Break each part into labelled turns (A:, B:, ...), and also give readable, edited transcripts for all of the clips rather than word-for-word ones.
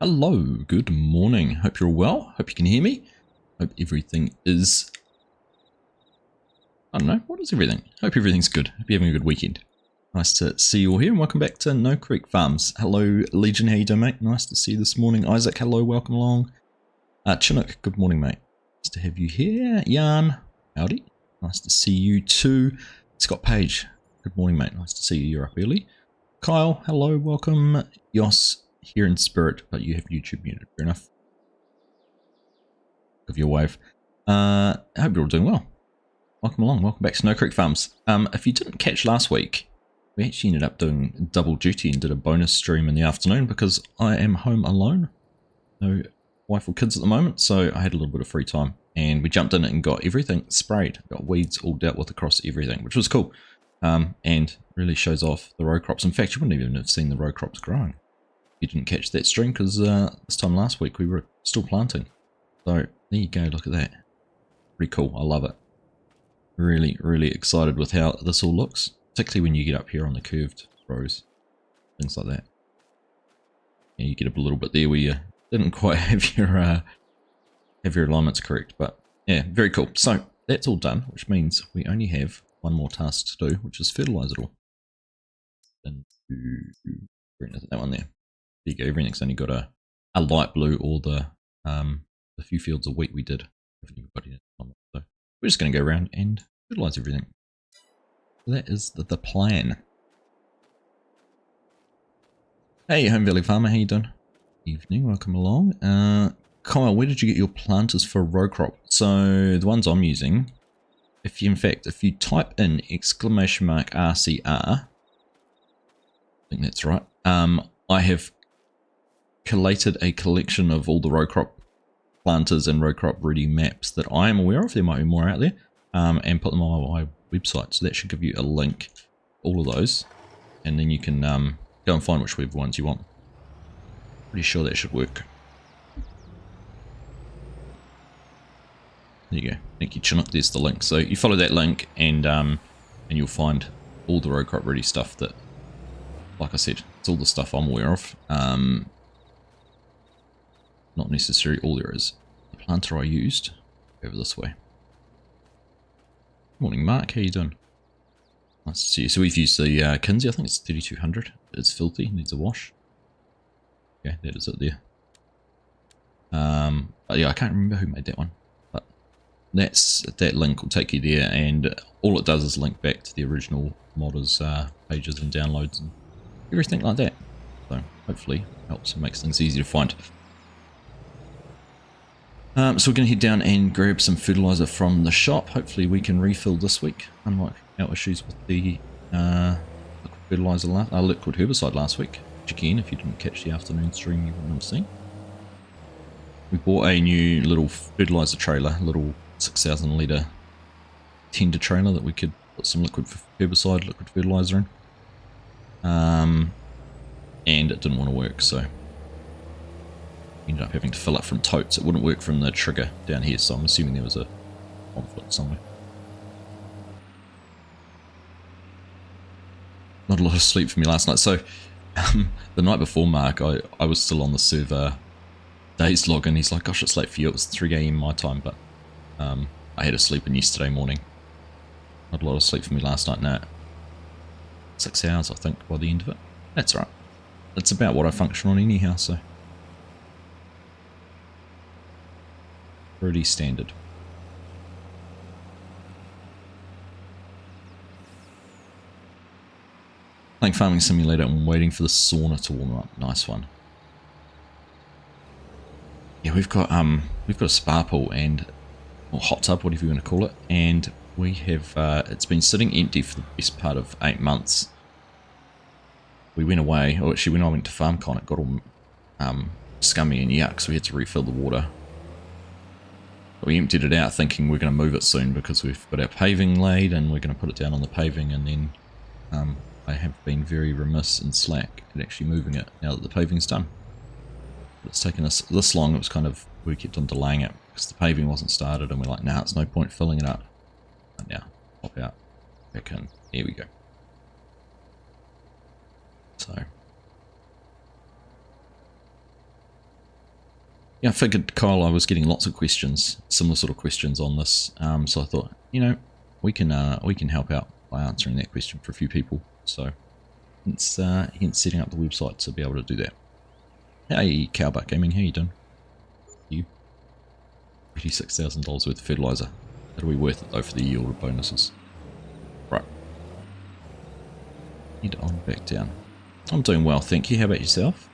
A: Hello, good morning. Hope you're all well. Hope you can hear me. Hope everything is... I don't know, what is everything? Hope everything's good. Hope you're having a good weekend. Nice to see you all here and welcome back to No Creek Farms. Hello, Legion, how you doing, mate? Nice to see you this morning. Isaac, hello, welcome along. Chinook, good morning, mate. Nice to have you here. Jan, howdy. Nice to see you too. Scott Page, good morning, mate. Nice to see you. You're up early. Kyle, hello, welcome. Yos, here in spirit, but you have YouTube muted. Fair enough. Give you a wave. I hope you're all doing well. Welcome along. Welcome back to No Creek Farms. If you didn't catch last week, we actually ended up doing double duty and did a bonus stream in the afternoon because I am home alone. No wife or kids at the moment, so I had a little bit of free time. And we jumped in and got everything sprayed. Got weeds all dealt with across everything, which was cool. And really shows off the row crops. In fact, you wouldn't even have seen the row crops growing. You didn't catch that stream because this time last week we were still planting. So there you go, look at that. Pretty cool, I love it. Really, really excited with how this all looks, particularly when you get up here on the curved rows, things like that. Yeah, you get a little bit there where you didn't quite have your alignments correct, but yeah, very cool. So that's all done, which means we only have one more task to do, which is fertilize it all. And that one there. There you go, everything's only got a light blue or the few fields of wheat we did. So we're just going to go around and fertilize everything. So that is the plan. Hey, Home Valley Farmer, how you doing? Evening, welcome along. Kyle, where did you get your planters for row crop? So the ones I'm using, if you type in !RCR, I think that's right. I have collated a collection of all the row crop planters and row crop ready maps that I am aware of. There might be more out there, and put them on my website. So that should give you a link, all of those, and then you can go and find whichever ones you want. Pretty sure that should work. There you go. Thank you, Chinook. There's the link. So you follow that link, and you'll find all the row crop ready stuff that, like I said, it's all the stuff I'm aware of. Not necessarily all there is. The planter I used over this way. Morning, Mark. How you doing? Nice to see you. So we've used the Kinsey. I think it's 3200. It's filthy. Needs a wash. Okay, that is it there. But yeah, I can't remember who made that one. But that link will take you there, and all it does is link back to the original modders pages and downloads and everything like that. So hopefully helps and makes things easier to find. So we're going to head down and grab some fertilizer from the shop. Hopefully we can refill this week, unlike our issues with the liquid herbicide last week. Which again, if you didn't catch the afternoon stream, you wouldn't have seen. We bought a new little fertilizer trailer, little 6,000 litre tender trailer that we could put some liquid herbicide, liquid fertilizer in. And it didn't want to work, so ended up having to fill up from totes. It wouldn't work from the trigger down here, so I'm assuming there was a conflict somewhere. Not a lot of sleep for me last night. So the night before, Mark, I was still on the server days log, and he's like, gosh, it's late for you. It was 3 AM my time, but I had to sleep in yesterday morning. Not a lot of sleep for me last night. No, 6 hours I think by the end of it. That's right. That's about what I function on anyhow, so pretty standard. Playing Farming Simulator and waiting for the sauna to warm up. Nice one. Yeah, we've got a spa pool and or hot tub, whatever you want to call it, and we have it's been sitting empty for the best part of 8 months. We went away, or actually when I went to FarmCon, it got all scummy and yuck, so we had to refill the water. We emptied it out thinking we're going to move it soon because we've got our paving laid and we're going to put it down on the paving, and then I have been very remiss and slack at actually moving it now that the paving's done. But it's taken us this long. It was kind of, we kept on delaying it because the paving wasn't started, and we're like, nah, it's no point filling it up. And now, pop out, back in. Here we go. So yeah, I figured, Kyle, I was getting lots of questions, similar sort of questions on this. So I thought, you know, we can help out by answering that question for a few people. So it's hence setting up the website to be able to do that. Hey, Cowbuck Gaming, how you doing? You $86,000 worth of fertilizer. That'll be worth it though for the yield bonuses. Right. Head on back down. I'm doing well, thank you. How about yourself?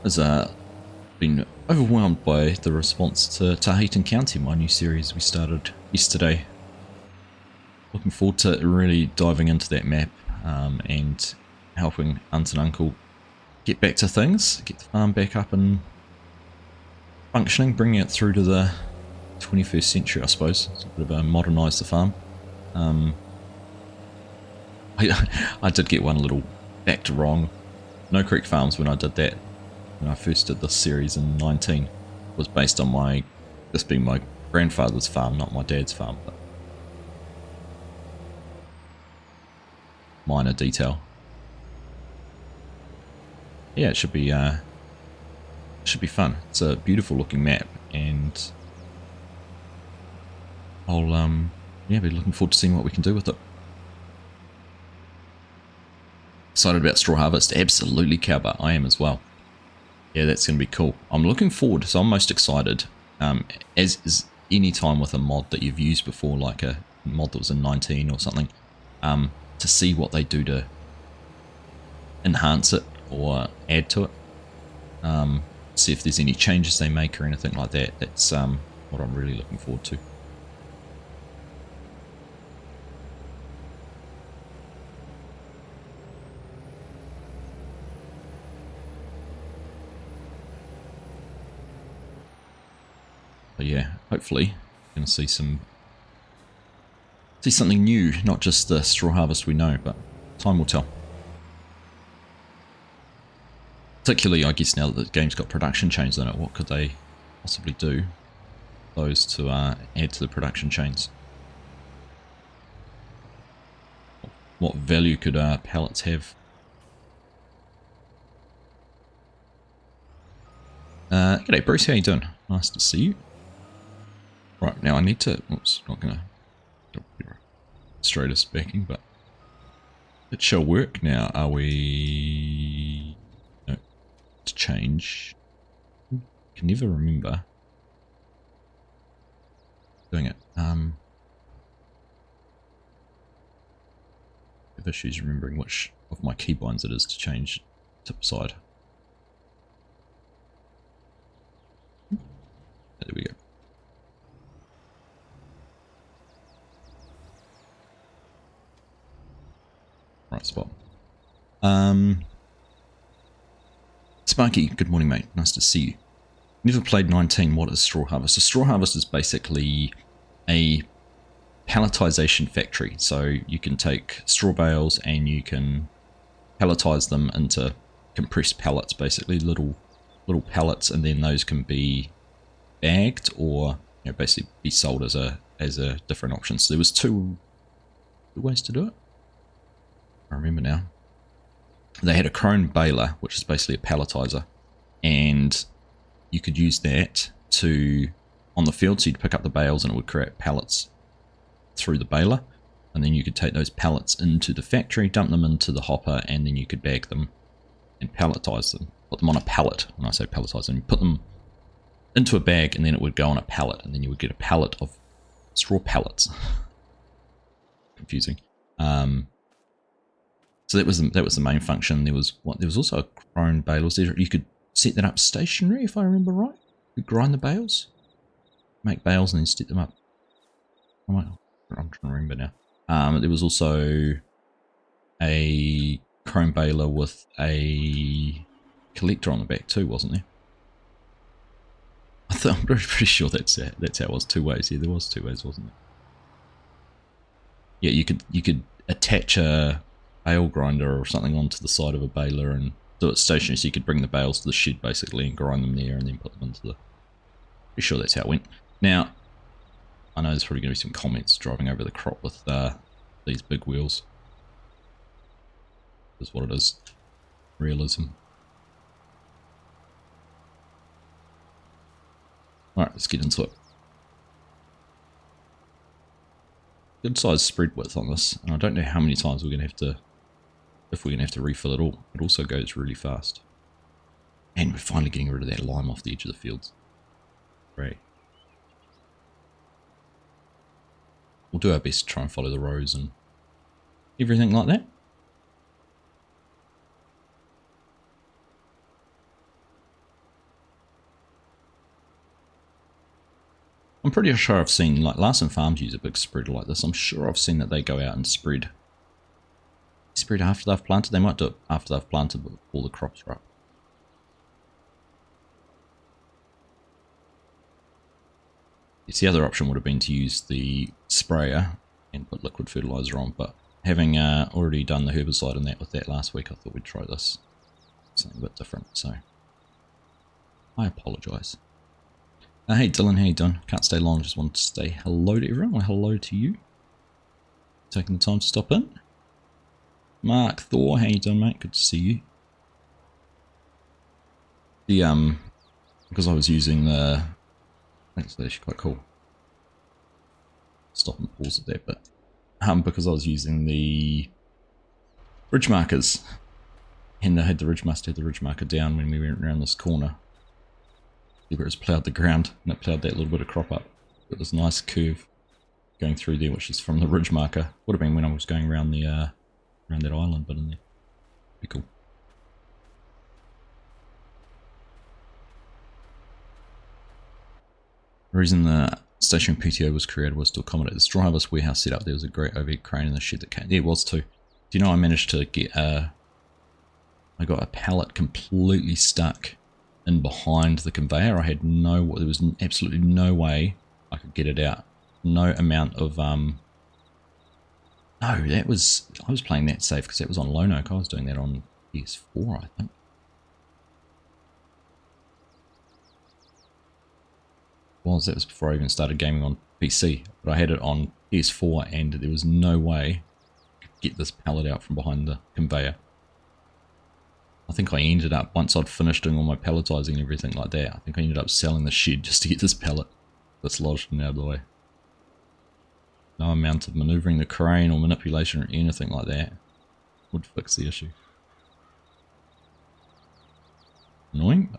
A: I've been overwhelmed by the response to Tahan County, my new series we started yesterday. Looking forward to really diving into that map and helping Aunt and Uncle get back to things, get the farm back up and functioning, bringing it through to the 21st century, I suppose. It's a bit of a modernise the farm. I did get one little fact wrong. No Creek Farms, when I did that, when I first did this series in 19, was based on this being my grandfather's farm, not my dad's farm. But minor detail. Yeah, it should be fun. It's a beautiful looking map, and I'll be looking forward to seeing what we can do with it. Excited about straw harvest? Absolutely, Cowbutt. I am as well. Yeah, that's going to be cool. I'm looking forward, so I'm most excited, as is any time with a mod that you've used before, like a mod that was in 19 or something, to see what they do to enhance it or add to it. See if there's any changes they make or anything like that. That's what I'm really looking forward to. But yeah, hopefully going to see something new, not just the straw harvest we know, but time will tell. Particularly, I guess, now that the game's got production chains in it, what could they possibly do those to add to the production chains? What value could pallets have? G'day Bruce, how you doing? Nice to see you. Right, now I need to, oops, not gonna straightest backing, but it shall work. Now are we, no, to change, can never remember doing it. Have issues remembering which of my keybinds it is to change tip side. There we go. Right spot. Sparky, good morning mate, nice to see you. Never played 19, what is straw harvest? A straw harvest is basically a palletization factory, so you can take straw bales and you can palletize them into compressed pallets, basically little pallets, and then those can be bagged or, you know, basically be sold as a different option. So there was two ways to do it. I remember now. They had a chrome baler, which is basically a palletizer, and you could use that to, on the field, so you'd pick up the bales and it would create pallets through the baler, and then you could take those pallets into the factory, dump them into the hopper, and then you could bag them and palletize them. Put them on a pallet. When I say palletize them, you put them into a bag and then it would go on a pallet, and then you would get a pallet of straw pallets. Confusing. So that was the main function. There was also a chrome bale. You could set that up stationary, if I remember right. You could grind the bales, make bales, and then stick them up. I'm trying to remember now. There was also a chrome baler with a collector on the back too, wasn't there? I'm pretty sure that's how it was. Two ways. Yeah, there was two ways, wasn't there? Yeah, you could attach a bale grinder or something onto the side of a baler and do it stationary, so you could bring the bales to the shed basically and grind them there and then put them into the... Pretty sure that's how it went. Now, I know there's probably going to be some comments driving over the crop with these big wheels. Is what it is. Realism. Alright, let's get into it. Good size spread width on this, and I don't know how many times we're going to have to, if we're going to have to refill it all. It also goes really fast. And we're finally getting rid of that lime off the edge of the fields. Great. We'll do our best to try and follow the rows and everything like that. I'm pretty sure I've seen, like, Larson Farms use a big spreader like this. I'm sure I've seen that they go out and spread after they've planted. They might do it after they've planted, but all the crops are up. Yes, the other option would have been to use the sprayer and put liquid fertilizer on, but having already done the herbicide and that with that last week, I thought we'd try this. Something a bit different, so I apologise. Hey Dylan, how you doing? Can't stay long, just want to say hello to everyone. Well, hello to you. Taking the time to stop in. Mark Thor, how you doing, mate? Good to see you. The because I was using the, that's actually quite cool. Stop and pause at that bit. Because I was using the ridge markers, and I had the ridge marker down when we went around this corner. Where it's ploughed the ground, and it ploughed that little bit of crop up. Got this nice curve going through there, which is from the ridge marker. Would have been when I was going around the around that island bit in there. Pretty cool. The reason the stationary PTO was created was to accommodate this dry harvest warehouse setup. There was a great overhead crane in the shed that came. There was too. Do you know I managed to get I got a pallet completely stuck in behind the conveyor. I had there was absolutely no way I could get it out. No amount of no, I was playing that safe because that was on Lonoke. I was doing that on PS4, I think. That was before I even started gaming on PC, but I had it on PS4 and there was no way I could get this pallet out from behind the conveyor. I think I ended up, once I'd finished doing all my palletizing and everything like that, I think I ended up selling the shed just to get this pallet that's lodged and out of the way. No amount of maneuvering the crane or manipulation or anything like that would fix the issue. Annoying.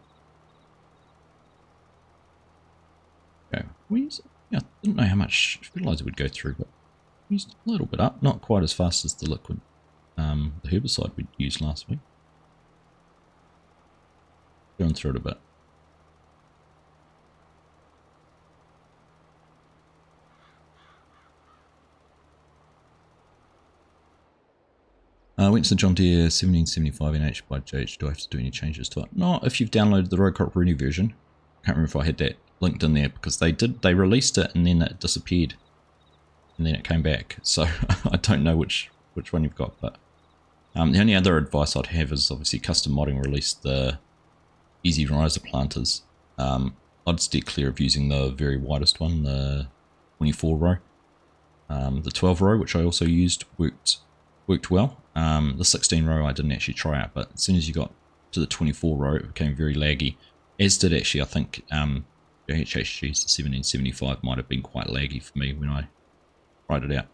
A: Okay, yeah, I didn't know how much fertilizer would go through, but we used a little bit up, not quite as fast as the liquid, the herbicide we used last week. Going through it a bit. Went to the John Deere 1775 NH by JH. Do I have to do any changes to it? No, if you've downloaded the row crop ready version. Can't remember if I had that linked in there because they released it and then it disappeared. And then it came back. So I don't know which one you've got, but the only other advice I'd have is obviously Custom Modding released the Easy Riser planters. I'd steer clear of using the very widest one, the 24 row. The 12 row, which I also used, worked well. The 16 row I didn't actually try out, but as soon as you got to the 24 row, it became very laggy. As did actually, I think, the HHG's 1775 might have been quite laggy for me when I tried it out.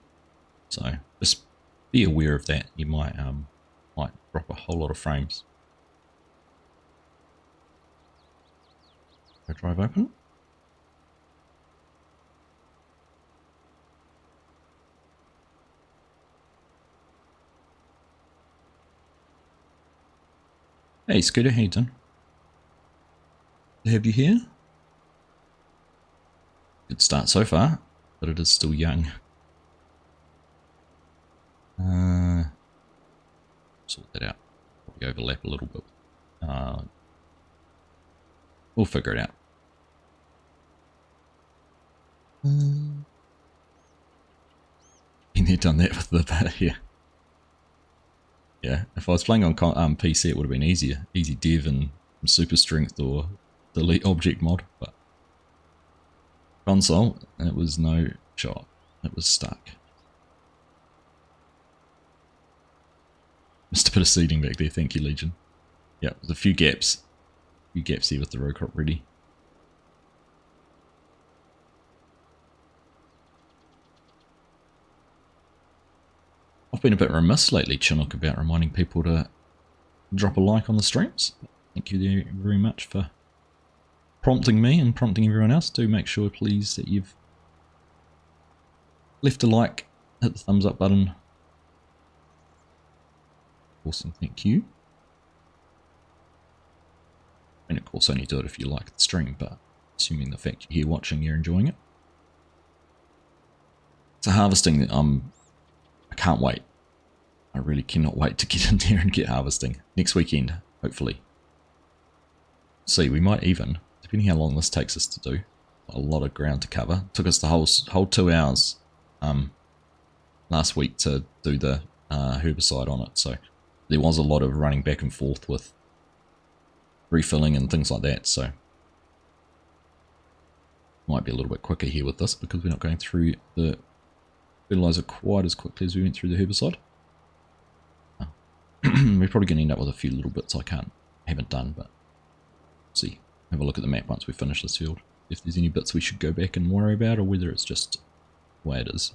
A: So just be aware of that. You might drop a whole lot of frames. Go drive open. Hey Scooter, how you doing? Have you here? Good start so far, but it is still young. Sort that out. Probably overlap a little bit. We'll figure it out. Been there, done that with the bit here. Yeah, if I was playing on PC, it would have been easier. Easy dev and super strength or delete object mod, but console, it was no shot. It was stuck. Missed a bit of seeding back there, thank you, Legion. Yeah, there's a few gaps. A few gaps here with the row crop ready. I've been a bit remiss lately, Chinook, about reminding people to drop a like on the streams. Thank you very much for prompting me and prompting everyone else. Do make sure, please, that you've left a like, hit the thumbs up button. Awesome, thank you. And of course, only do it if you like the stream, but assuming the fact you're here watching, you're enjoying it. It's a harvesting that I can't wait. I really cannot wait to get in there and get harvesting. Next weekend, hopefully. See, we might even, depending how long this takes us to do, a lot of ground to cover. It took us the whole 2 hours last week to do the herbicide on it, so there was a lot of running back and forth with refilling and things like that, so might be a little bit quicker here with this because we're not going through the fertilizer quite as quickly as we went through the herbicide. We're probably going to end up with a few little bits I haven't done, but see, have a look at the map once we finish this field, if there's any bits we should go back and worry about, or whether it's just the way it is.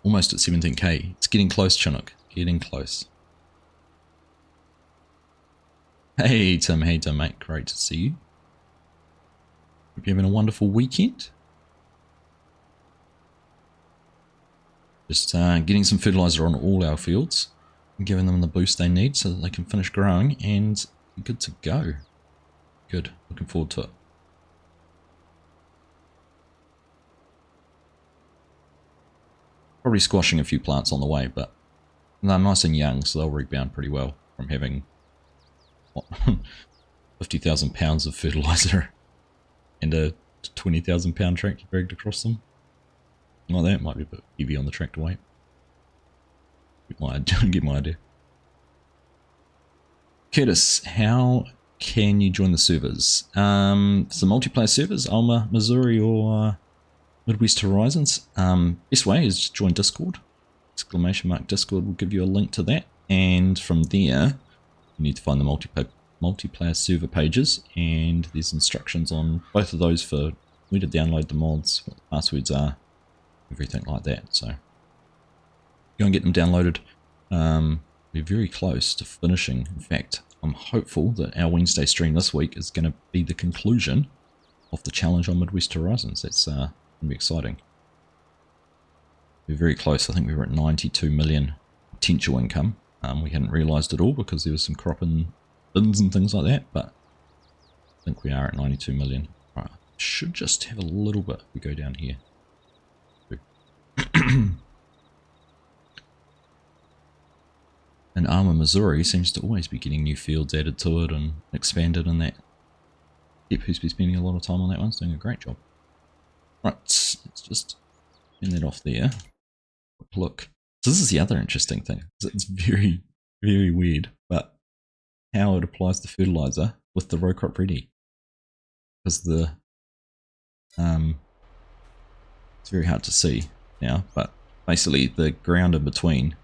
A: Almost at 17k. It's getting close, Chinook. Getting close. Hey Tim, mate. Great to see you. Hope you're having a wonderful weekend. Just getting some fertilizer on all our fields and giving them the boost they need so that they can finish growing and be good to go. Good. Looking forward to it. Probably squashing a few plants on the way, but they're nice and young, so they'll rebound pretty well from having, what, 50,000 pounds of fertilizer and a 20,000 pound tractor dragged across them. Like that, might be a bit heavy on the tractor weight. Get my idea. Curtis, how can you join the servers? It's the multiplayer servers, Alma, Missouri, or Midwest Horizons. Best way is join Discord. !Discord will give you a link to that, and from there you need to find the multiplayer server pages, and there's instructions on both of those for where to download the mods, what the passwords are, everything like that. So go and get them downloaded. We're very close to finishing. In fact, I'm hopeful that our Wednesday stream this week is going to be the conclusion of the challenge on Midwest Horizons. That's going to be exciting. We're very close. I think we were at 92 million potential income. We hadn't realised it all because there was some crop in bins and things like that, but I think we are at 92 million. Right, should just have a little bit. We go down here. And Alma, Missouri seems to always be getting new fields added to it and expanded, and that Yep, who's been spending a lot of time on that one's doing a great job. Right, let's just turn that off there. Look, so this is the other interesting thing. It's very, very weird, but how it applies to fertilizer with the row crop ready. Because the it's very hard to see now, but basically the ground in between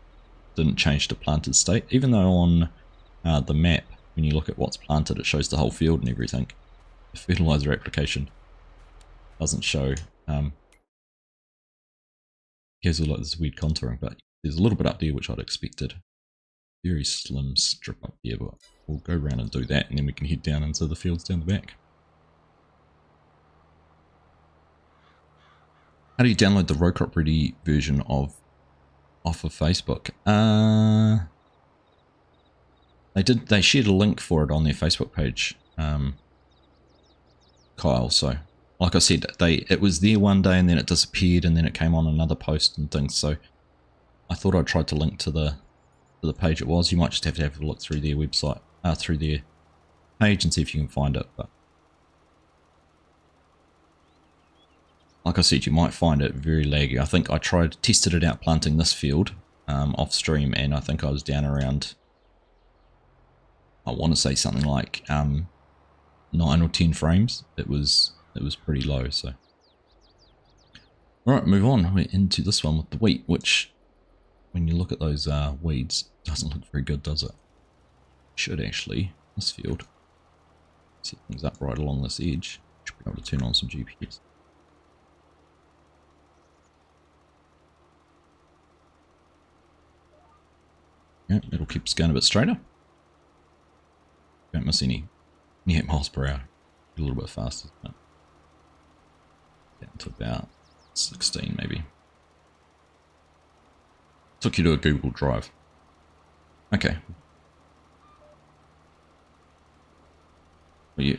A: didn't change to planted state, even though on the map, when you look at what's planted, it shows the whole field and everything. The fertilizer application doesn't show. Gives a lot of this weird contouring, but there's a little bit up there which I'd expected. Very slim strip up there, but we'll go around and do that, and then we can head down into the fields down the back. How do you download the row crop ready version off of Facebook? They shared a link for it on their Facebook page, Kyle. So like I said, it was there one day and then it disappeared and then it came on another post and things. So I thought I'd try to link to the page it was. You might just have to have a look through their website, through their page, and see if you can find it. But like I said, you might find it very laggy. I think I tested it out planting this field off stream, and I think I was down around, I want to say something like 9 or 10 frames. It was pretty low. So all right, move on. We're into this one with the wheat, which when you look at those weeds, it doesn't look very good, does it? Should actually, this field, set things up right along this edge. Should be able to turn on some GPS. Yeah, it'll keep us going a bit straighter. Don't miss any 8 miles per hour. A little bit faster. Down to about 16 maybe. Took you to a Google Drive. Okay. Well,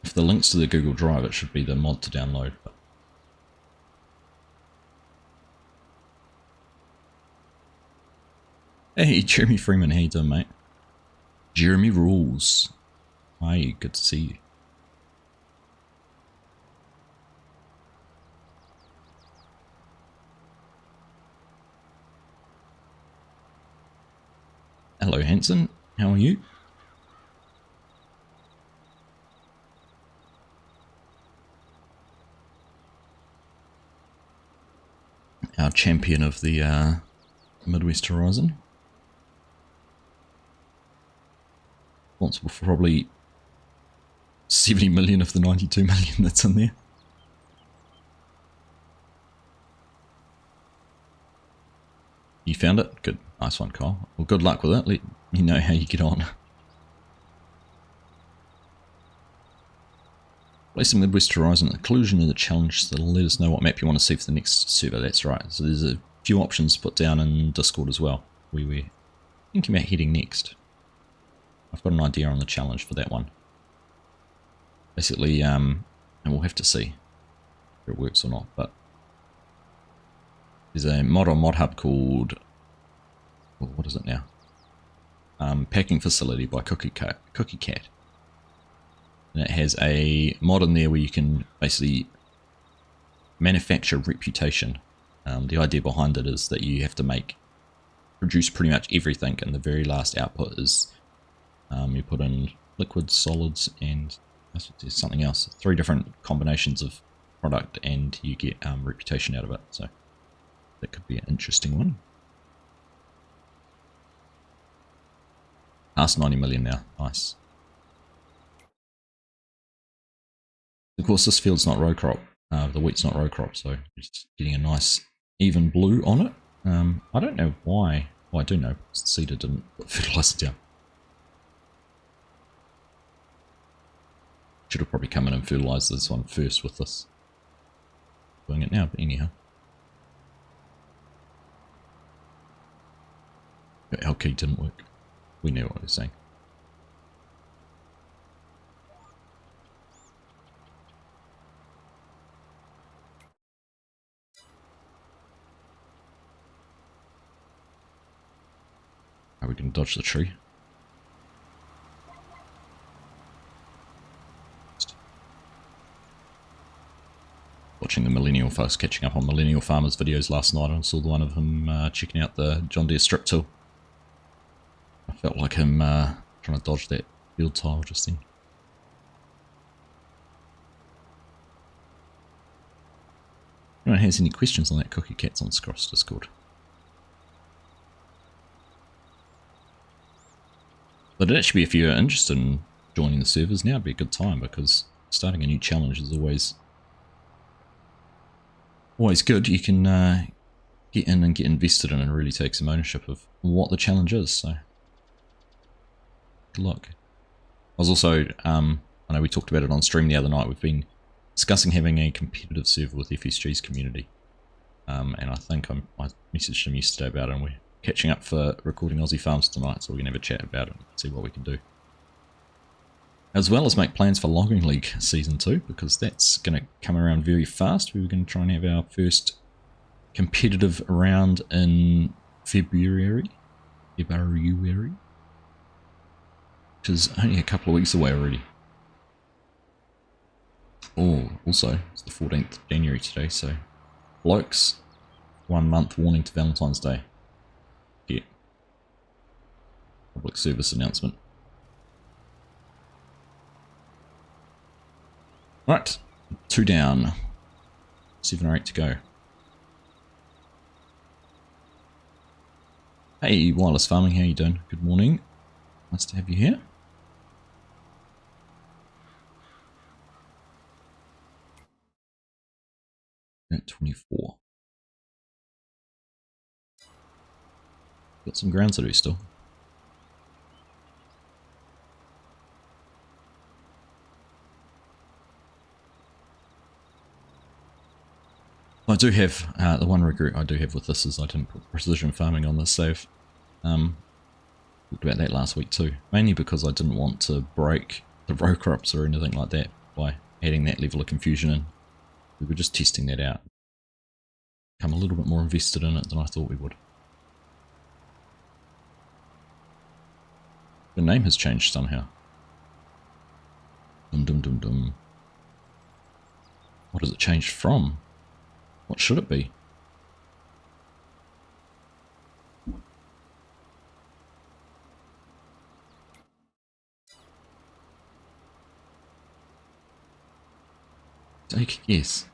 A: if the link's to the Google Drive, it should be the mod to download. But hey, Jeremy Freeman, how you doing, mate? Jeremy rules. Hi, good to see you. Hello, Hanson. How are you? Our champion of the Midwest Horizon. Responsible for probably 70 million of the 92 million that's in there. You found it? Good. Nice one, Kyle. Well, good luck with it. Let me know how you get on. Place the Midwest Horizon at the conclusion of the challenge, so let us know what map you want to see for the next server. That's right. So there's a few options put down in Discord as well, where we're thinking about heading next. I've got an idea on the challenge for that one. Basically, and we'll have to see if it works or not, but there's a mod on Mod Hub called, well, what is it now? Packing Facility by Cookie Cat. And it has a mod in there where you can basically manufacture reputation. The idea behind it is that you have to produce pretty much everything, and the very last output is you put in liquids, solids, and there's something else. 3 different combinations of product, and you get reputation out of it. So that could be an interesting one. Past 90 million now. Nice. Of course, this field's not row crop. The wheat's not row crop, so it's getting a nice even blue on it. I don't know why. Well, I do know. The seeder didn't put fertilizer down. Should have probably come in and fertilized this one first with this. Doing it now, but anyhow. Our key didn't work. We knew what I was saying. Are we going to dodge the tree? Watching the Millennial folks, catching up on Millennial Farmers videos last night. I saw the one of him checking out the John Deere strip till. I felt like him trying to dodge that field tile just then. If anyone has any questions on that, Cookie Cat's on Scross Discord. But actually, if you're interested in joining the servers now, it'd be a good time, because starting a new challenge is always good. You can get in and get invested in and really take some ownership of what the challenge is. So good luck. I was also, I know we talked about it on stream the other night. We've been discussing having a competitive server with FSG's community, and I think I messaged him yesterday about it, and we're catching up for recording Aussie Farms tonight, so we can have a chat about it and see what we can do. As well as make plans for Logging League Season 2, because that's going to come around very fast. We were going to try and have our first competitive round in February, which is only a couple of weeks away already. Oh, also, it's the 14th of January today, so blokes, 1 month warning to Valentine's Day. Yeah. Public service announcement. Right, 2 down, 7 or 8 to go. Hey, Wireless Farming, how you doing? Good morning. Nice to have you here. At 24. Got some grounds to do still. I do have, the one regret I do have with this is I didn't put precision farming on this save. Talked about that last week too. Mainly because I didn't want to break the row crops or anything like that by adding that level of confusion in. We were just testing that out. Become a little bit more invested in it than I thought we would. The name has changed somehow. Dum dum dum dum. What has it changed from? What should it be? Take a guess.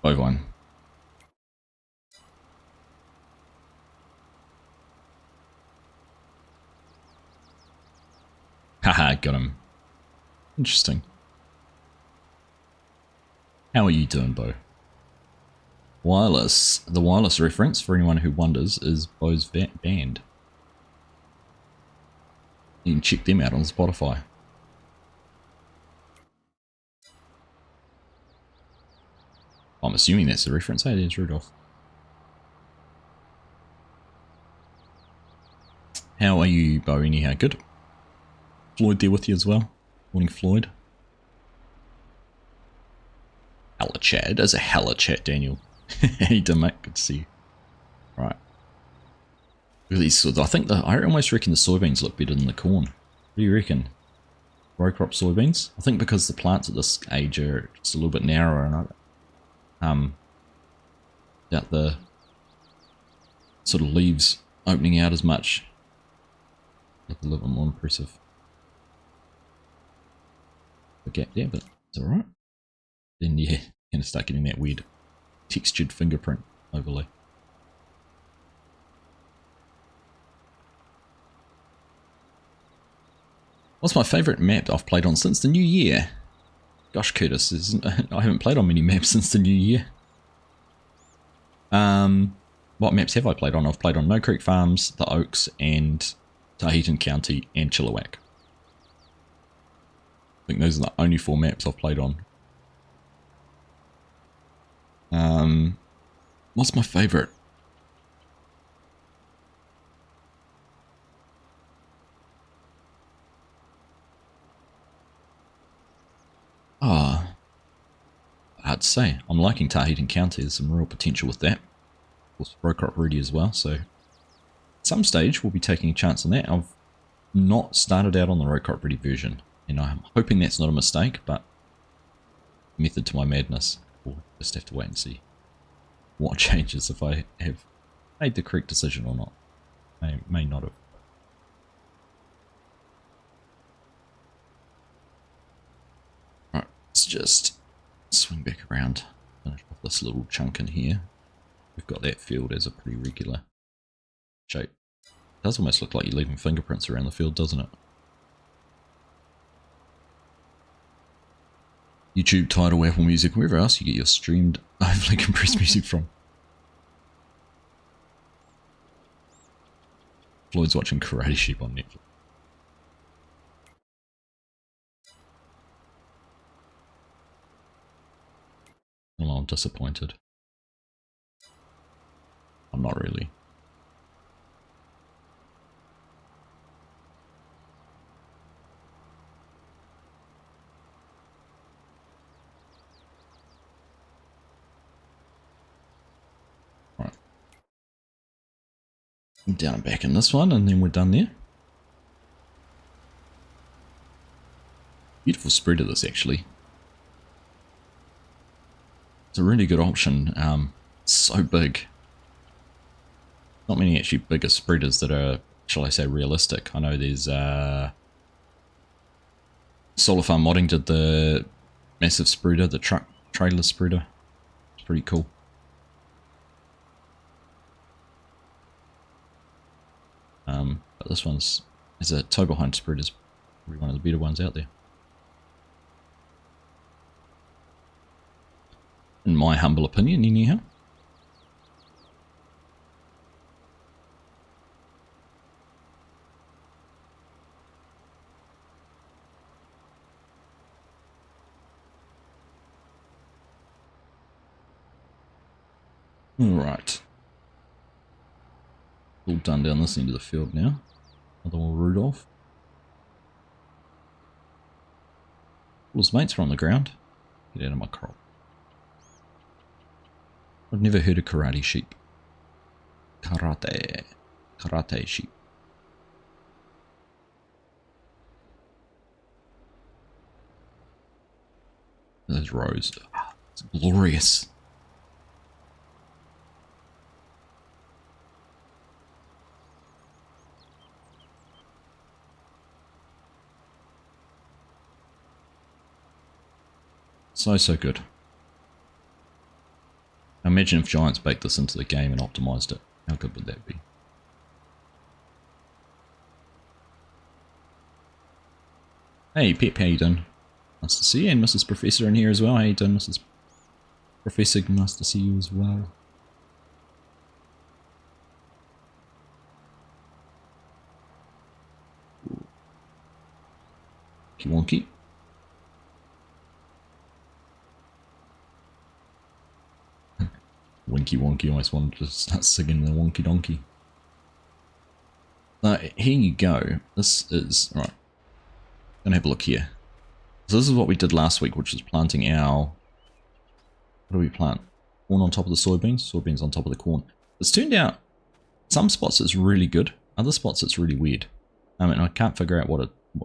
A: Bovine. Haha, got him. Interesting. How are you doing, Bo? Wireless. The wireless reference, for anyone who wonders, is Bo's band. You can check them out on Spotify. I'm assuming that's the reference. Hey, there's Rudolph. How are you, Bo? Anyhow, good? Floyd there with you as well. Morning, Floyd. Hella chat. It is a hella chat, Daniel. How you doing, mate? Good to see you. Right. Look at these sort of, I almost reckon the soybeans look better than the corn. What do you reckon? Row crop soybeans? I think because the plants at this age are just a little bit narrower and without the sort of leaves opening out as much. Look a little bit more impressive. The gap there, but it's alright. Then yeah, you're gonna start getting that weird textured fingerprint overlay. What's my favourite map I've played on since the new year? Gosh, Curtis, I haven't played on many maps since the new year. What maps have I played on? I've played on No Creek Farms, the Oaks, and Tahan County, and Chilliwack. I think those are the only 4 maps I've played on. What's my favourite? Hard to say. I'm liking Tahan County. There's some real potential with that. Of course, row crop ready as well, so at some stage we'll be taking a chance on that. I've not started out on the row crop ready version, and I'm hoping that's not a mistake, but method to my madness. We'll just have to wait and see what changes if I have made the correct decision or not. I may not have. Right, let's just swing back around, finish off this little chunk in here. We've got that field as a pretty regular shape. It does almost look like you're leaving fingerprints around the field, doesn't it? YouTube, Tidal, Apple Music, wherever else you get your streamed overly compressed music from. Floyd's watching Karate Sheep on Netflix. Well, I'm disappointed. I'm not really. Right. Down and back in this one, and then we're done there. Beautiful spread of this, actually. It's a really good option. So big. Not many actually bigger spreaders that are, shall I say, realistic. I know there's Solar Farm Modding did the massive spreader, the truck trailer spreader. It's pretty cool. But this one's is a tow behind spreader, is probably one of the better ones out there, in my humble opinion, anyhow. Alright. All done down this end of the field now. Another one Rudolph. All his mates are on the ground. Get out of my crop. I've never heard of karate sheep. Karate sheep. Those rows. It's glorious. So good. Imagine if Giants baked this into the game and optimized it. How good would that be? Hey Pep, how you doing? Nice to see you, and Mrs. Professor in here as well. How you doing, Mrs. Professor? Nice to see you as well. Wonky wonky. Winky wonky, I almost wanted to start singing the wonky donkey. Here you go. This is, right, gonna have a look here. So this is what we did last week, which is planting our, what do we plant? Corn on top of the soybeans, soybeans on top of the corn. It's turned out, some spots it's really good, other spots it's really weird. And I can't figure out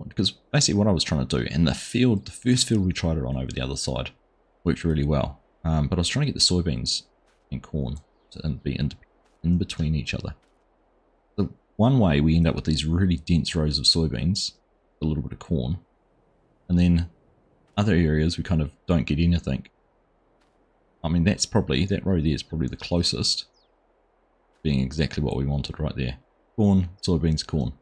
A: because basically what I was trying to do, in the field, the first field we tried it on over the other side, worked really well. But I was trying to get the soybeans and corn to be in between each other. The one way we end up with these really dense rows of soybeans, a little bit of corn, and then other areas we kind of don't get anything. I mean, that row there is probably the closest, being exactly what we wanted right there. Corn, soybeans, corn.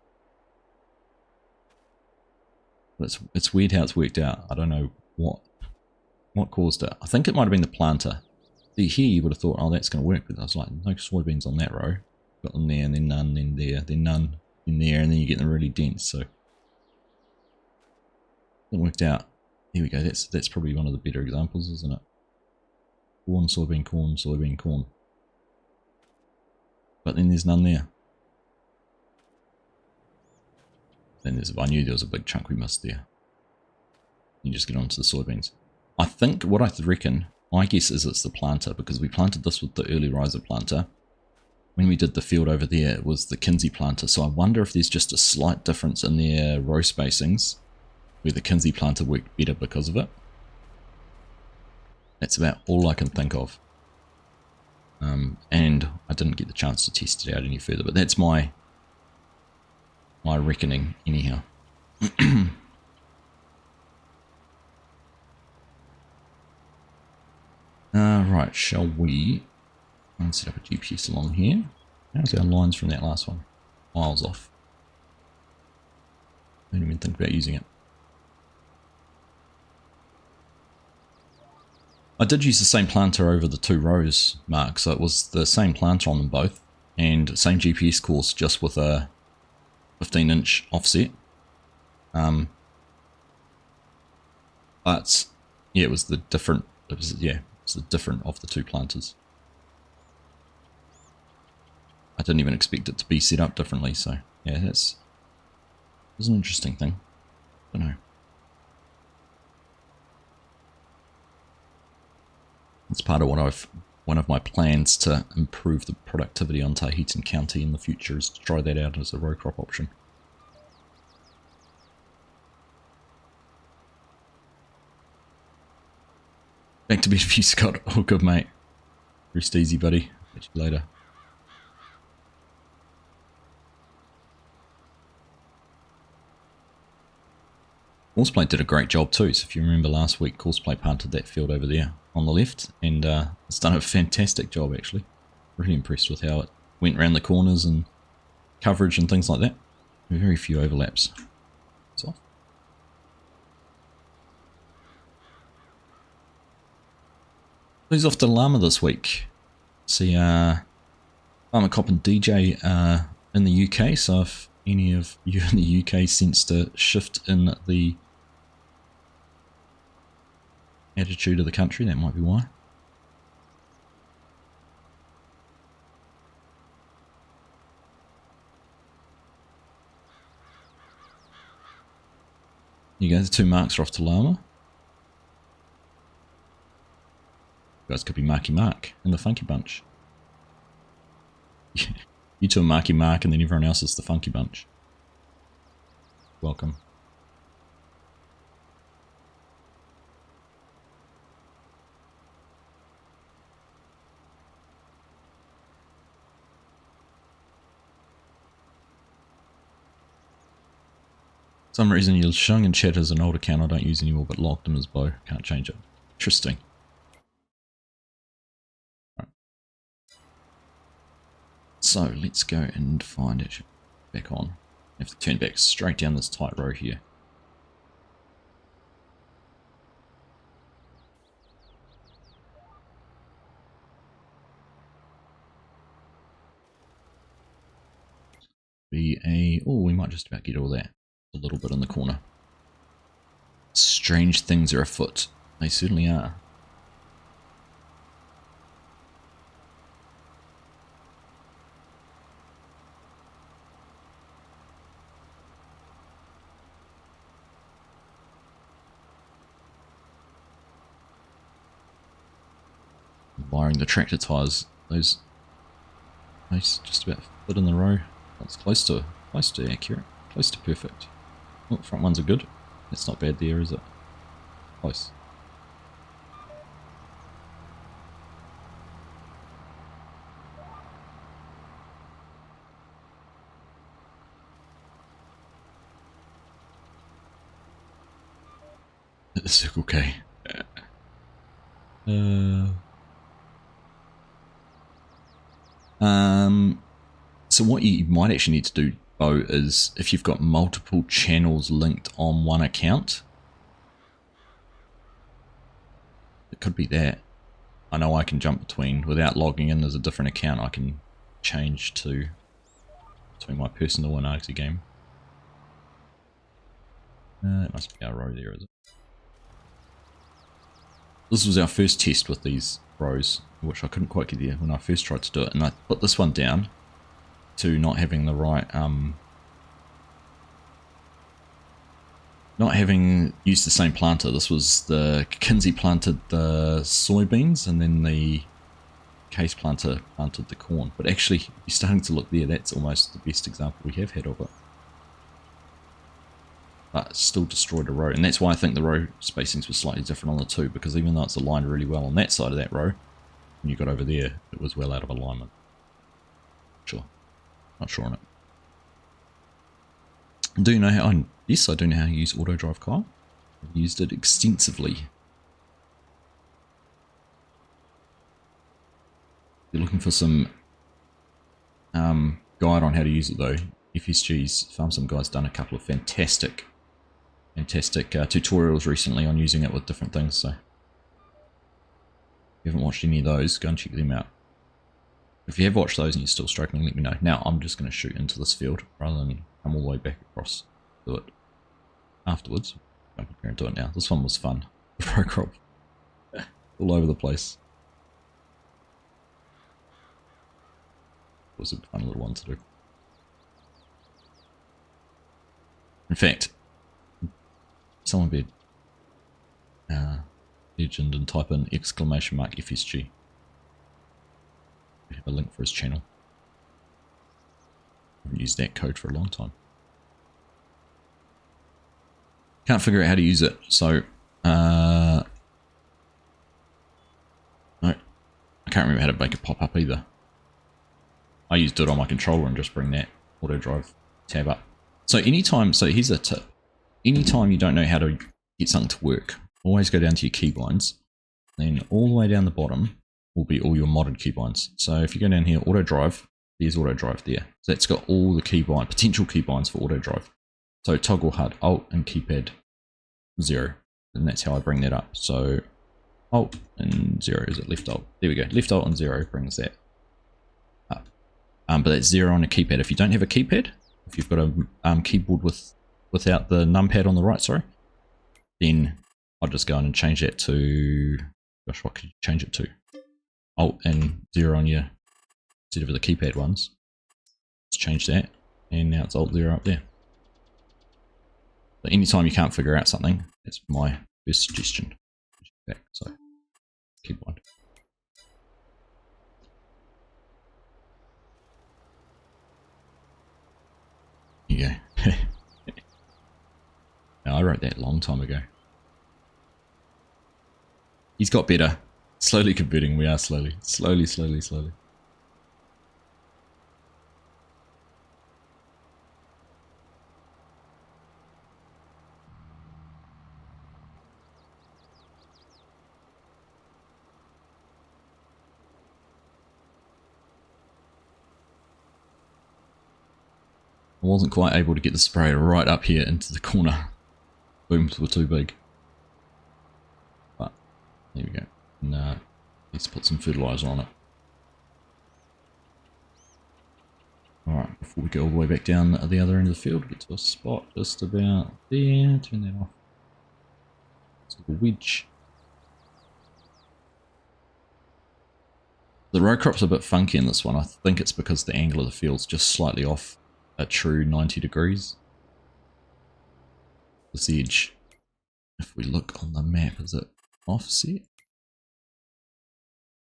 A: But it's weird how it's worked out. I don't know what caused it. I think it might have been the planter. Here you would have thought, oh, that's going to work, but I was like, no soybeans on that row. Got them there, and then none, then there, then none, in there, and then you get them really dense. So it worked out. Here we go. That's probably one of the better examples, isn't it? Corn, soybean, corn, soybean, corn. But then there's none there. Then I knew there was a big chunk we missed there. You just get onto the soybeans. I think what I reckon, my guess is it's the planter, because we planted this with the early riser planter. When we did the field over there, it was the Kinsey planter. So I wonder if there's just a slight difference in their row spacings, where the Kinsey planter worked better because of it. That's about all I can think of. And I didn't get the chance to test it out any further, but that's my reckoning anyhow. Right, shall we set up a GPS along here? How's our lines from that last one? Miles off. I didn't even think about using it. I did use the same planter over the 2 rows, Mark, so it was the same planter on them both, and same GPS course, just with a 15-inch offset. But yeah, it was the different. It's the different of the 2 planters. I didn't even expect it to be set up differently, so yeah, that's an interesting thing. I don't know. It's part of one of my plans to improve the productivity on Tahan County in the future, is to try that out as a row crop option. Back to bed for you, Scott. Oh, good, mate. Rest easy, buddy. Catch you later. Horseplay did a great job too. So if you remember last week, Horseplay planted that field over there on the left, and it's done a fantastic job actually. Really impressed with how it went around the corners and coverage and things like that. Very few overlaps. So who's off to Llama this week? See, Farmer Cop and DJ in the UK. So if any of you in the UK sensed a shift in the attitude of the country, that might be why. You guys, the 2 marks are off to Llama. You guys could be Marky Mark and the Funky Bunch. You two are Marky Mark and then everyone else is the Funky Bunch. Welcome. For some reason you're showing in chat as an old account I don't use anymore, but logged him as Bo. Can't change it. Interesting. Right. So let's go and find it back on. I have to turn back straight down this tight row here. Oh, we might just about get all that. A little bit in the corner. Strange things are afoot. They certainly are. Wiring the tractor tires, those just about fit in the row. That's close to accurate, close to perfect. Oh, front ones are good. That's not bad there, is it? Close. Circle K. So what you might actually need to do, Bo, is if you've got multiple channels linked on one account, it could be that. I know I can jump between, without logging in as a different account, I can change to between my personal and Argsy game. It must be our row there, is it? This was our first test with these rows, which I couldn't quite get there when I first tried to do it, and I put this one down to not having the right, not having used the same planter. This was the Kinsey planted the soybeans, and then the Case planter planted the corn. But actually, you're starting to look there, that's almost the best example we have had of it. But still destroyed a row, and that's why I think the row spacings were slightly different on the two, because even though it's aligned really well on that side of that row, when you got over there, it was well out of alignment. Sure. Not sure on it. Do you know how? Yes, I do know how to use auto drive, Kyle. I've used it extensively. If you're looking for some guide on how to use it though, FSG's Farm Sim Guide's done a couple of fantastic tutorials recently on using it with different things. So if you haven't watched any of those, go and check them out. If you have watched those and you're still struggling, let me know. Now I'm just going to shoot into this field rather than come all the way back across to it afterwards. I'm going to do it now. This one was fun. Row crop all over the place. It was a fun little one to do. In fact, someone be legend and type in !FSG. We have a link for his channel. I haven't used that code for a long time. Can't figure out how to use it, so no, I can't remember how to make it pop up either. I used it on my controller and just bring that auto drive tab up. So anytime, so here's a tip. anytime you don't know how to get something to work, always go down to your keybinds. Then all the way down the bottom will be all your modded keybinds. So if you go down here, auto drive, there's auto drive there. So that's got all the keybind, potential keybinds for auto drive. So toggle HUD, Alt and keypad 0. And that's how I bring that up. So Alt and 0, is it left Alt? There we go, left Alt and 0 brings that up. But that's 0 on a keypad. If you don't have a keypad, if you've got a keyboard without the numpad on the right, sorry, then I'll just go in and change that to, gosh, what could you change it to? Alt and 0 on your, instead of the keypad ones. Let's change that, and now it's Alt 0 up there. But anytime you can't figure out something, that's my first suggestion. So, keybind. There you go. Now, I wrote that a long time ago. He's got better. Slowly converting, we are slowly. Slowly. I wasn't quite able to get the sprayer right up here into the corner. Booms were too big. But, there we go. And, let's put some fertilizer on it. Alright, before we go all the way back down at the other end of the field, get to a spot just about there. Turn that off. It's a wedge. The row crop's a bit funky in this one. I think it's because the angle of the field's just slightly off a true 90 degrees. This edge, if we look on the map, is it offset?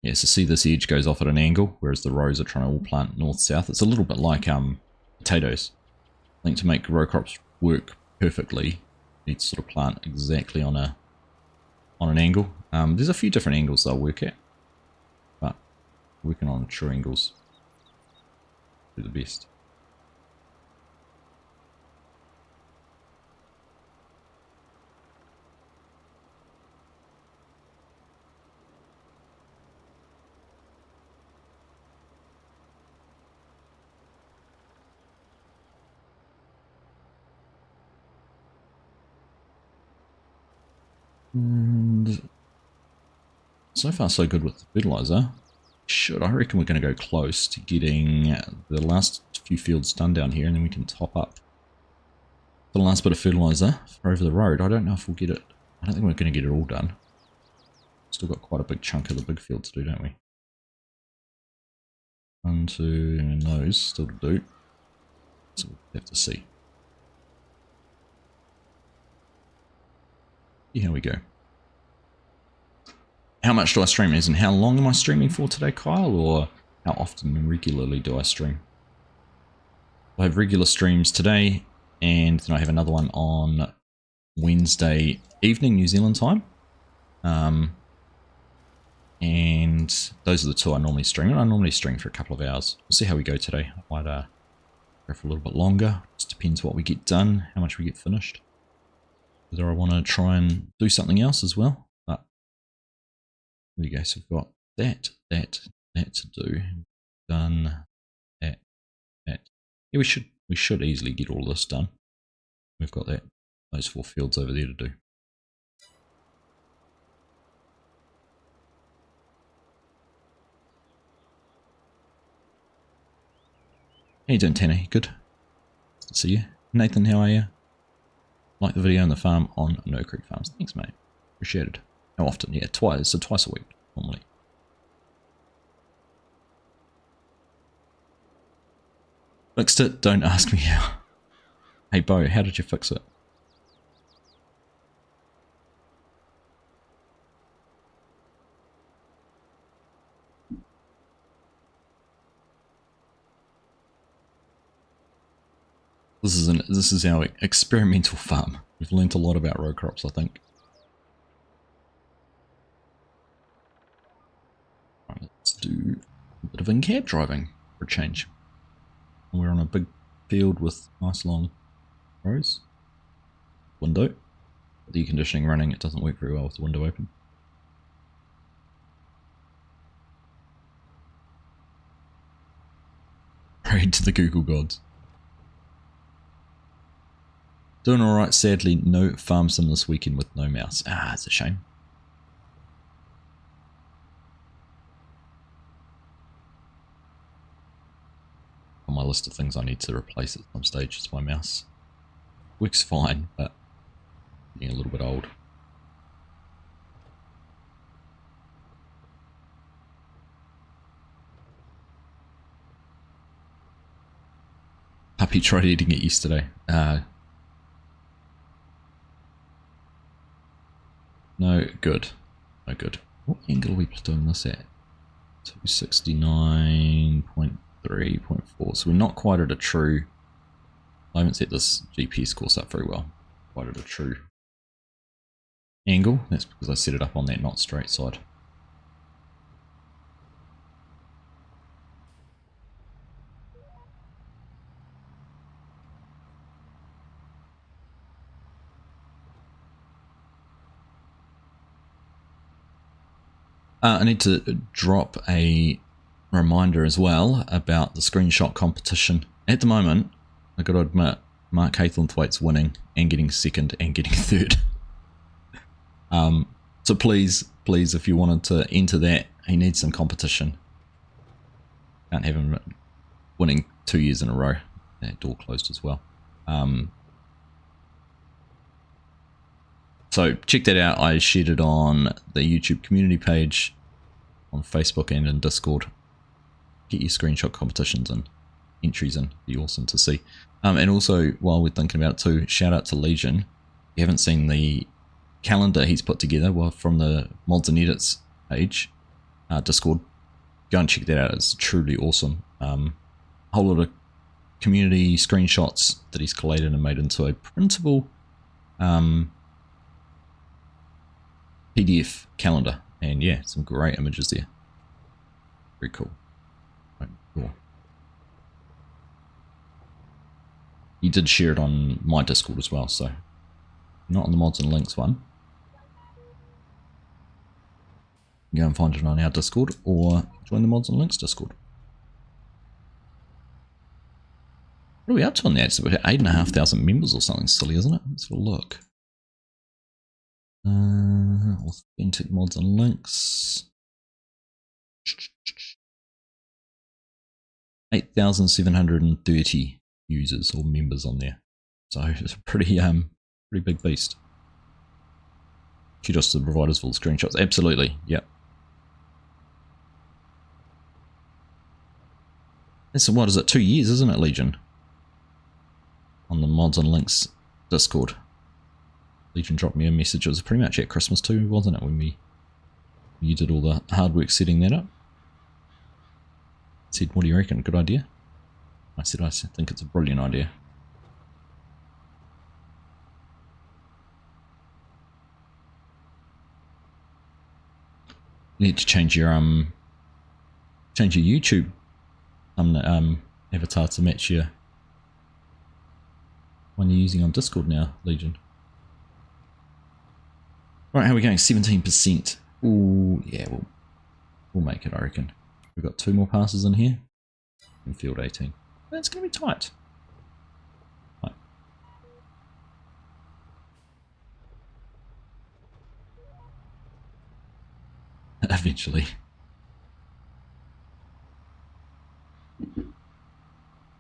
A: Yeah, so see this edge goes off at an angle, whereas the rows are trying to all plant north-south. It's a little bit like potatoes. I think to make row crops work perfectly, you need to sort of plant exactly on an angle. There's a few different angles they'll work at, but working on true angles is the best. And so far so good with the fertilizer. I reckon we're going to go close to getting the last few fields done down here, and then we can top up the last bit of fertilizer for over the road. I don't know if we'll get it. I don't think we're going to get it all done. Still got quite a big chunk of the big field to do, don't we? 1, 2, and those still to do. So we'll have to see. Here we go. How much do I stream? As in how long am I streaming for today, Kyle? Or how often and regularly do I stream? I have regular streams today, and then I have another one on Wednesday evening, New Zealand time. And those are the two I normally stream. And I normally stream for a couple of hours. We'll see how we go today. I might go for a little bit longer. Just depends what we get done, how much we get finished. Whether I want to try and do something else as well. But there we go. So we've got that to do. Done. That. Yeah, we should easily get all this done. We've got those 4 fields over there to do. How you doing, Tanner? Good? Good to see you. Nathan, how are you? Like the video on the farm on No Creek Farms. Thanks, mate. Appreciate it. How often? Yeah, twice. So twice a week, normally. Fixed it? Don't ask me how. Hey, Bo, how did you fix it? This is our experimental farm. We've learnt a lot about row crops, I think. Right, let's do a bit of in-cab driving for a change. And we're on a big field with nice long rows. window. The air conditioning running, it doesn't work very well with the window open. Pray to the Google gods. Doing alright, sadly no farm sim this weekend with no mouse. Ah, it's a shame. On my list of things I need to replace at some stage is my mouse. Works fine, but getting a little bit old. Puppy tried eating it yesterday. No good. No good. What angle are we doing this at? 269.3.4. So we're not quite at a true... I haven't set this GPS course up very well. Quite at a true angle. That's because I set it up on that not straight side. I need to drop a reminder as well about the screenshot competition. At the moment, I've got to admit, Mark Haythornthwaite's winning and getting second and getting third. So please, if you wanted to enter that, he needs some competition. Can't have him winning 2 years in a row. That door closed as well. So check that out. I shared it on the YouTube community page, on Facebook and in Discord. Get your screenshot competitions and entries in. Be awesome to see. And also, while we're thinking about it too, shout out to Legion. If you haven't seen the calendar he's put together, well, from the Mods and Edits page, Discord, go and check that out. It's truly awesome. A whole lot of community screenshots that he's collated and made into a printable PDF calendar, and yeah, some great images there. Very cool. Right, cool. He did share it on my Discord as well, so not on the Mods and Links one. Go and find it on our Discord or join the Mods and Links Discord. What are we up to on that? It's about 8,500 members or something silly, isn't it? Let's have a look. Authentic Mods and Links. 8,730 users or members on there. So it's a pretty big beast. Kudos to the providers for the screenshots. Absolutely, yep. That's what is it? 2 years, isn't it, Legion? On the Mods and Links Discord. Legion dropped me a message. It was pretty much at Christmas too, wasn't it, when you did all the hard work setting that up? Said, what do you reckon? Good idea? I said, I think it's a brilliant idea. You need to change your YouTube avatar to match your one you're using on Discord now, Legion. Right, how are we going? 17%. Ooh, yeah, we'll make it, I reckon. We've got 2 more passes in here. In field 18. That's going to be tight. Right. Eventually.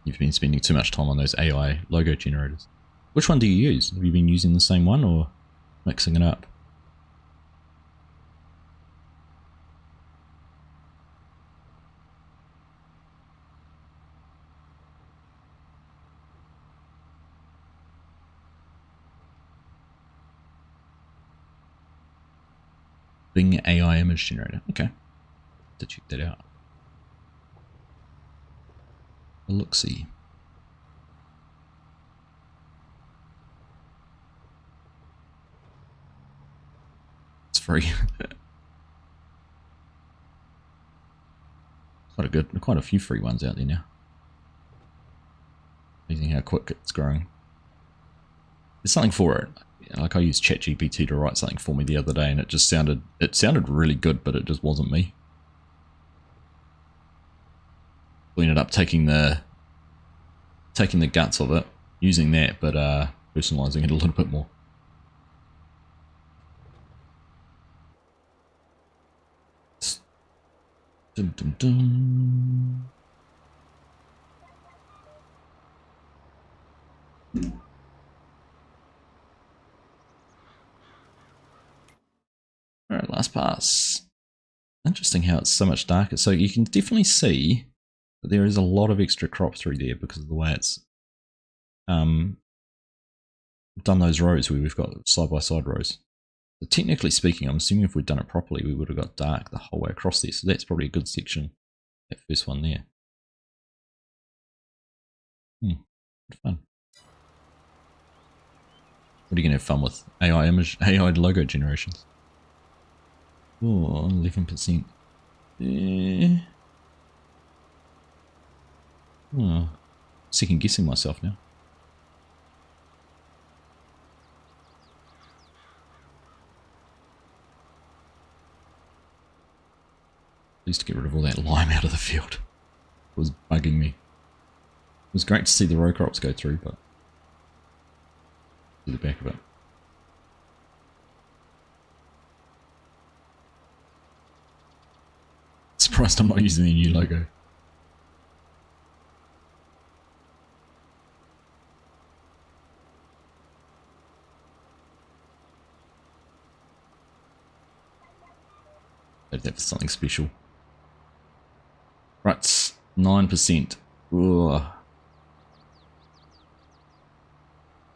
A: You've been spending too much time on those AI logo generators. Which one do you use? Have you been using the same one or mixing it up? Bing AI image generator. Okay. To check that out. A look-see. It's free. Quite a few free ones out there now. Amazing how quick it's growing. There's something for it. like I used ChatGPT to write something for me the other day, and it sounded really good, but it just wasn't me. We ended up taking the guts of it, using that, but personalizing it a little bit more. Dun, dun, dun. Alright, last pass. Interesting how it's so much darker. So you can definitely see that there is a lot of extra crop through there because of the way it's done those rows where we've got side-by-side rows. So technically speaking, I'm assuming if we'd done it properly, we would have got dark the whole way across there. So that's probably a good section, that first one there. Good fun. What are you going to have fun with? AI logo generations. Oh, 11%. Oh, second guessing myself now. Please to get rid of all that lime out of the field. It was bugging me. It was great to see the row crops go through, but to the back of it. Surprised I'm not using the new logo. Maybe that was something special. Right, 9%. Ugh.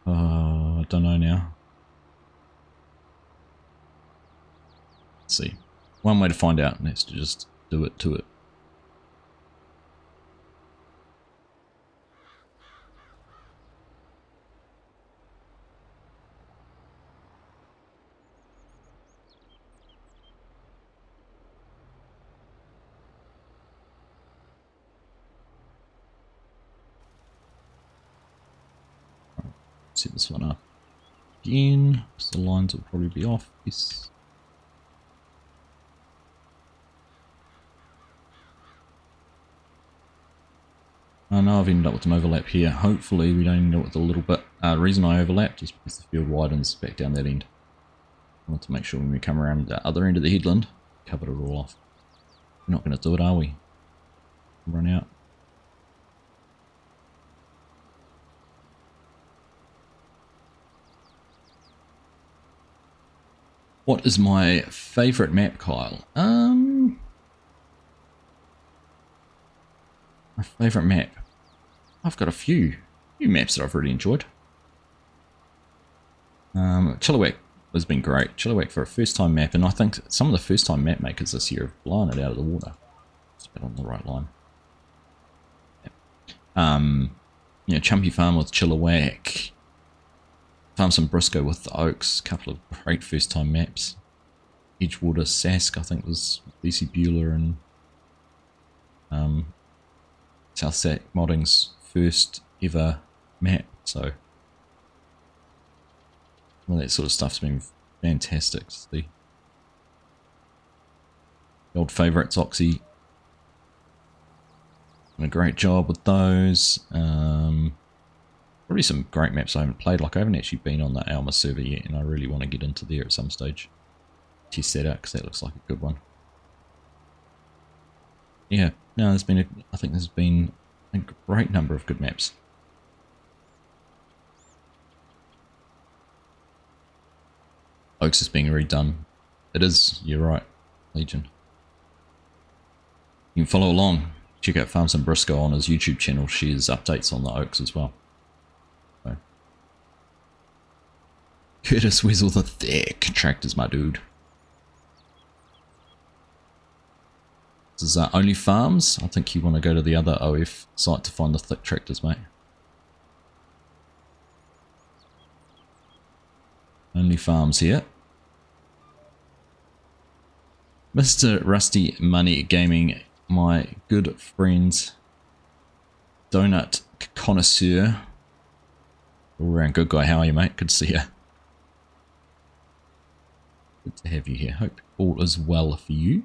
A: I don't know now. Let's see. One way to find out, and that's to just do it to it. Set this one up again, so the lines will probably be off. Yes. I know I've ended up with an overlap here. Hopefully we don't end up with a little bit. The reason I overlapped is because the field widens back down that end. I want to make sure when we come around the other end of the headland, cover it all off. We're not going to do it, are we? Run out. What is my favourite map, Kyle? My favourite map. I've got a few maps that I've really enjoyed. Chilliwack has been great. Chilliwack for a first time map, and I think some of the first time map makers this year have blown it out of the water. It's been on the right line. You know, Chumpy Farm with Chilliwack. Farms and Briscoe with the Oaks, a couple of great first time maps. Edgewater Sask, I think, was BC Bueller and South Sac Modding's first ever map, so all that sort of stuff's been fantastic to see. The old favourites, Oxy, done a great job with those. Probably some great maps I haven't played. Like I haven't actually been on the Alma server yet, and I really want to get into there at some stage. Test that out because that looks like a good one. Yeah, no, I think there's been a great number of good maps. Oaks is being redone. It is, you're right, Legion. You can follow along. Check out Farms and Briscoe on his YouTube channel. She has updates on the Oaks as well. So. Curtis, where's all the thick tractors, my dude? This is Only Farms. I think you want to go to the other OF site to find the thick tractors, mate. Only Farms here. Mr. Rusty Money Gaming, my good friend, donut connoisseur, all around good guy. How are you, mate? Good to see you. Good to have you here. Hope all is well for you.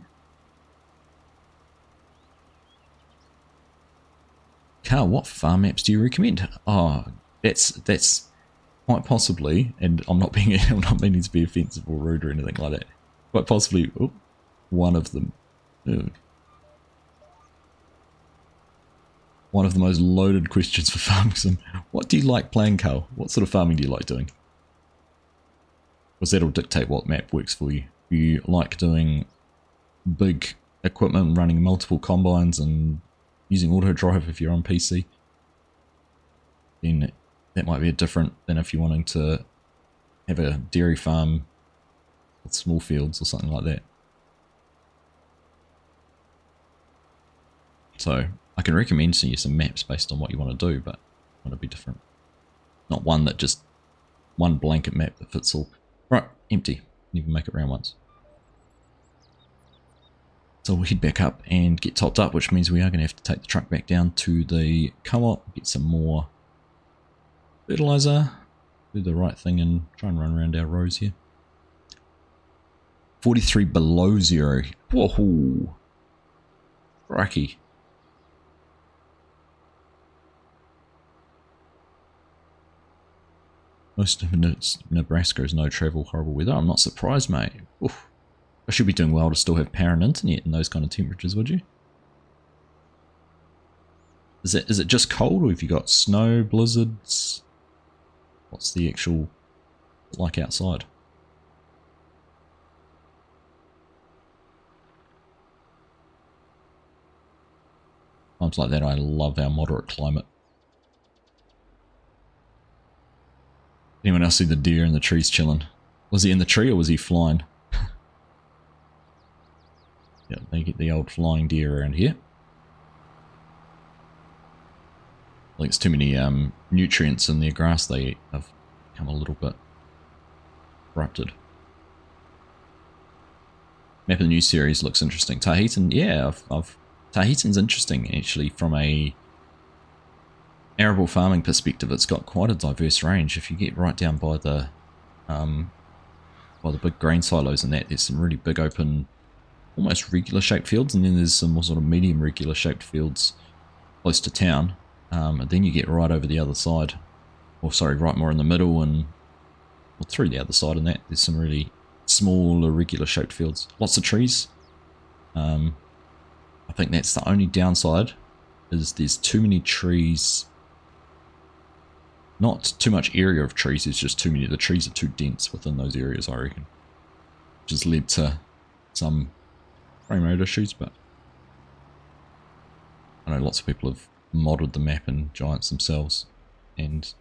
A: Carl, what farm maps do you recommend? Oh, that's quite possibly, and I'm not meaning to be offensive or rude or anything like that. Quite possibly, one of them. One of the most loaded questions for farming sim. What do you like playing, Carl? What sort of farming do you like doing? Because that'll dictate what map works for you. Do you like doing big equipment, running multiple combines and using auto drive if you're on PC? Then that might be different than if you're wanting to have a dairy farm with small fields or something like that. So I can recommend to you some maps based on what you want to do, but want to be different. Not one that just one blanket map that fits all. Right, empty. Didn't even make it round once. So we'll head back up and get topped up, which means we are going to have to take the truck back down to the co-op, get some more fertilizer, do the right thing and try and run around our rows here. 43 below zero. Whoa! Crikey. Most of Nebraska is no travel, horrible weather. I'm not surprised, mate. Oof. I should be doing well to still have power and internet in those kind of temperatures, would you? Is it just cold, or have you got snow, blizzards? What's the actual like outside? Times like that, I love our moderate climate. Anyone else see the deer in the trees chilling? Was he in the tree or was he flying? Yeah, they get the old flying deer around here. I think it's too many nutrients in their grass they eat. Have become a little bit corrupted. Map of the new series looks interesting. Tahitan, yeah, Tahitan's interesting actually from a arable farming perspective. It's got quite a diverse range. If you get right down by the big grain silos and that, there's some really big open, almost regular shaped fields, and then there's some more sort of medium regular shaped fields close to town. And then you get right over the other side, or sorry, right more in the middle and through the other side, and that there's some really small irregular shaped fields. Lots of trees. I think that's the only downside, is there's too many trees. Not too much area of trees, it's just too many. The trees are too dense within those areas, I reckon. Which has led to some frame rate issues, but I know lots of people have modded the map in Giants themselves and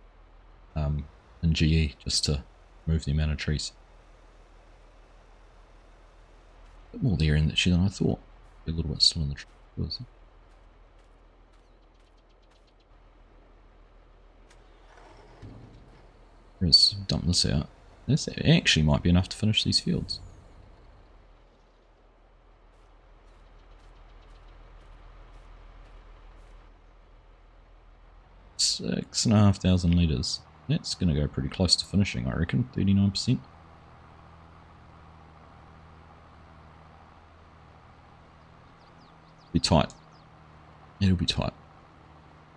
A: in GE just to move the amount of trees. A bit more there in that than I thought. A little bit still in the trees. Let's dump this out. This actually might be enough to finish these fields. 6,500 litres. That's going to go pretty close to finishing, I reckon. 39%. Be tight. It'll be tight.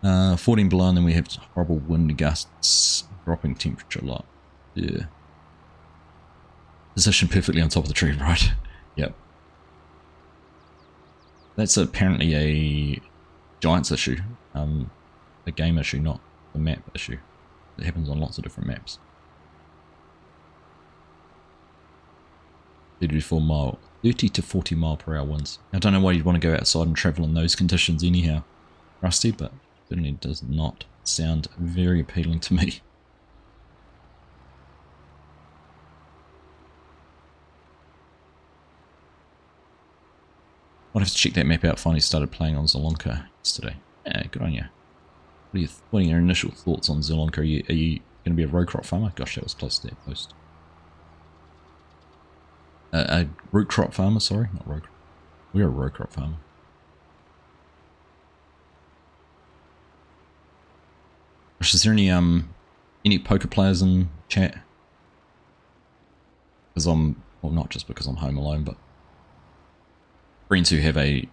A: 14 below, and then we have horrible wind gusts, dropping temperature a lot. Yeah. Positioned perfectly on top of the tree, right? Yep. That's apparently a Giants issue. A game issue, not a map issue. It happens on lots of different maps. 30 to 40 mile per hour winds. I don't know why you'd want to go outside and travel in those conditions anyhow, Rusty, but certainly does not sound very appealing to me. I'd have to check that map out. Finally started playing on Zelonka yesterday. Yeah, good on you. What are your initial thoughts on Zelonka? Are you going to be a row crop farmer? Gosh, that was close to that post. A root crop farmer, sorry, not row crop. We're a row crop farmer. Is there any poker players in chat? Because I'm well, not just because I'm home alone, but friends who have a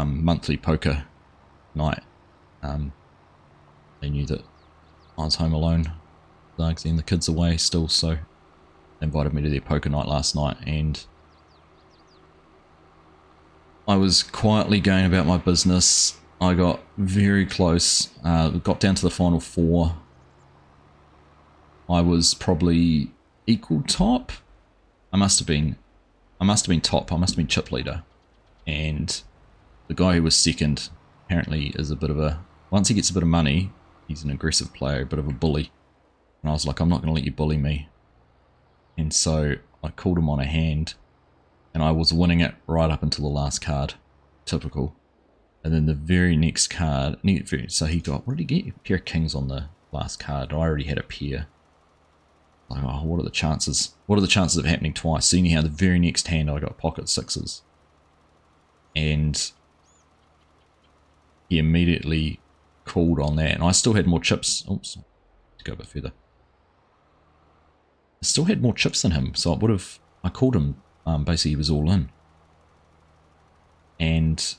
A: monthly poker night. They knew that I was home alone, Argsy and the kids away still, so they invited me to their poker night last night, and I was quietly going about my business. I got very close, got down to the final 4. I was probably equal top. I must have been top. I must have been chip leader, and the guy who was second apparently is a bit of a, once he gets a bit of money, he's an aggressive player, a bit of a bully. And I was like, I'm not going to let you bully me. And so I called him on a hand, and I was winning it right up until the last card. Typical. And then the very next card, so he got, what did he get? A pair of kings on the last card. I already had a pair. Like, oh, what are the chances? What are the chances of it happening twice? So anyhow, the very next hand I got pocket 6s. And he immediately called on that. And I still had more chips. Oops. Let's go a bit further. I still had more chips than him. So I called him, basically he was all in. And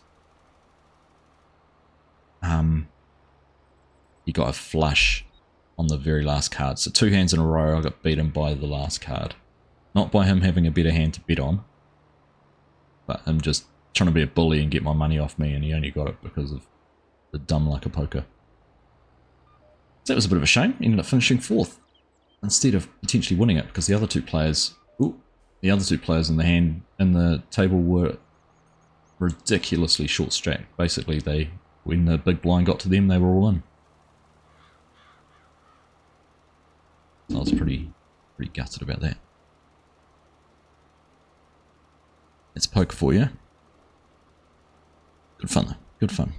A: he got a flush on the very last card. So 2 hands in a row I got beaten by the last card. Not by him having a better hand to bet on, but him just trying to be a bully and get my money off me, and he only got it because of the dumb luck of poker. So that was a bit of a shame. He ended up finishing 4th instead of potentially winning it, because the other two players in the table were ridiculously short stacked. Basically, when the big blind got to them, they were all in. So I was pretty gutted about that. It's poker for you. Good fun though. Good fun.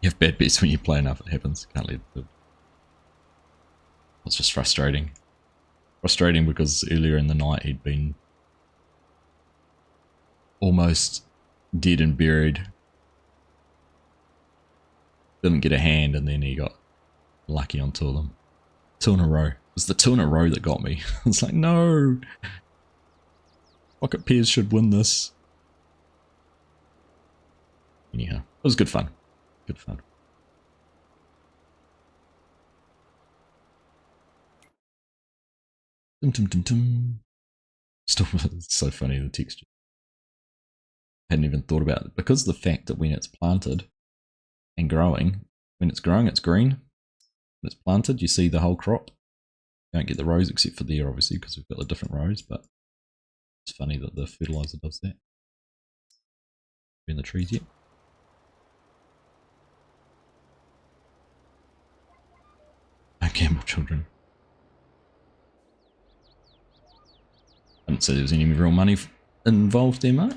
A: You have bad bets when you play enough. It happens. Can't let it. It's just frustrating. Frustrating because earlier in the night he'd been almost dead and buried. Didn't get a hand, and then he got lucky on 2 of them. 2 in a row. It was the 2 in a row that got me. It's like, no! Pocket pairs should win this. Anyhow, it was good fun. Good fun. Dum dum dum dum. Still, it's so funny, the texture. Hadn't even thought about it. Because of the fact that when it's planted and growing, when it's growing it's green. When it's planted you see the whole crop. You don't get the rows except for there obviously because we've got the different rows, but it's funny that the fertilizer does that. In the trees yet? Don't gamble, children. I didn't say there was any real money involved there, Mark.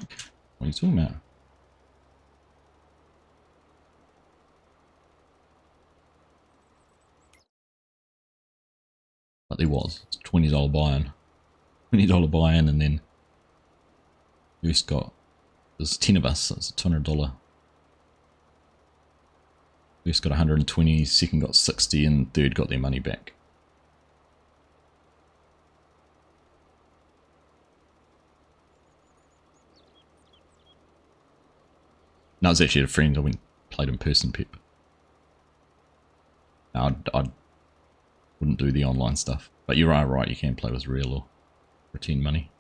A: What are you talking about? But there was. It's $20 buy-in. $20 buy-in, and then first got, there's 10 of us, so it's a $200. First got 120, second got 60, and third got their money back. No, I was actually a friend. I went played in person, Pip. No, I wouldn't do the online stuff. But you are right, you can play with real or pretend money.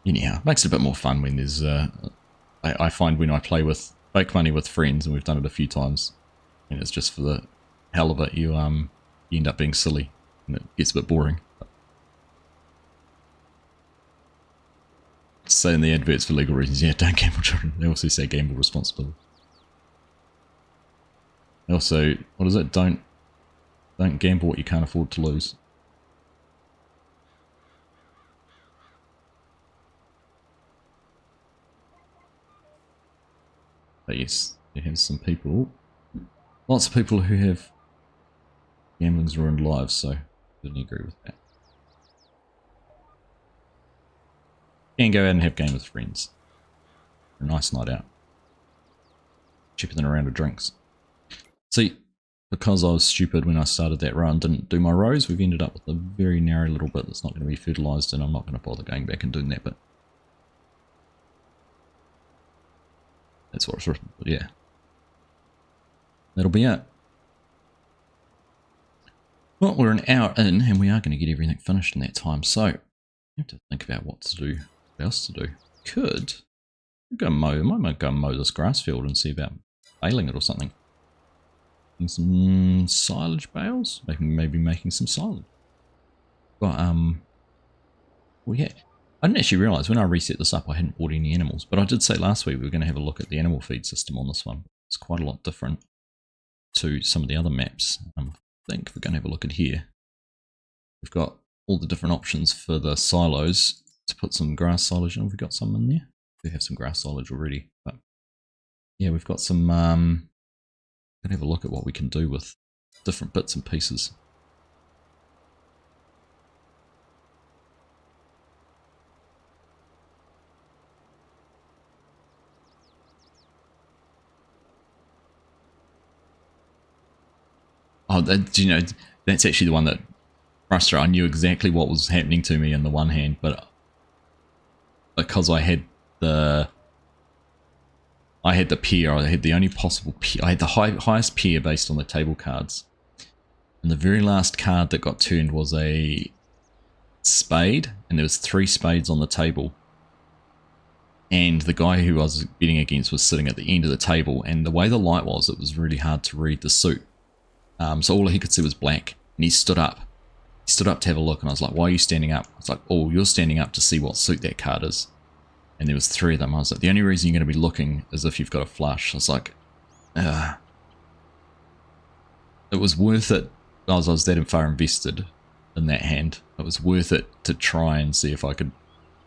A: Anyhow, it makes it a bit more fun when there's... I find when I play with fake money with friends, and we've done it a few times, and it's just for the hell of it, you end up being silly, and it gets a bit boring. Say in the adverts for legal reasons, yeah, don't gamble, children. They also say gamble responsibly. They also, what is it? Don't gamble what you can't afford to lose. But yes, there have some people, lots of people who have gambling's ruined lives, so I didn't agree with that. And go out and have a game with friends. A nice night out. Cheaper than a round of drinks. See, because I was stupid when I started that run, didn't do my rows, we've ended up with a very narrow little bit that's not going to be fertilised, and I'm not going to bother going back and doing that bit. That's what it's written, but yeah. That'll be it. Well, we're an hour in, and we are going to get everything finished in that time, so I have to think about what to do, what else to do. Could go mow, I might go mow this grass field and see about baling it or something. And some silage bales, maybe making some silage. But well, yeah, I didn't actually realise when I reset this up I hadn't bought any animals, but I did say last week we were going to have a look at the animal feed system on this one. It's quite a lot different to some of the other maps. I think we're going to have a look at here. We've got all the different options for the silos to put some grass silage in. Have we got some in there? We have some grass silage already, but yeah, we've got some. Gonna have a look at what we can do with different bits and pieces. Oh, do you know, that's actually the one that frustrated. I knew exactly what was happening to me in the one hand, but because I had the pair, I had the only possible pair, I had the highest pair based on the table cards. And the very last card that got turned was a spade, and there was 3 spades on the table. And the guy who I was betting against was sitting at the end of the table, and the way the light was, it was really hard to read the suit. So all he could see was black, and he stood up. He stood up to have a look, and I was like, why are you standing up? I was like, oh, you're standing up to see what suit that card is. And there was 3 of them. I was like, the only reason you're going to be looking is if you've got a flush. I was like, it was worth it. I was that far invested in that hand. It was worth it to try and see if I could,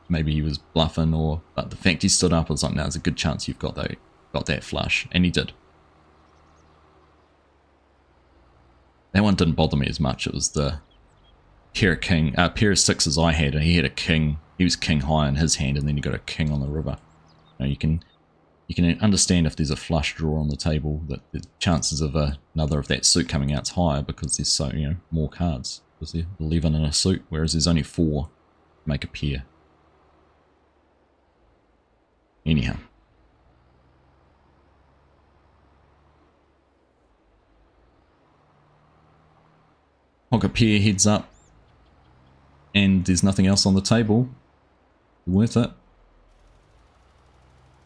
A: maybe he was bluffing, or, but the fact he stood up, I was like, no, there's a good chance you've got that flush. And he did. That one didn't bother me as much. It was the pair of 6s I had, and he had a king. He was king high in his hand, and then you got a king on the river. You can understand if there's a flush draw on the table that the chances of another of that suit coming out's higher, because there's so more cards. There's 11 in a suit, whereas there's only 4 to make a pair. Anyhow. Pocket pair heads up, and there's nothing else on the table. Worth it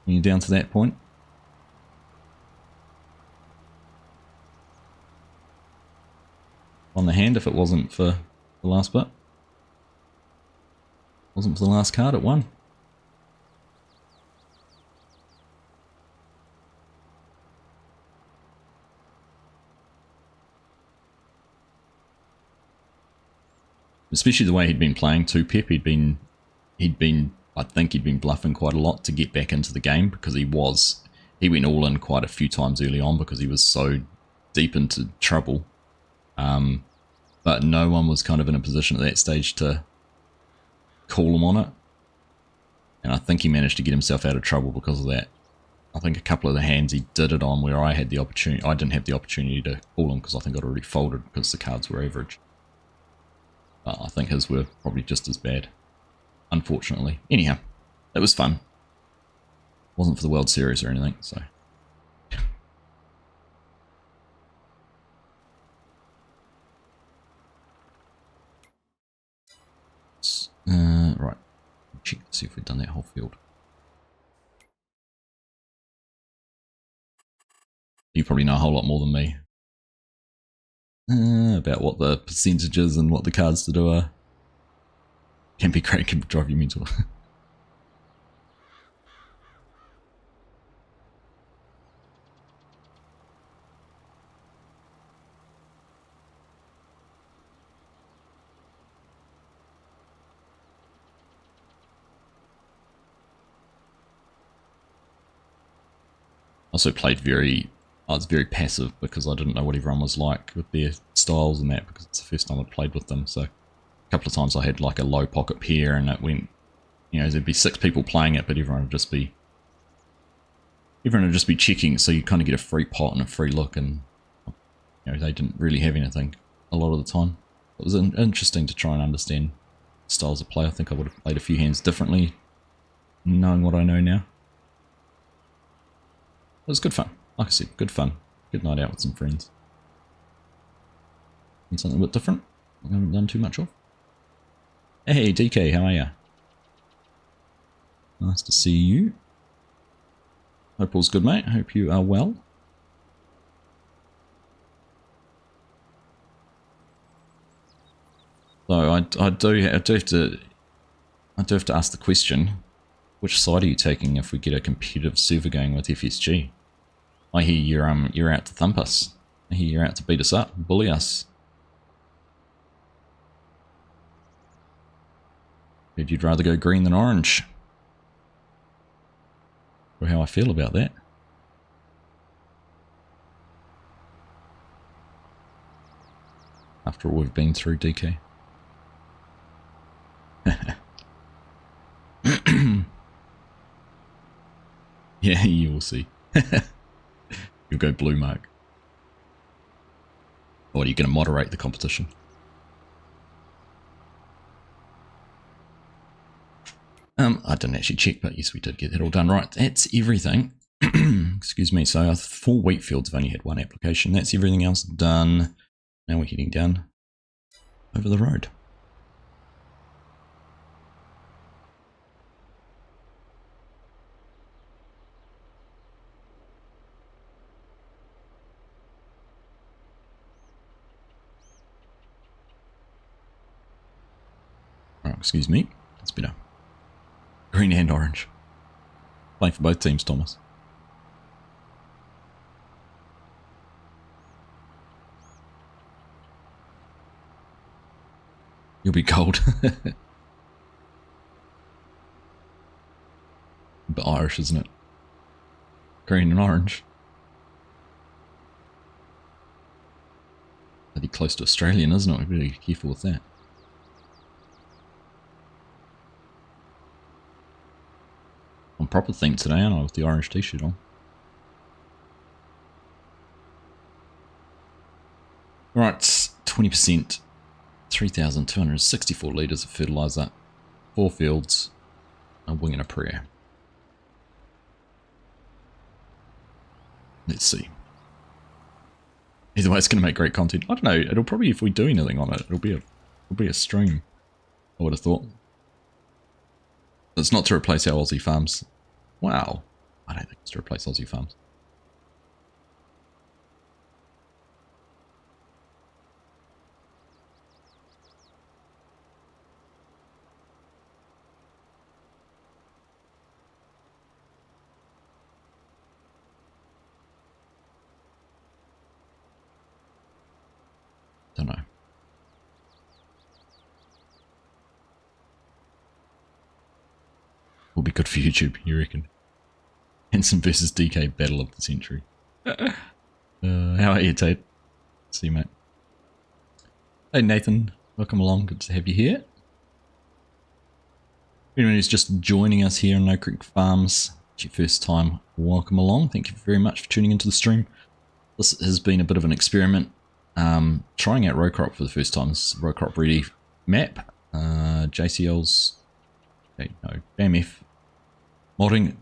A: when you're down to that point. On the hand, if it wasn't for the last bit. Wasn't for the last card, it won. Especially the way he'd been playing too, Pep. I think he'd been bluffing quite a lot to get back into the game, because he went all in quite a few times early on because he was so deep into trouble. But no one was kind of in a position at that stage to call him on it. And I think he managed to get himself out of trouble because of that. I think a couple of the hands he did it on where I had the opportunity, I didn't have the opportunity to call him because I think I'd already folded because the cards were average. But I think his were probably just as bad, unfortunately. Anyhow, it was fun. Wasn't for the World Series or anything, so. Right, check to see if we've done that whole field. You probably know a whole lot more than me about what the percentages and what the cards to do are. Can be great, can drive you mental. Also played I was very passive because I didn't know what everyone was like with their styles and that, because it's the first time I'd played with them. So a couple of times I had like a low pocket pair and it went You know, there'd be 6 people playing it, but everyone would just be checking, so you kind of get a free pot and a free look, and you know, they didn't really have anything a lot of the time. It was interesting to try and understand styles of play. I think I would have played a few hands differently, knowing what I know now. It was good fun. Like I said, good fun. Good night out with some friends. And something a bit different I haven't done too much of. Hey DK, how are ya? Nice to see you. Hope all's good, mate. Hope you are well. So I do have to ask the question: which side are you taking if we get a competitive server going with FSG? I hear you're out to thump us. I hear you're out to beat us up, bully us. Heard you'd rather go green than orange. Or how I feel about that. After all we've been through, DK. Yeah, you will see. You'll go blue, Mark. Or are you going to moderate the competition? I didn't actually check, but yes, we did get that all done right. That's everything. Excuse me. So 4 wheat fields have only had 1 application. That's everything else done. Now we're heading down over the road. Oh, excuse me. That's better. Green and orange. Playing for both teams, Thomas. You'll be cold. But Irish, isn't it? Green and orange. That'd be close to Australian, isn't it? We'd be really careful with that. On proper theme today, aren't I, with the orange t-shirt on? Right, 20%, 3,264 litres of fertilizer, 4 fields, a wing and a prayer. Let's see. Either way, it's going to make great content. I don't know. It'll probably, if we do anything on it, it'll be a stream. I would have thought. It's not to replace our Aussie farms. Wow. I don't think it's to replace Aussie farms. Don't know. Will be good for YouTube, you reckon? Hanson versus DK battle of the century. How are you, Tate? See you, mate. Hey, Nathan. Welcome along. Good to have you here. Anyone who's just joining us here on No Creek Farms, it's your first time, welcome along. Thank you very much for tuning into the stream. This has been a bit of an experiment. Trying out row crop for the first time. This is row crop ready map. JCL's, okay, no, BAMF modding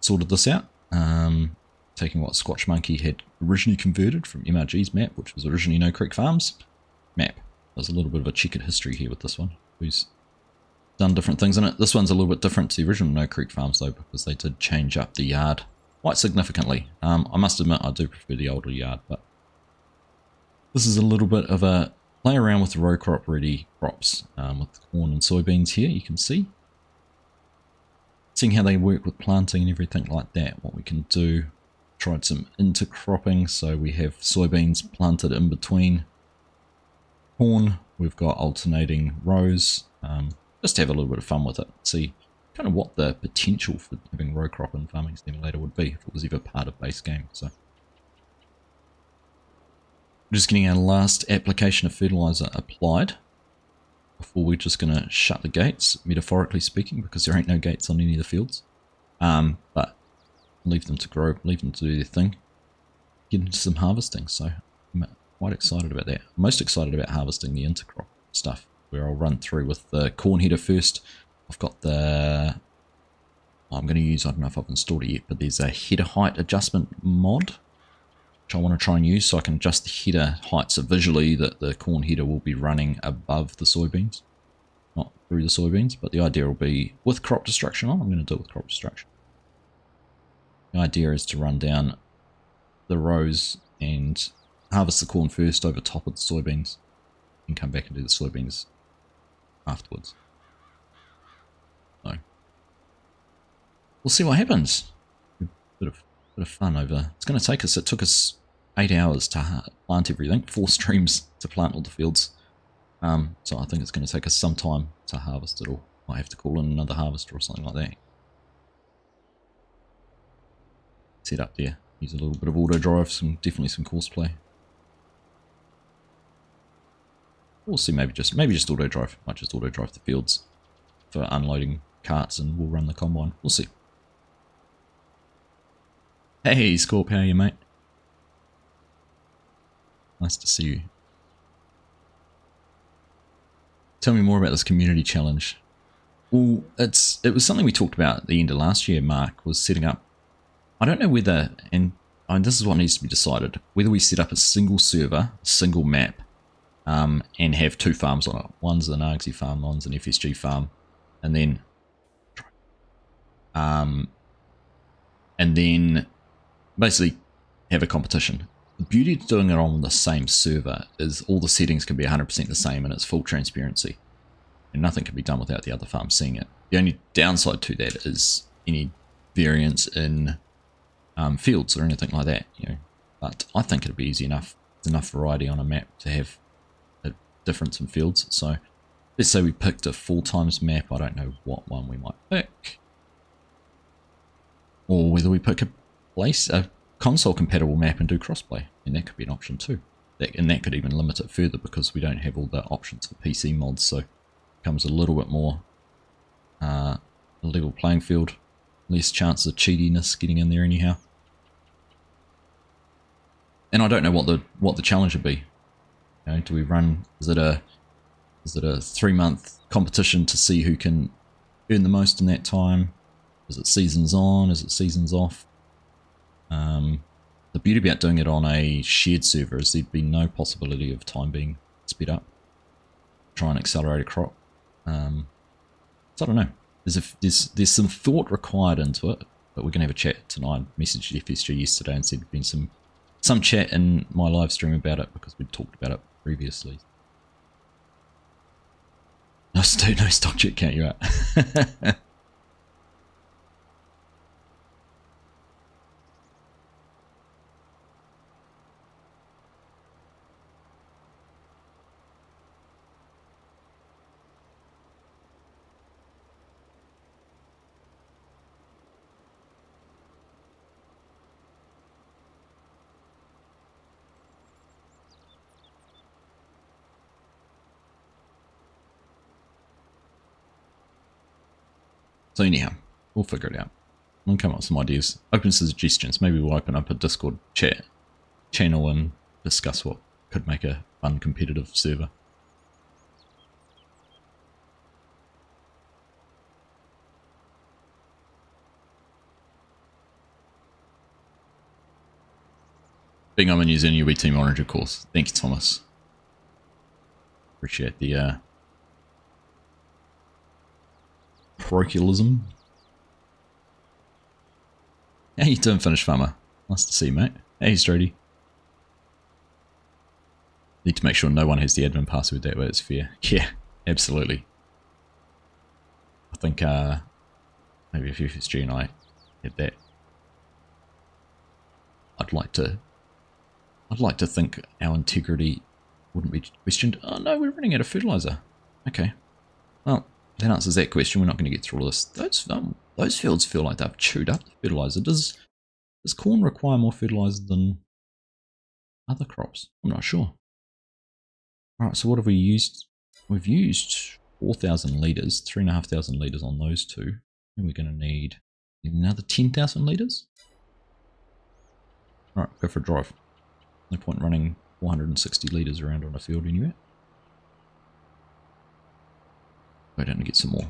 A: sorted this out. Taking what Squatch Monkey had originally converted from MRG's map, which was originally No Creek Farms map. There's a little bit of a checkered history here with this one. Who's done different things in it. This one's a little bit different to the original No Creek Farms though, because they did change up the yard quite significantly. I must admit I do prefer the older yard, but this is a little bit of a play around with the row crop ready crops, with the corn and soybeans here, you can see. Seeing how they work with planting and everything like that, what we can do. Tried some intercropping, so we have soybeans planted in between corn. We've got alternating rows, just to have a little bit of fun with it. See kind of what the potential for having row crop in Farming Simulator would be if it was ever part of base game. So we're just getting our last application of fertilizer applied. before we're just going to shut the gates, metaphorically speaking, because there ain't no gates on any of the fields. But leave them to grow, leave them to do their thing, get into some harvesting. So I'm quite excited about that. I'm most excited about harvesting the intercrop stuff, where I'll run through with the corn header first. I've got the, I'm going to use, I don't know if I've installed it yet, but there's a header height adjustment mod, which I want to try and use so I can adjust the header height so visually that the corn header will be running above the soybeans, not through the soybeans. But the idea will be with crop destruction on. I'm going to do it with crop destruction. The idea is to run down the rows and harvest the corn first over top of the soybeans and come back and do the soybeans afterwards. So we'll see what happens. Bit of fun over. It's going to take us. It took us 8 hours to plant everything. 4 streams to plant all the fields. So I think it's going to take us some time to harvest it all. Might have to call in another harvester or something like that. Set up there. Use a little bit of auto drive. Definitely some course play. We'll see. Maybe just auto drive. Might just auto drive the fields for unloading carts, and we'll run the combine. We'll see. Hey, Scorp, how are you, mate? Nice to see you. Tell me more about this community challenge. Well, it was something we talked about at the end of last year. Mark was setting up. I don't know whether, and this is what needs to be decided, whether we set up a single server, a single map, and have 2 farms on it. One's an Argsy farm, one's an FSG farm, and then basically have a competition. The beauty of doing it on the same server is all the settings can be 100% the same and it's full transparency. And nothing can be done without the other farm seeing it. The only downside to that is any variance in fields or anything like that. But I think it'd be easy enough. There's enough variety on a map to have a difference in fields. So let's say we picked a 4 times map. I don't know what one we might pick. Or whether we pick a console compatible map and do crossplay, and that could be an option too. And that could even limit it further because we don't have all the options for PC mods, so it becomes a little bit more a level playing field, less chance of cheatiness getting in there anyhow. And I don't know what the challenge would be. Do we run? Is it a 3-month competition to see who can earn the most in that time? Is it seasons on? Is it seasons off? The beauty about doing it on a shared server is there'd be no possibility of time being sped up. Try and accelerate a crop. So I don't know. There's some thought required into it, but we're gonna have a chat tonight. I messaged FSG yesterday and said there'd been some chat in my live stream about it because we'd talked about it previously. No stock chat, can't you? Out. So anyhow, we'll figure it out. We'll come up with some ideas. Open suggestions. Maybe we'll open up a Discord channel and discuss what could make a fun competitive server. Being I'm using UB Team Orange, of course. Thank you, Thomas. Appreciate the parochialism. How you doing, Finish Farmer? Nice to see you, mate. Hey, Strody. Need to make sure no one has the admin password, that way it's fair. Yeah, absolutely. I think maybe if FSG and I had that, I'd like to think our integrity wouldn't be questioned. Oh no, we're running out of fertilizer. Okay. Well, that answers that question. We're not going to get through all this. Those fields feel like they've chewed up the fertilizer. Does corn require more fertilizer than other crops? I'm not sure. Alright, so what have we used? we've used 4,000 litres, 3,500 litres on those two. And we're going to need another 10,000 litres. Alright, go for a drive. No point running 460 litres around on a field anyway. Go down to get some more.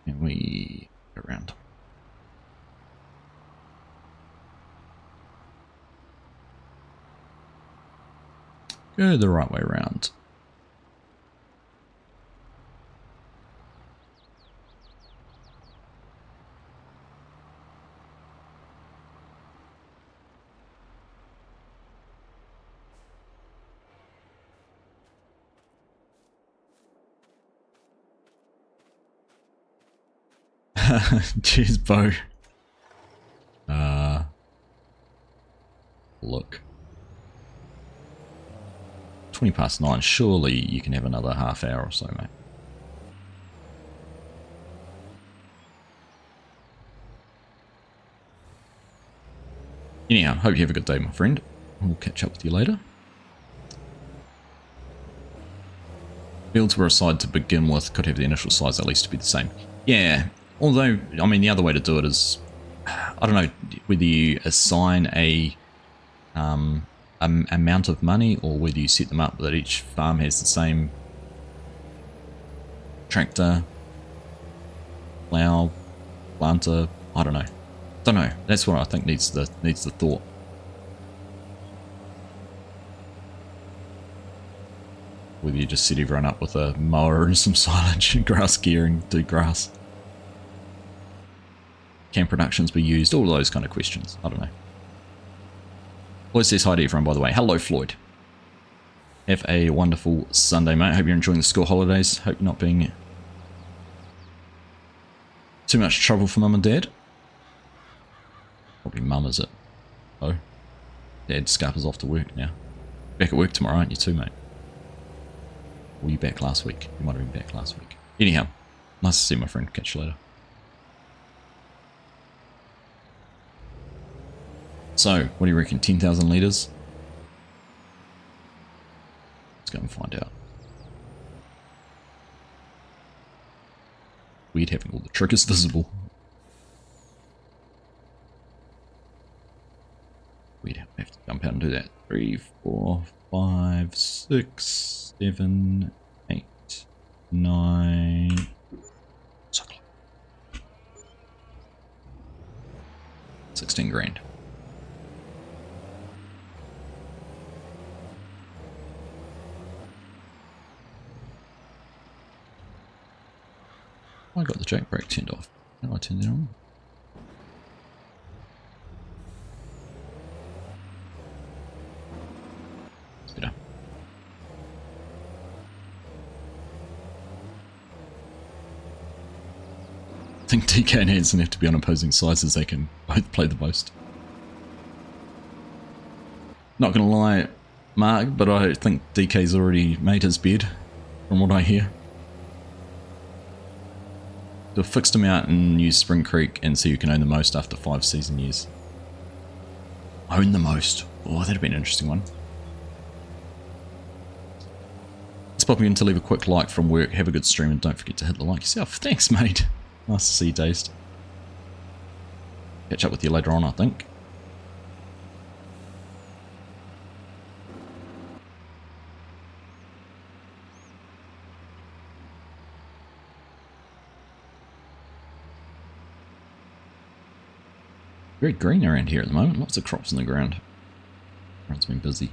A: And we go around. Go the right way around. Cheers, Bo. Look. 20 past 9. Surely you can have another half hour or so, mate. Anyhow, hope you have a good day, my friend. We'll catch up with you later. Fields were assigned to begin with could have the initial size at least to be the same. Yeah, although, I mean, the other way to do it is, I don't know, whether you assign a amount of money or whether you set them up that each farm has the same tractor, plow, planter. I don't know. That's what I think needs the thought. Whether you just set everyone up with a mower and some silage and grass gear and do grass. Can productions be used? All those kind of questions. I don't know. Floyd says hi to everyone, by the way. Hello, Floyd. Have a wonderful Sunday, mate. Hope you're enjoying the school holidays. Hope you're not being too much trouble for mum and dad. Probably mum, is it? Oh. Dad scarpers off to work now. Back at work tomorrow, aren't you too, mate? Were you back last week? You might have been back last week. Anyhow, nice to see you, my friend. Catch you later. So, what do you reckon? 10,000 litres? Let's go and find out. Weird having all the triggers visible. We'd have to jump out and do that. 3, 4, 5, 6, 7, 8, 9. So close. 16 grand. I got the jack brake turned off. How do I turn that on? It's better. I think DK and Hanson have to be on opposing sides as they can both play the most. Not gonna lie, Mark, but I think DK's already made his bed, from what I hear. Do a fixed amount and use Spring Creek and see who can own the most after 5 season years. Own the most. Oh, that'd be an interesting one. Let's pop in to leave a quick like from work. Have a good stream and don't forget to hit the like yourself. Thanks, mate. Nice to see you, Dazed. Catch up with you later on, I think. Very green around here at the moment, lots of crops in the ground. Everyone's been busy.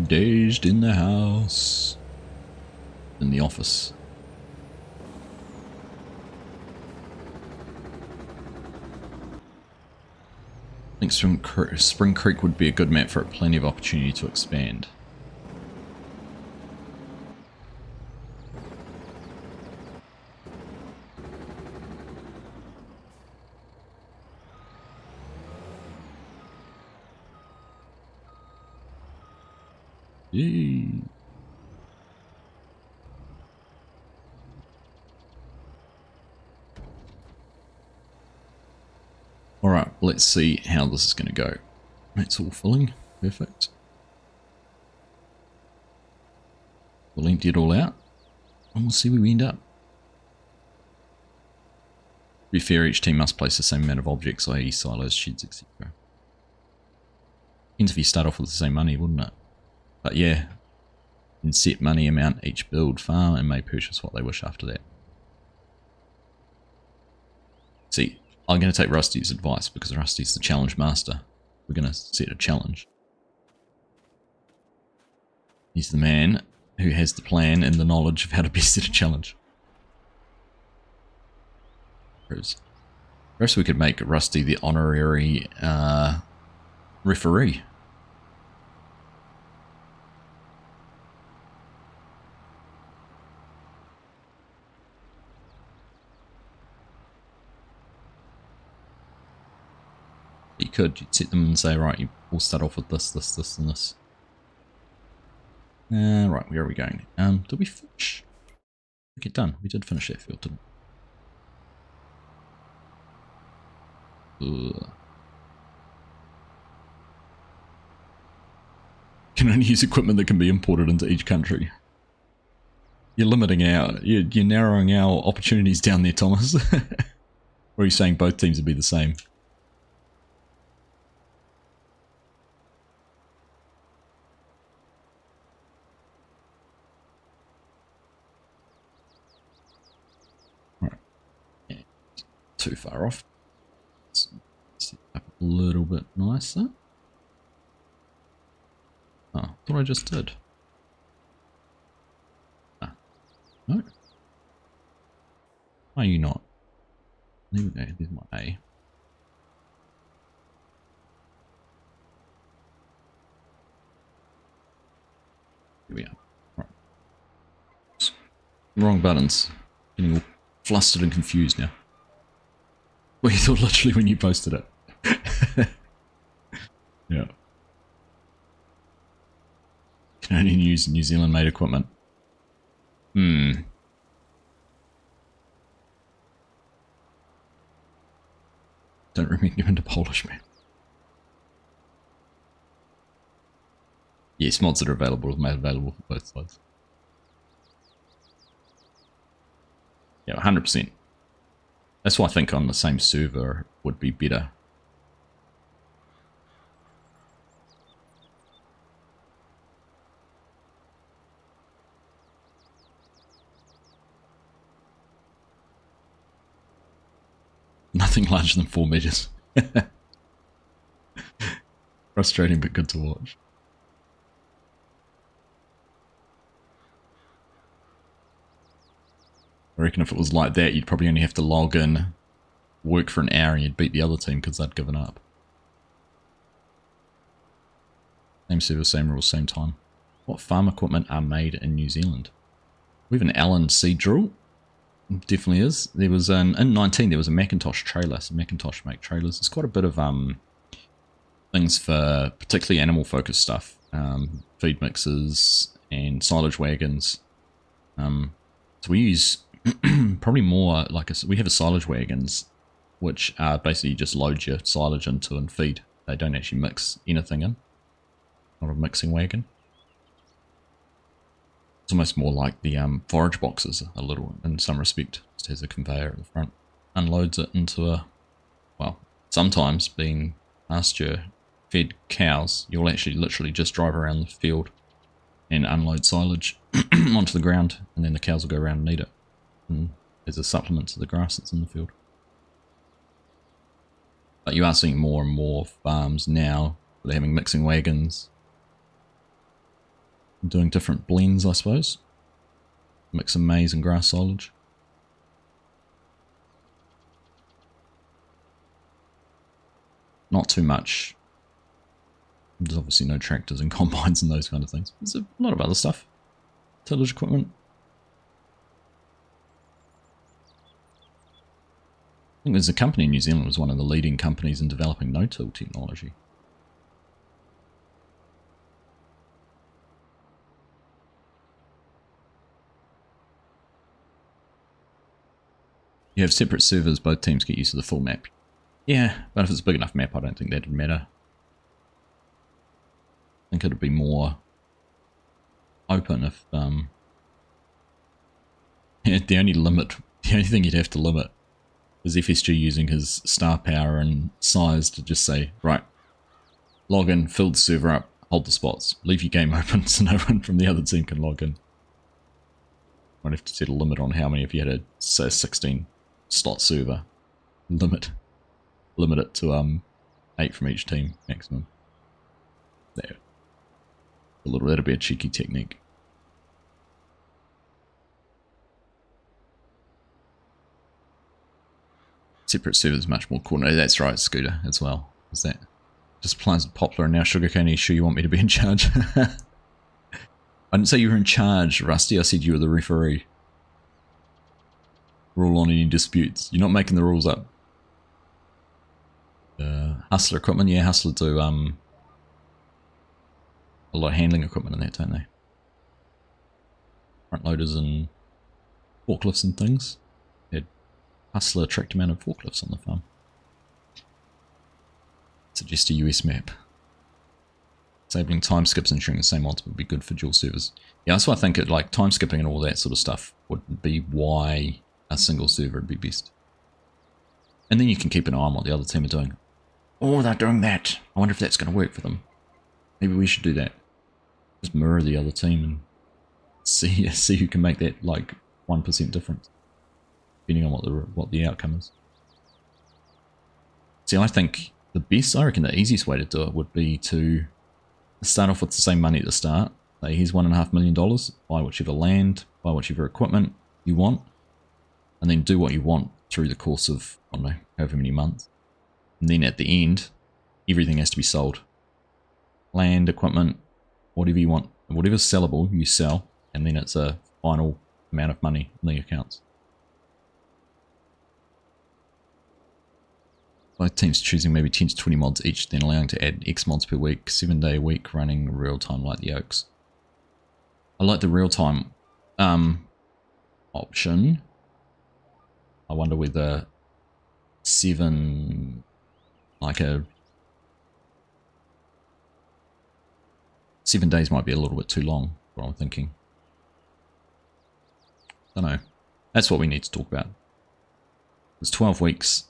A: Dazed in the house. In the office. I think Spring Creek would be a good map for it, plenty of opportunity to expand. Yay. Alright, let's see how this is going to go. That's all filling. Perfect. We'll empty it all out and we'll see where we end up. To be fair, each team must place the same amount of objects, i.e. silos, sheds, etc. Depends if you start off with the same money, wouldn't it? But yeah, in set money amount each build, farm, and may purchase what they wish after that. See, I'm going to take Rusty's advice because Rusty's the challenge master. We're going to set a challenge. He's the man who has the plan and the knowledge of how to best set a challenge. Perhaps we could make Rusty the honorary referee. You could, you'd set them and say, right, we'll start off with this, this, this, and this. Right, where are we going? Did we finish? Get done. We did finish that field, didn't we? Ugh. Can only use equipment that can be imported into each country. You're limiting our, you're narrowing our opportunities down there, Thomas. Or are you saying both teams would be the same? Too far off. Let's set it up a little bit nicer. Oh, thought I just did. Ah, no. Why are you not? There we go. There's my A. Here we are. Right. Wrong buttons. Getting all flustered and confused now. Well, you thought literally when you posted it. Yeah. Can only use New Zealand made equipment. Don't recommend a Polish man. Yes, mods that are available are made available for both sides. Yeah, 100%. That's why I think on the same server would be better. Nothing larger than 4 meters. Frustrating but good to watch. I reckon if it was like that, you'd probably only have to log in, work for an hour, and you'd beat the other team because they'd given up. Same server, same rules, same time. What farm equipment are made in New Zealand? We have an Allen seed drill. Definitely is. There was in 19 there was a Macintosh trailer. So Macintosh make trailers. There's quite a bit of things for particularly animal focused stuff. Feed mixers and silage wagons. So we use probably more like we have a silage wagons, which basically just load your silage into and feed. They don't actually mix anything in. Not a mixing wagon. It's almost more like the forage boxes a little in some respect. Just has a conveyor at the front. Unloads it into a, well, sometimes being pasture fed cows, you'll actually literally just drive around the field and unload silage onto the ground, and then the cows will go around and eat it. And as a supplement to the grass that's in the field. But you are seeing more and more farms now. They're having mixing wagons. Doing different blends, I suppose. Mixing maize and grass silage. Not too much. There's obviously no tractors and combines and those kind of things. There's a lot of other stuff. Tillage equipment. I think there's a company in New Zealand that was one of the leading companies in developing no-till technology. You have separate servers, both teams get used to the full map. Yeah, but if it's a big enough map, I don't think that'd matter. I think it'd be more open if, yeah, the only thing you'd have to limit is FSG using his star power and size to just say, right, log in, fill the server up, hold the spots, leave your game open so no one from the other team can log in. Might have to set a limit on how many if you had a, say, a 16 slot server. Limit it to 8 from each team maximum. There. That'll be a cheeky technique. Separate servers much more coordinated. That's right, Scooter, as well. Is that just planted poplar and now sugarcane? Are you sure you want me to be in charge? I didn't say you were in charge, Rusty. I said you were the referee. Rule on any disputes. You're not making the rules up. Hustler equipment, yeah, Hustler do a lot of handling equipment in that, don't they? Front loaders and forklifts and things. Hustler a tracked amount of forklifts on the farm. Suggest a US map. Disabling time skips and ensuring the same odds would be good for dual servers. Yeah, that's why I think it, like time skipping and all that sort of stuff would be why a single server would be best. And then you can keep an eye on what the other team are doing. Oh, they're doing that. I wonder if that's going to work for them. Maybe we should do that. Just mirror the other team and see who can make that like 1% difference. Depending on what the outcome is. See, I think I reckon the easiest way to do it would be to start off with the same money at the start. Say, here's $1.5 million, buy whichever land, buy whichever equipment you want, and then do what you want through the course of, I don't know, however many months. And then at the end, everything has to be sold. Land, equipment, whatever you want, whatever's sellable, you sell, and then it's a final amount of money in the accounts. Both teams choosing maybe 10 to 20 mods each, then allowing to add X mods per week, 7-day a week running real time like the Oaks. I like the real time option. I wonder whether 7 days might be a little bit too long, what I'm thinking. I don't know. That's what we need to talk about. It's 12 weeks.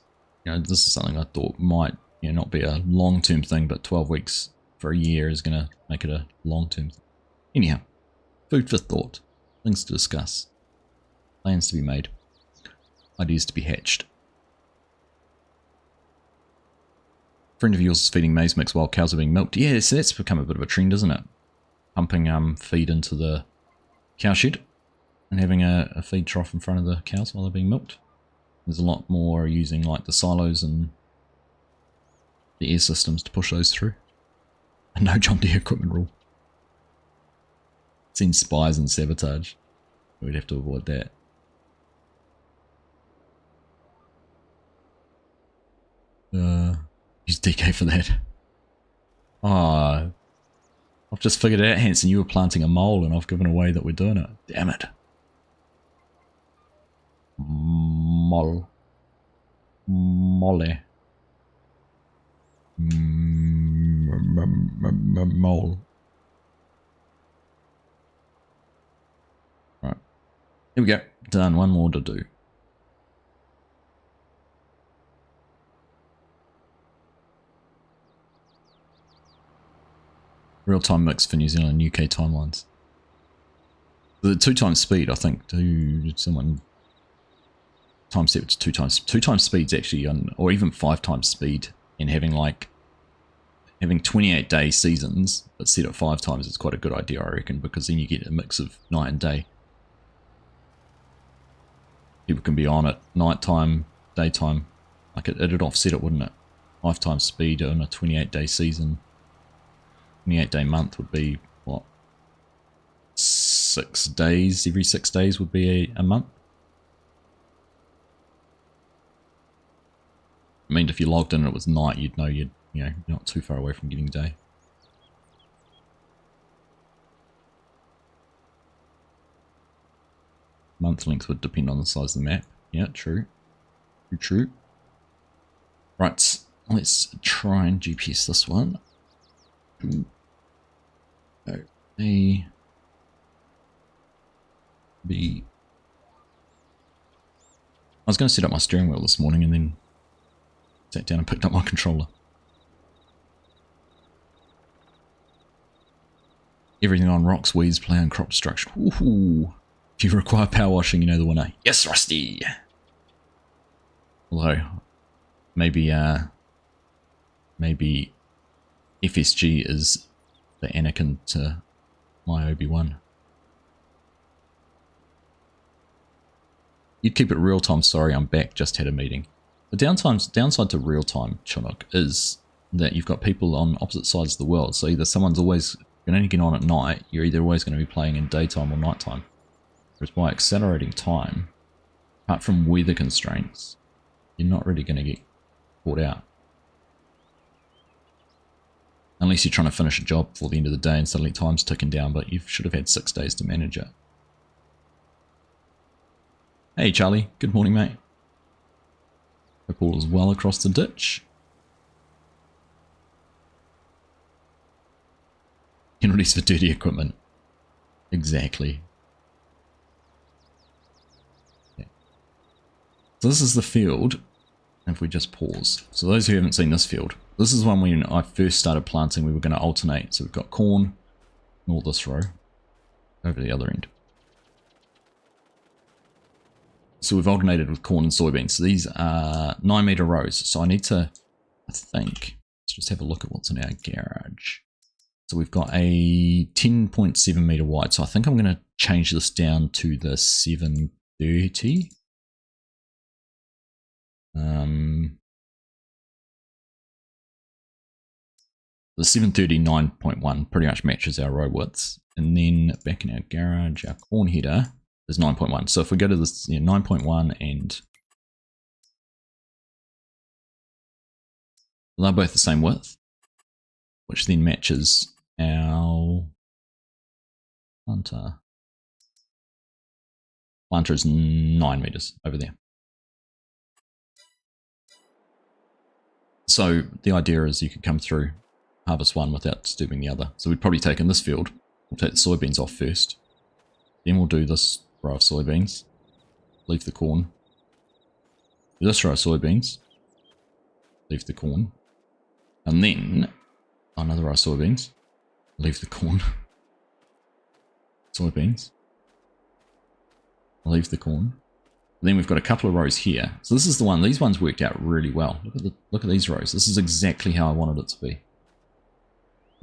A: You know, this is something I thought might, you know, not be a long-term thing, but 12 weeks for a year is going to make it a long-term thing. Anyhow, food for thought, things to discuss, plans to be made, ideas to be hatched. A friend of yours is feeding maize mix while cows are being milked. Yeah, so that's become a bit of a trend, isn't it? Pumping feed into the cow shed and having a feed trough in front of the cows while they're being milked. There's a lot more using like the silos and the air systems to push those through. And no John Deere equipment rule. Seen spies and sabotage. We'd have to avoid that. Use DK for that. Ah, I've just figured it out, Hanson. You were planting a mole and I've given away that we're doing it. Damn it. Mole. Mole. Right. Here we go. Done. One more to do. Real-time mix for New Zealand and UK timelines. The 2 times speed, I think. Someone time set to 2 times. 2 times speed's actually, or even 5 times speed, and having 28-day seasons, but set at 5 times is quite a good idea, I reckon, because then you get a mix of night and day. People can be on at night time, daytime. Like it'd offset it, wouldn't it? 5 times speed on a 28-day season. 28-day month would be, what? 6 days, every 6 days would be a month. I mean, if you logged in and it was night, you'd know you're not too far away from getting day. Month length would depend on the size of the map. Yeah, true. True. Right, let's try and GPS this one. A, B. I was going to set up my steering wheel this morning and then sat down and picked up my controller. Everything on rocks, weeds, plough and crop destruction. Ooh. If you require power washing, you know the winner. Yes, Rusty! Although, maybe FSG is the Anakin to my Obi-Wan. You'd keep it real time. Sorry, I'm back. Just had a meeting. The downside to real time, Chinook, is that you've got people on opposite sides of the world. So either someone's always going to get on at night, you're either always going to be playing in daytime or nighttime. Whereas by accelerating time, apart from weather constraints, you're not really going to get caught out. Unless you're trying to finish a job before the end of the day and suddenly time's ticking down, but you should have had 6 days to manage it. Hey Charlie, good morning mate. Hope all is well across the ditch. Penalties for dirty equipment. Exactly. Okay. So this is the field. If we just pause. So those who haven't seen this field, this is one when I first started planting we were going to alternate. So we've got corn in all this row over the other end. So we've alternated with corn and soybeans. So these are 9-meter rows. So I need to, I think, let's just have a look at what's in our garage. So we've got a 10.7 meter wide. So I think I'm going to change this down to the 730. The 739.1 pretty much matches our row widths. And then back in our garage, our corn header is 9.1. So if we go to this 9.1 and they're both the same width, which then matches our planter. Planter is 9 meters over there. So the idea is you could come through, harvest one without disturbing the other. So we'd probably take in this field, we'll take the soybeans off first. Then we'll do this row of soybeans, leave the corn. Do this row of soybeans, leave the corn. And then another row of soybeans, leave the corn. Soybeans, leave the corn. Then we've got a couple of rows here. So this is the one, these ones worked out really well. Look at these rows. This is exactly how I wanted it to be.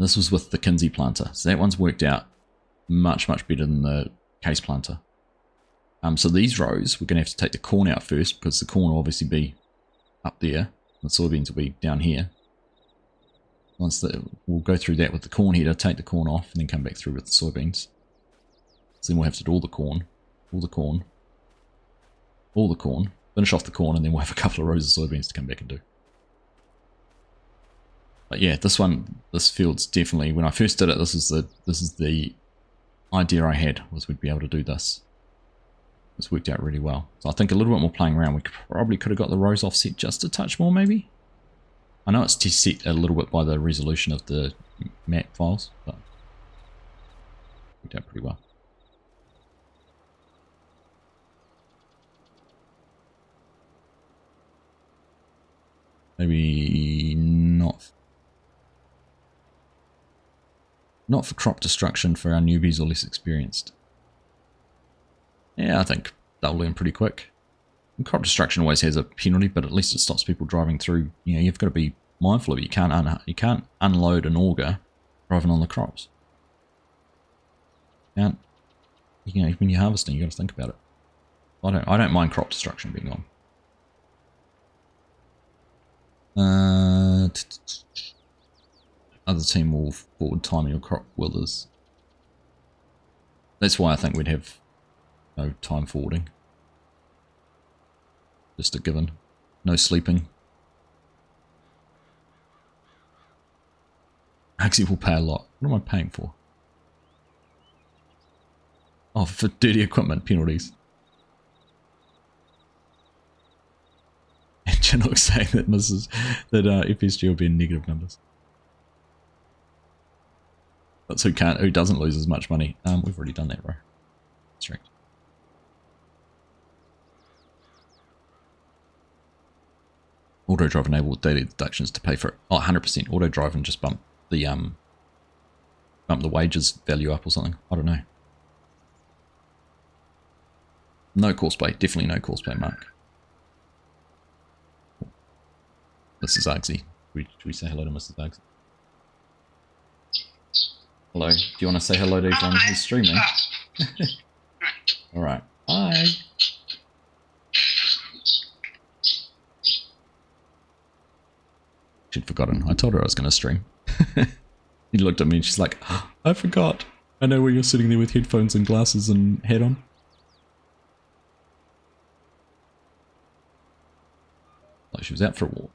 A: This was with the Kinsey planter. So that one's worked out much, much better than the case planter. So these rows, we're going to have to take the corn out first because the corn will obviously be up there. The soybeans will be down here. We'll go through that with the corn heater, take the corn off, and then come back through with the soybeans. So then we'll have to do all the corn, all the corn, all the corn, finish off the corn, and then we'll have a couple of rows of soybeans to come back and do. But yeah, this field's definitely, when I first did it, this is the idea I had, was we'd be able to do this. It's worked out really well. So I think a little bit more playing around, we probably could have got the rows offset just a touch more maybe. I know it's set a little bit by the resolution of the map files, but worked out pretty well. Maybe not for crop destruction for our newbies or less experienced. Yeah, I think they'll learn pretty quick. And crop destruction always has a penalty, but at least it stops people driving through. You know, you've got to be mindful of it. You can't unload an auger driving on the crops. You know, when you're harvesting, you got to think about it. I don't mind crop destruction being on. Other team will forward time your crop withers. That's why I think we'd have no time forwarding. Just a given. No sleeping. Argsy will pay a lot. What am I paying for? Oh, for dirty equipment penalties. saying that FSG will be in negative numbers. That's who doesn't lose as much money. We've already done that, bro. That's right. Auto drive enabled daily deductions to pay for it. Oh, 100%. Auto drive and just bump the wages value up or something. I don't know. No courseplay. Definitely no courseplay, Mark. This is Argsy. Should we say hello to Mrs. Argsy? Hello. Do you want to say hello to everyone who's streaming? Alright. Bye. She'd forgotten. I told her I was going to stream. She looked at me and she's like, oh, I forgot. I know where you're sitting there with headphones and glasses and hat on. Like she was out for a walk.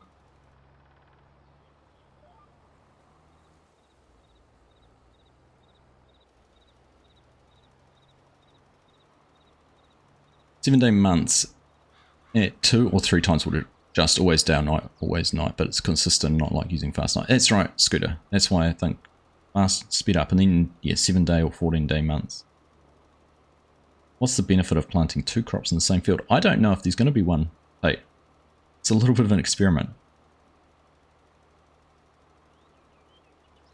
A: Seven-day months at 2 or 3 times would it just always day or night, always night, but it's consistent, not like using fast night. That's right, Scooter. That's why I think fast speed up, and then yeah, 7-day or 14-day months. What's the benefit of planting 2 crops in the same field? I don't know if there's going to be one. Hey, it's a little bit of an experiment.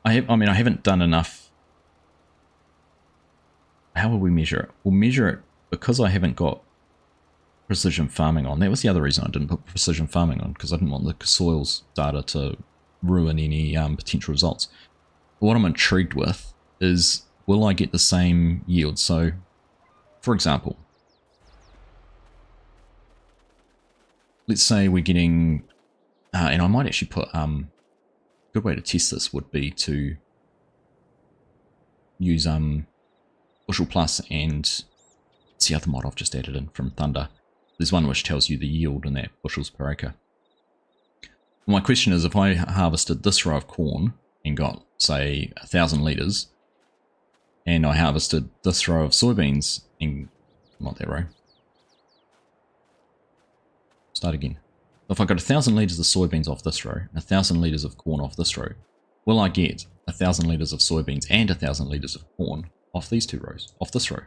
A: I haven't done enough. How will we measure it? We'll measure it because I haven't got precision farming on. That was the other reason I didn't put precision farming on, because I didn't want the soils data to ruin any potential results. But what I'm intrigued with is, will I get the same yield? So, for example, let's say we're getting, and I might actually put, a good way to test this would be to use Bushel Plus and it's the other mod I've just added in from Thunder. There's one which tells you the yield in that bushels per acre. My question is, if I harvested this row of corn and got, say, 1,000 litres, and I harvested this row of soybeans and, not that row, start again. If I got 1,000 litres of soybeans off this row, and 1,000 litres of corn off this row, will I get 1,000 litres of soybeans and 1,000 litres of corn off these 2 rows, off this row?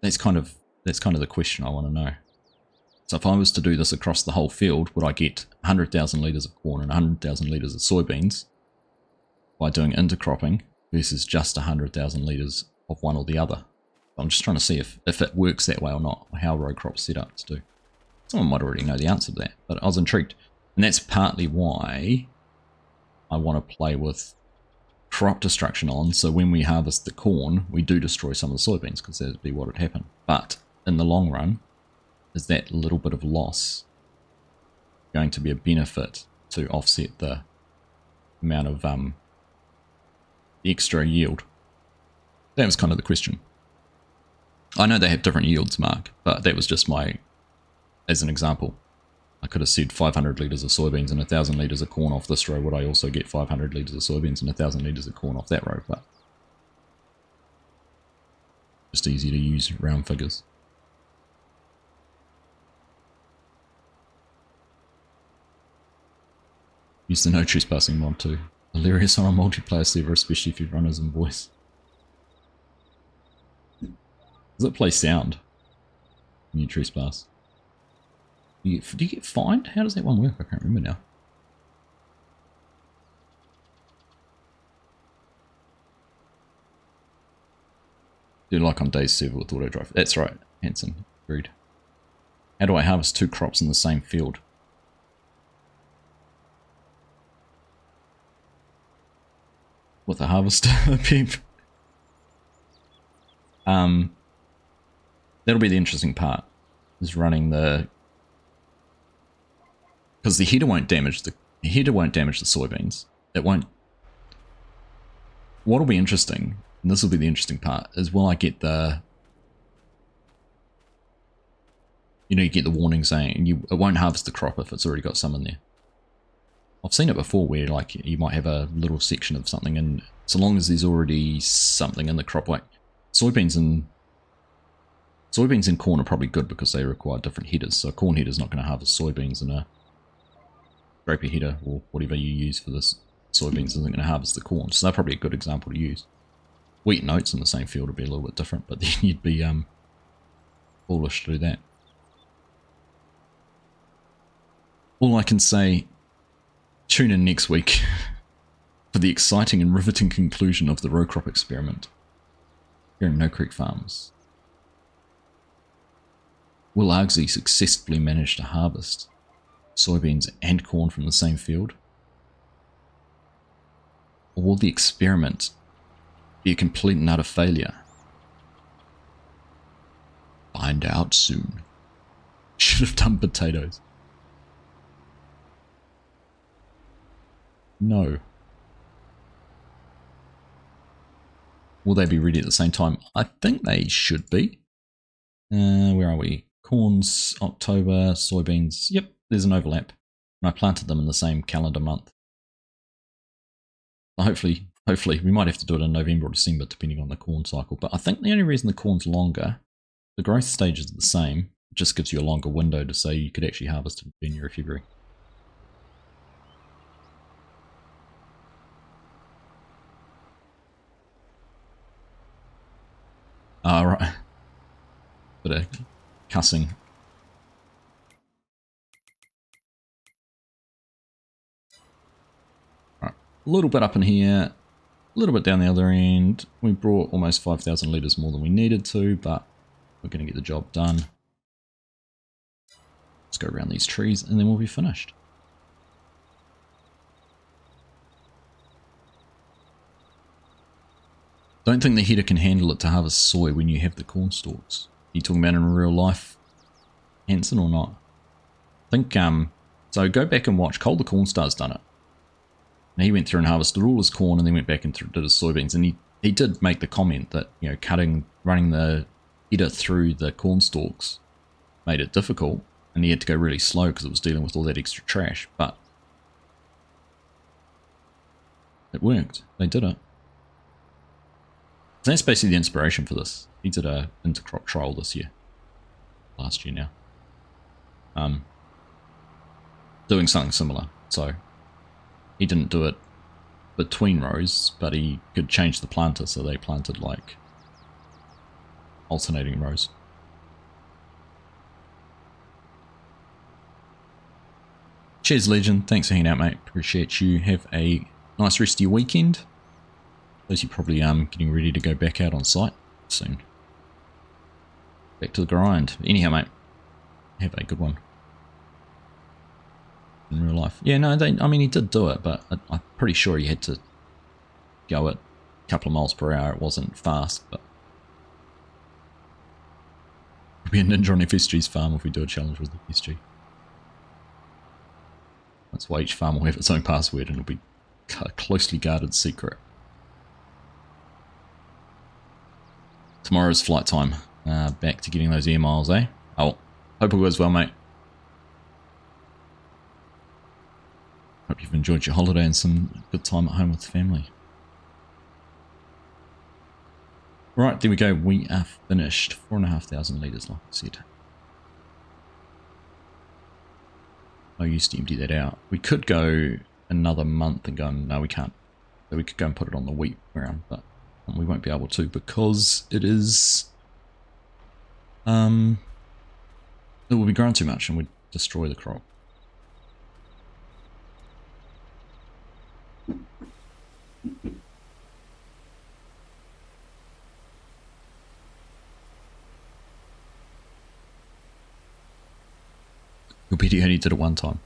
A: That's kind of the question I want to know. So if I was to do this across the whole field, would I get 100,000 litres of corn and 100,000 litres of soybeans by doing intercropping versus just 100,000 litres of one or the other? I'm just trying to see if it works that way or not, or how row crops set up to do. Someone might already know the answer to that, but I was intrigued. And that's partly why I want to play with crop destruction on, so when we harvest the corn, we do destroy some of the soybeans, because that would be what would happen. But in the long run, is that little bit of loss going to be a benefit to offset the amount of the extra yield? That was kind of the question. I know they have different yields, Mark, but that was just as an example. I could have said 500 litres of soybeans and 1,000 litres of corn off this row. Would I also get 500 litres of soybeans and 1,000 litres of corn off that row? But just easy to use round figures. Use the no trespassing mod too. Hilarious on a multiplayer server, especially if you runners and voice. Does it play sound when you trespass? Do you get fined? How does that one work? I can't remember now. Do like on Days server with auto drive. That's right, Hanson. Agreed. How do I harvest 2 crops in the same field? With a harvester, peep. That'll be the interesting part. Is running the, because the header won't damage the soybeans. It won't. What'll be interesting, and this will be the interesting part, is will I get the, you get the warning saying it won't harvest the crop if it's already got some in there. I've seen it before where like you might have a little section of something, and so long as there's already something in the crop, like soybeans and corn are probably good because they require different headers. So a corn header's not going to harvest soybeans, and a draper header or whatever you use for this soybeans isn't going to harvest the corn. So they're probably a good example to use. Wheat and oats in the same field would be a little bit different, but then you'd be foolish to do that. All I can say, tune in next week for the exciting and riveting conclusion of the row crop experiment here in No Creek Farms. Will Argsy successfully manage to harvest soybeans and corn from the same field? Or will the experiment be a complete and utter failure? Find out soon. Should have done potatoes. No. Will they be ready at the same time? I think they should be. Where are we? Corn's October, soybeans. Yep, there's an overlap. And I planted them in the same calendar month. So hopefully, we might have to do it in November or December depending on the corn cycle. But I think the only reason the corn's longer, the growth stages are the same. It just gives you a longer window to say you could actually harvest in January, February. Right. Bit of cussing. Right. A little bit up in here, a little bit down the other end. We brought almost 5,000 litres more than we needed to, but we're going to get the job done. Let's go around these trees and then we'll be finished. Don't think the header can handle it to harvest soy when you have the corn stalks. Are you talking about in real life, Hanson, or not? I think, so go back and watch. Cole the Corn Star's done it. And he went through and harvested all his corn and then went back and did his soybeans. And he did make the comment that, you know, running the header through the corn stalks made it difficult. And he had to go really slow because it was dealing with all that extra trash. But it worked. They did it. So that's basically the inspiration for this. He did a intercrop trial this year. Last year now. Doing something similar. So he didn't do it between rows, but he could change the planter so they planted like alternating rows. Cheers, Legend. Thanks for hanging out, mate. Appreciate you. Have a nice rest of your weekend. Those you probably getting ready to go back out on site soon. Back to the grind. Anyhow, mate, have a good one. In real life. Yeah, no, I mean, he did do it, but I'm pretty sure he had to go at a couple of miles per hour. It wasn't fast, but we'll be a ninja on FSG's farm if we do a challenge with FSG. That's why each farm will have its own password and it'll be a closely guarded secret. Tomorrow's flight time. Back to getting those air miles, eh? Oh, hope it goes well, mate. Hope you've enjoyed your holiday and some good time at home with the family. Right, there we go. We are finished. 4,500 litres, like I said. I used to empty that out. We could go another month and go, no, we can't. So we could go and put it on the wheat ground, but we won't be able to because it is it will be grown too much and would destroy the crop. Your PD only did it one time.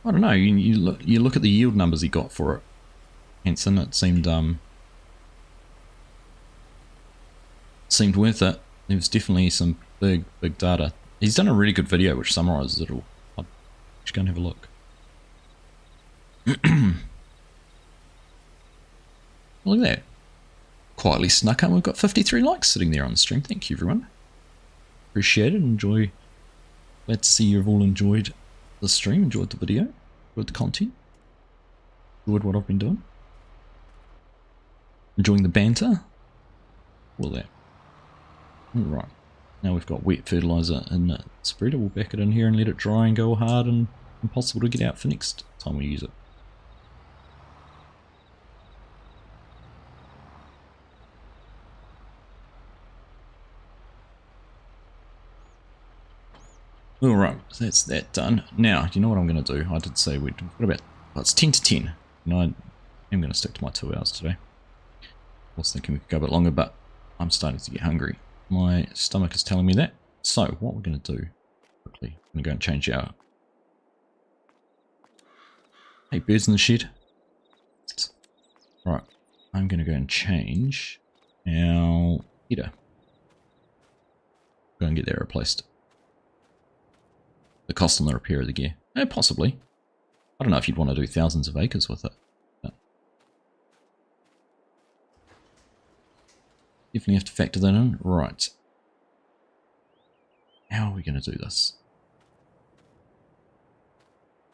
A: I don't know, you look at the yield numbers he got for it. Hanson, it seemed worth it. There was definitely some big data. He's done a really good video which summarizes it all. I'll just go and have a look. Look at that. Quietly snuck up. We've got 53 likes sitting there on the stream. Thank you, everyone. Appreciate it. Enjoy. Glad to see you've all enjoyed the stream, enjoyed the video, enjoyed the content, enjoyed what I've been doing. Enjoying the banter. All that. Alright. Now we've got wet fertilizer in the spreader. We'll back it in here and let it dry and go hard and impossible to get out for next time we use it. Alright, so that's that done. Now, you know what I'm going to do? I did say we'd... What about... Well, it's 10 to 10. You know, I am going to stick to my 2 hours today. I was thinking we could go a bit longer, but I'm starting to get hungry. My stomach is telling me that. So, what we're going to do, quickly, I'm going to go and change our... Hey, birds in the shed. Right, I'm going to go and change our heater. Go and get that replaced. The cost on the repair of the gear. Possibly. I don't know if you'd want to do thousands of acres with it. But definitely have to factor that in. Right. How are we going to do this?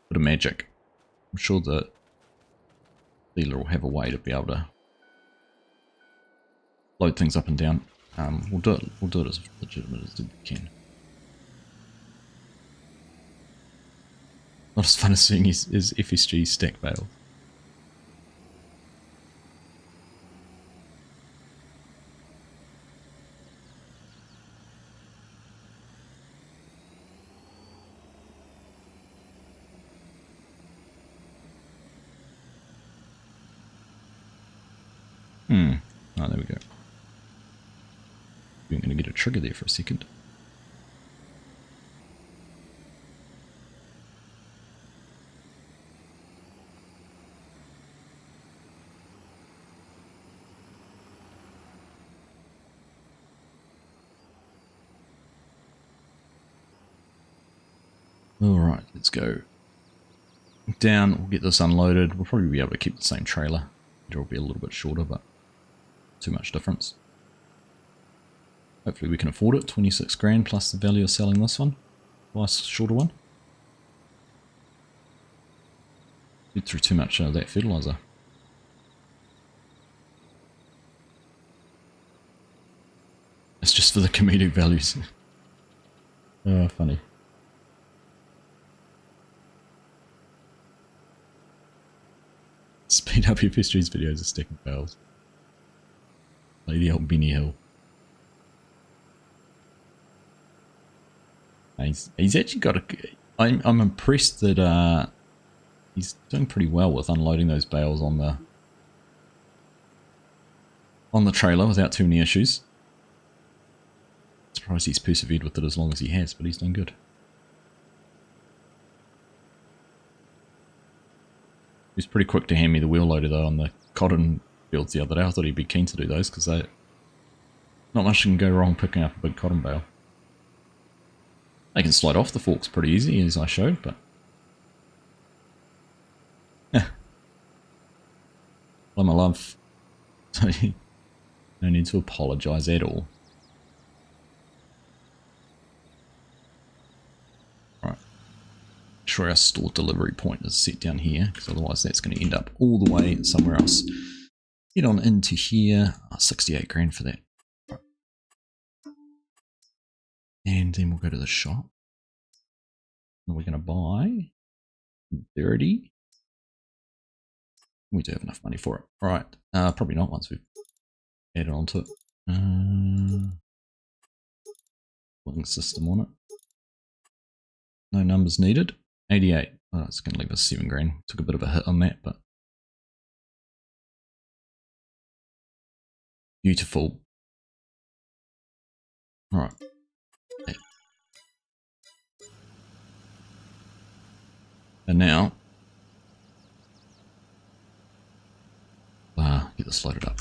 A: Bit of magic. I'm sure the dealer will have a way to be able to load things up and down. We'll do it as legitimate as we can. Not as fun as seeing his FSG stack bale. Oh, there we go. We're going to get a trigger there for a second. Alright, let's go down. We'll get this unloaded. We'll probably be able to keep the same trailer. It'll be a little bit shorter, but too much difference. Hopefully we can afford it. 26 grand plus the value of selling this one. Nice shorter one. Did through too much of that fertilizer. It's just for the comedic values. Oh, funny. Speed up your FSG's videos of sticking bales. Play the old Benny Hill. He's actually got a... I'm impressed that he's doing pretty well with unloading those bales on the trailer without too many issues. Surprised he's persevered with it as long as he has, but he's done good. He was pretty quick to hand me the wheel loader though on the cotton fields the other day. I thought he'd be keen to do those because not much can go wrong picking up a big cotton bale. They can slide off the forks pretty easy as I showed, but yeah. Well, my love. So no need to apologise at all. Sure our store delivery point is set down here, because otherwise that's going to end up all the way somewhere else. Get on into here. 68 grand for that. Right. And then we'll go to the shop. And we're going to buy 30. We do have enough money for it. Alright, probably not once we've added onto it. Putting system on it. No numbers needed. 88. Oh, it's going to leave us 7 grand. Took a bit of a hit on that, but beautiful. All right. Okay. And now, get this loaded up.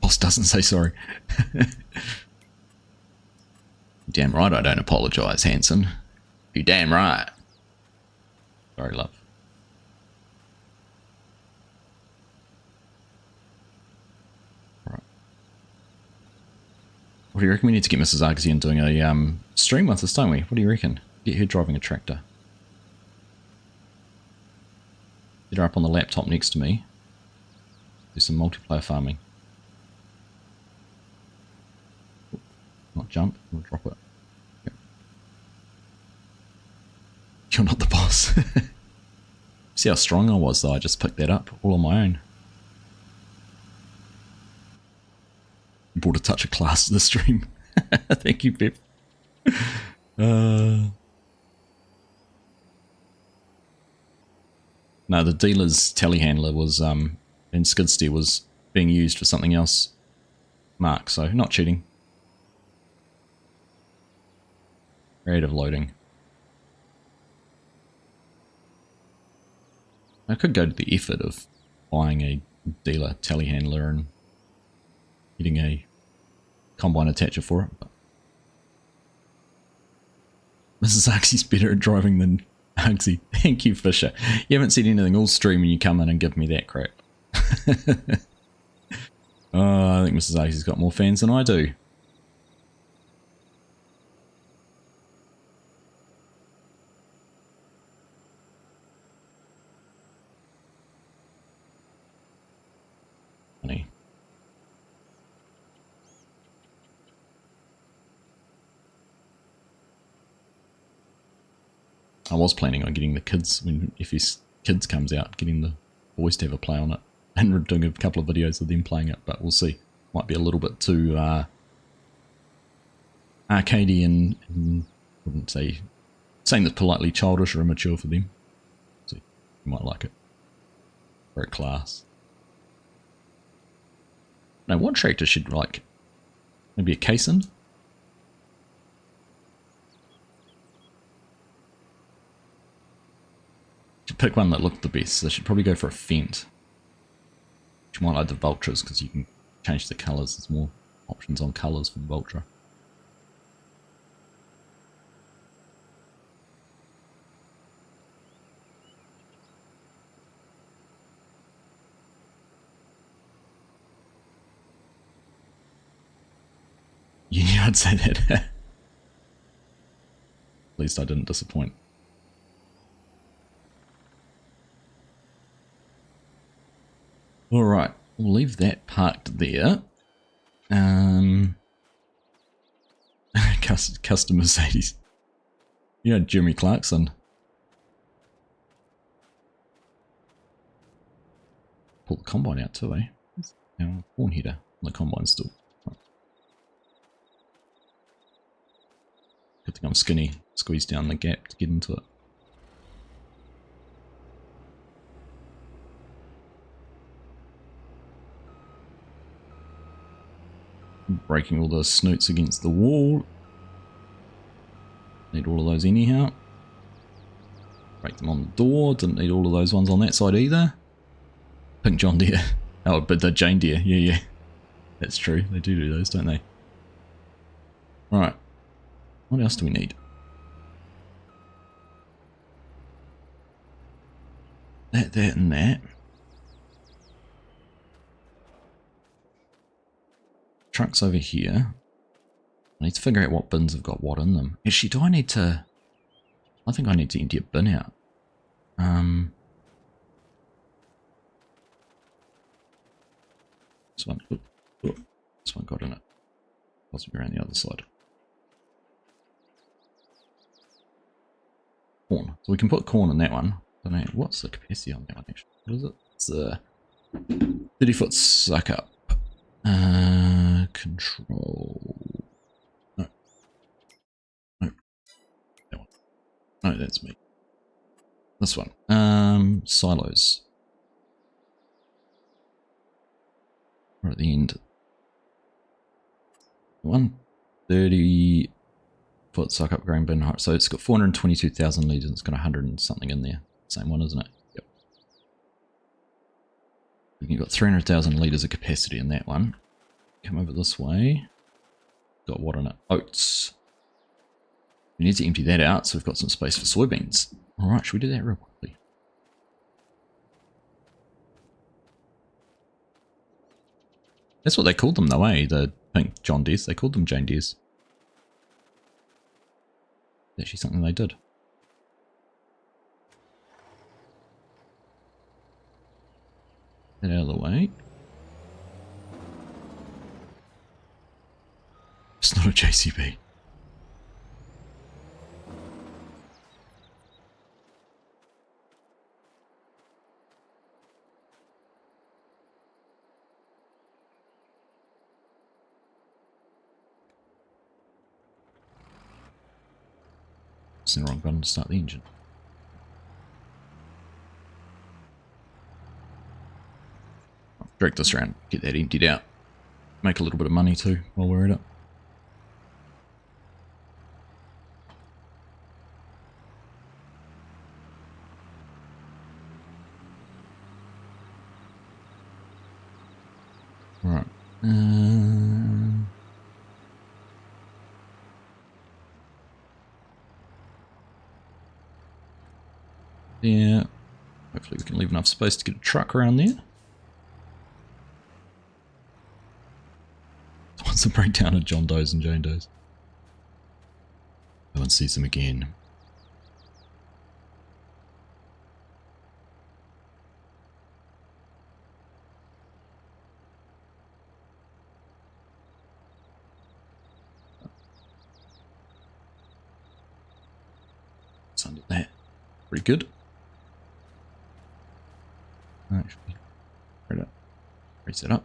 A: Boss doesn't say sorry. Damn right I don't apologise, Hanson. You damn right. Sorry, love. Right. What do you reckon? We need to get Mrs. Argsy in doing a stream with us, don't we? What do you reckon? Get her driving a tractor. Get her up on the laptop next to me. Do some multiplayer farming. Not jump, we'll drop it. You're not the boss. See how strong I was though, I just picked that up all on my own. Brought a touch of class to the stream. Thank you, Pip. No, the dealer's telehandler was, in skid steer was being used for something else. Mark, so not cheating. Creative loading. I could go to the effort of buying a dealer telehandler and getting a combine attacher for it, but Mrs. Argsy's better at driving than Argsy. Thank you, Fisher. You haven't said anything all stream and you come in and give me that crap. Oh, I think Mrs. Argsy's got more fans than I do. Funny. I was planning on getting the kids, if his kids comes out, getting the boys to have a play on it and doing a couple of videos of them playing it, but we'll see. Might be a little bit too arcadey and wouldn't say, saying that's politely childish or immature for them. So you might like it. Very class. Now, what tractor should like maybe a casein? Should pick one that looked the best. So I should probably go for a Fent. You might like the Vultures because you can change the colours. There's more options on colours for the Vulture. You knew I'd say that. At least I didn't disappoint. Alright, we'll leave that parked there. Custom Mercedes. Yeah, Jeremy Clarkson. Pull the combine out too, eh? Now, horn header on the combine still. Good thing I'm skinny. Squeeze down the gap to get into it. Breaking all the snoots against the wall. Need all of those anyhow. Break them on the door. Didn't need all of those ones on that side either. Pink John Deere. Oh, but the Jane Deere. Yeah. That's true. They do those, don't they? Alright. What else do we need? That, and that. Trucks over here. I need to figure out what bins have got what in them. Actually, do I need to... I think I need to empty a bin out. This one... this one got in it. Possibly around the other side. Corn. So we can put corn in that one. I don't know, what's the capacity on that one actually? What is it? It's a 30-foot suck up. Control. No. That one. No, that's me. This one. Silos. Right at the end. 130-foot suck up grain bin height. So it's got 422,000 litres. It's got 100 and something in there. Same one, isn't it? Yep. You've got 300,000 litres of capacity in that one. Come over this way. Got what in it? Oats. We need to empty that out so we've got some space for soybeans. Alright, should we do that real quickly? That's what they called them though, eh? The pink John Deeres. They called them Jane Deeres. Actually something they did. Get out of the way. It's not a JCB. Pressing the wrong button to start the engine. I'll drag this around, get that emptied out. Make a little bit of money too while we're at it. Right. Yeah. Hopefully we can leave enough space to get a truck around there. What's the breakdown of John Does and Jane Does? No one sees them again. Under that. Pretty good. Actually, raise it up.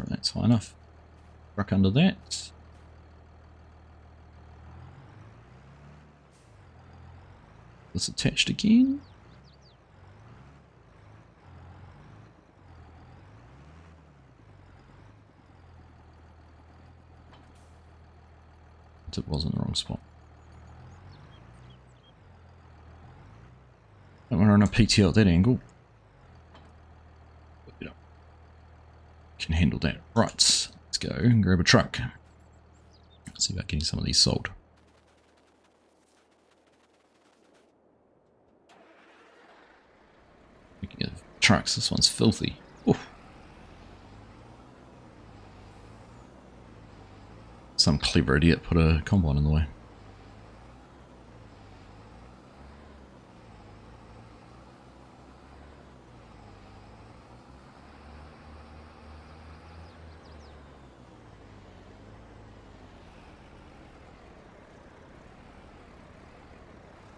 A: That's high enough. Truck under that. This attached again. It was in the wrong spot. Don't want to run a PTO at that angle. Can handle that. Right, let's go and grab a truck. Let's see about getting some of these sold. Speaking of trucks, this one's filthy. Oof. Some clever idiot put a combine in the way.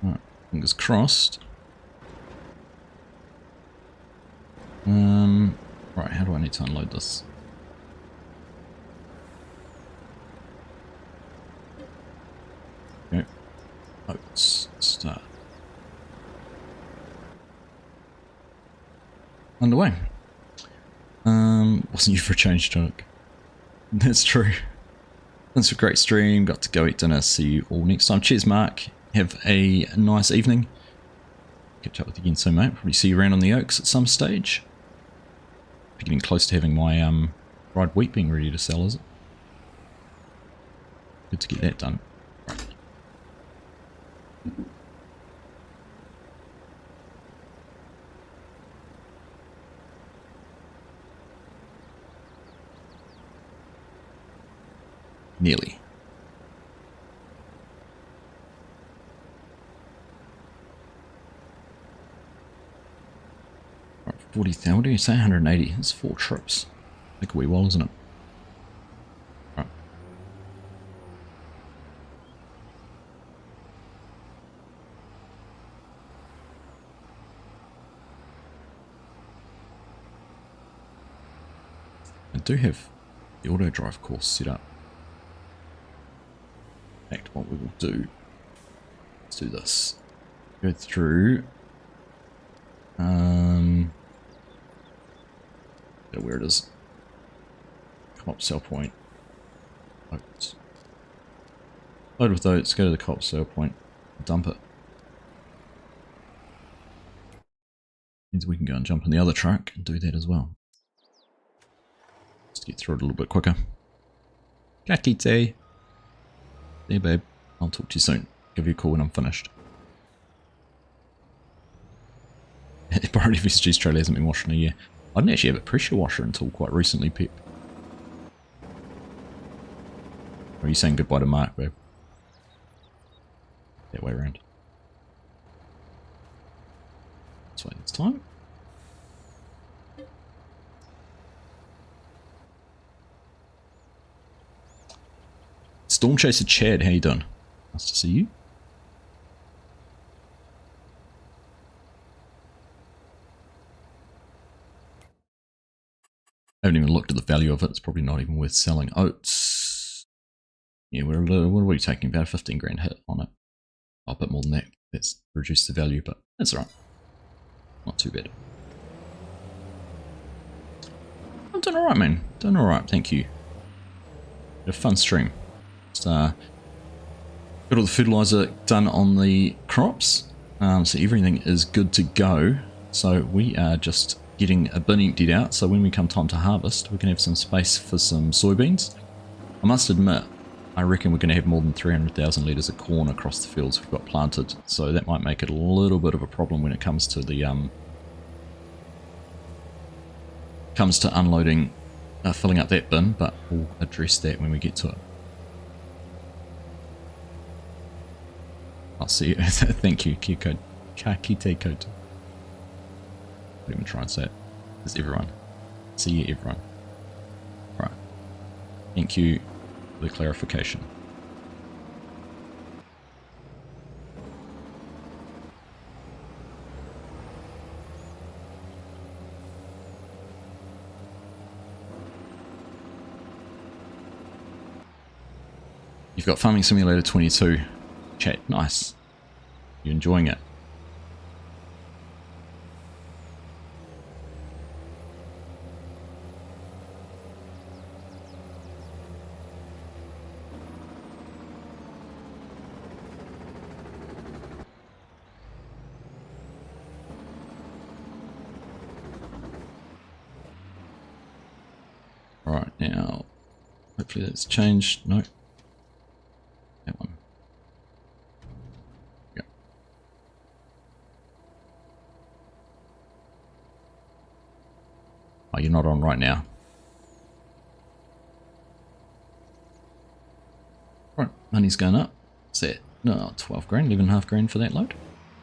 A: Right, fingers crossed. Right, how do I need to unload this? Okay. Oats, start. Underway. Wasn't you for a change, Chuck? That's true. Thanks for a great stream. Got to go eat dinner. See you all next time. Cheers, Mark. Have a nice evening. Catch up with you again soon, mate. Probably see you around on the Oaks at some stage. Getting close to having my dried wheat being ready to sell, is it? Good to get that done. Right. Nearly. Right, 40,000. What do you say? 180. That's 4 trips. Take a wee while, isn't it? Right. I do have the auto drive course set up. In fact, what we will do, let's do this. Go through, where it is. Co-op sell point. Oats. Load with oats, go to the co-op sell point, dump it. Means we can go and jump in the other truck and do that as well. Just get through it a little bit quicker. Kakite. There, babe. I'll talk to you soon. Give you a call when I'm finished. Priority VSG Australia hasn't been washed in a year. I didn't actually have a pressure washer until quite recently, Pip. Or are you saying goodbye to Mark, babe? That way around. This way this time. Storm Chaser Chad, how you doing? Nice to see you. I haven't even looked at the value of it. It's probably not even worth selling. Oats. Yeah, what are we taking? About a 15 grand hit on it. Oh, a bit more than that. That's reduced the value, but that's alright. Not too bad. I'm doing alright, man. Doing alright, thank you. Had a fun stream. Just, got all the fertilizer done on the crops, so everything is good to go. So we are just getting a bin emptied out, so when we come time to harvest, we can have some space for some soybeans. I must admit, I reckon we're going to have more than 300,000 litres of corn across the fields we've got planted, so that might make it a little bit of a problem when it comes to the unloading, filling up that bin, but we'll address that when we get to it. I'll see you. Thank you, Kiko. Kakite Koto. I'll even try and say it. It's everyone. See you, everyone. Right. Thank you for the clarification. You've got Farming Simulator 22. Chat, nice. You enjoying it? Alright, now, hopefully that's changed. No. That one. Yeah. Oh, you're not on right now. Right, money's going up. What's that? No, 12 grand, 11.5 grand for that load.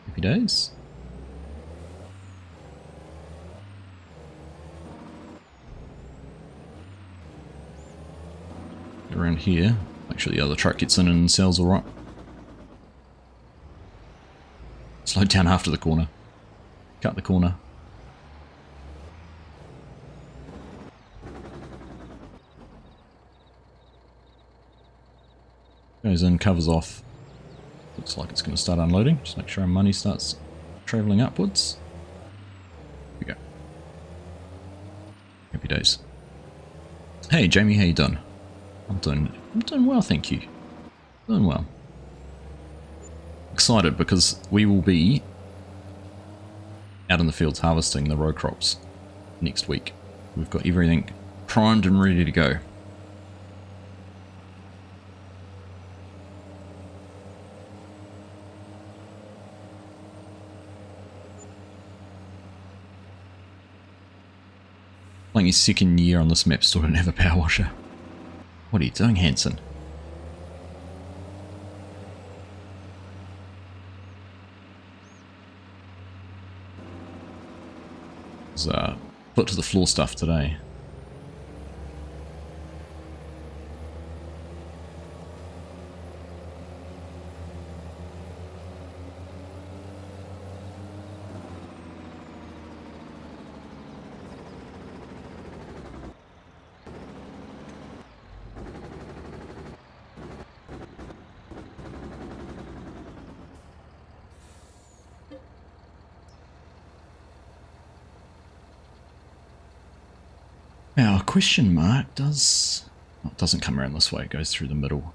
A: Happy days. Get around here. Make sure the other truck gets in and sells alright. Slow down after the corner. Cut the corner. Goes in, covers off. Looks like it's going to start unloading. Just make sure our money starts travelling upwards. Here we go. Happy days. Hey Jamie, how you doing? I'm doing well, thank you. Doing well. Excited because we will be out in the fields harvesting the row crops next week. We've got everything primed and ready to go. Playing his second year on this map, still don't have a power washer. What are you doing, Hanson? It's foot to the floor stuff today. Now, question mark does... Oh, it doesn't come around this way, it goes through the middle.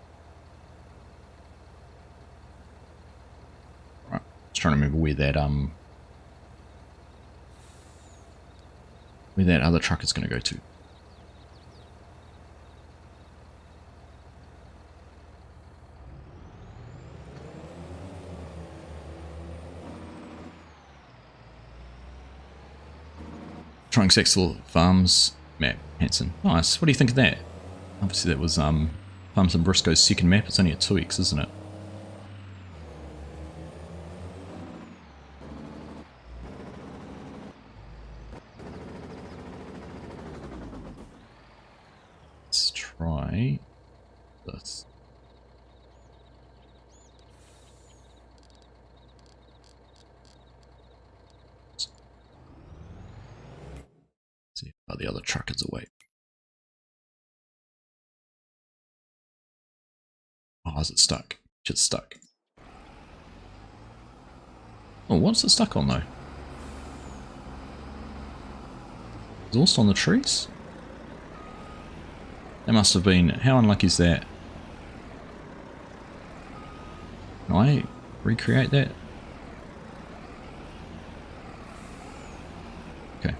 A: Right, just trying to remember where that other truck is going to go to. Trying Sexville Farms map, Hanson. Nice. What do you think of that? Obviously that was Farms and Briscoe's second map. It's only a 2x, isn't it? Let's try this. See if the other truck is away. Oh, is it stuck? Shit's stuck. Oh, what's it stuck on though? Exhaust on the trees? That must have been... How unlucky is that? Can I recreate that? Okay.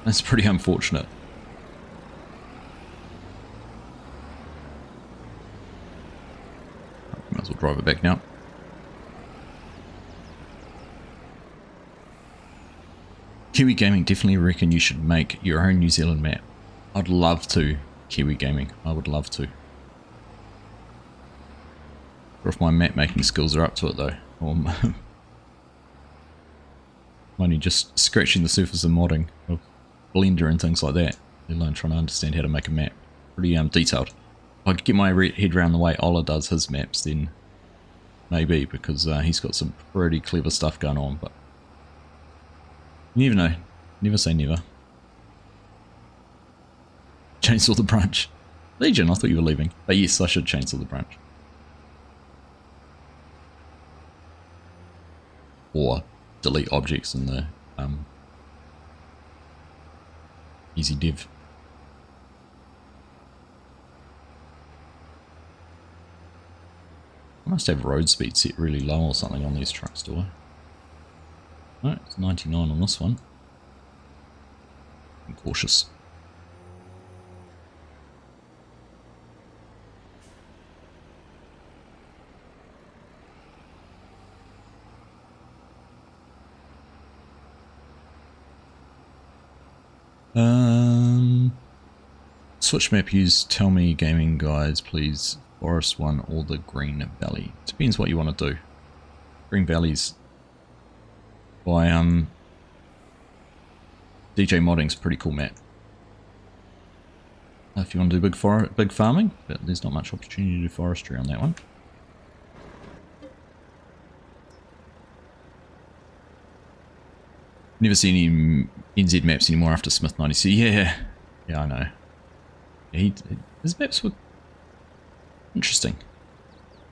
A: That's pretty unfortunate. Might as well drive it back now. Kiwi Gaming, definitely reckon you should make your own New Zealand map. I'd love to, Kiwi Gaming. I would love to. Or if my map making skills are up to it though. Or I'm only just scratching the surface of modding of Blender and things like that. Let alone trying to understand how to make a map. Pretty detailed. If I could get my head around the way Ola does his maps, then maybe, because he's got some pretty clever stuff going on, but you never know. Never say never. Chainsaw the branch. Legion, I thought you were leaving. But yes, I should chainsaw the branch. Or delete objects in the easy div. I must have road speed set really low or something on these trucks, do I? No, it's 99 on this one. I'm cautious. Switch map use, tell me gaming guys please, Forest one or the Green Valley. Depends what you want to do. Green Valley's by DJ Modding's a pretty cool map. If you want to do big farming, but there's not much opportunity to do forestry on that one. Never seen any NZ maps anymore after Smith 90. Yeah, I know. Yeah, his maps were interesting.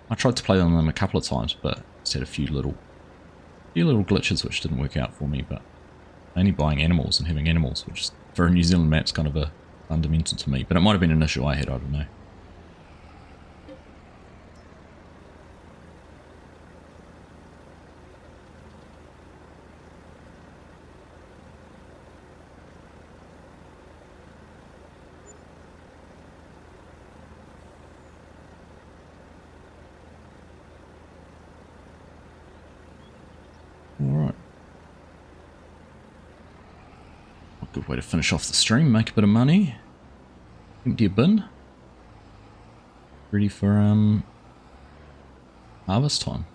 A: I tried to play on them a couple of times, but just had a few little glitches which didn't work out for me. But only buying animals and having animals, which for a New Zealand map's kind of a fundamental to me. But it might have been an issue I had. I don't know. Alright. A good way to finish off the stream, make a bit of money. Empty a bin. Ready for harvest time.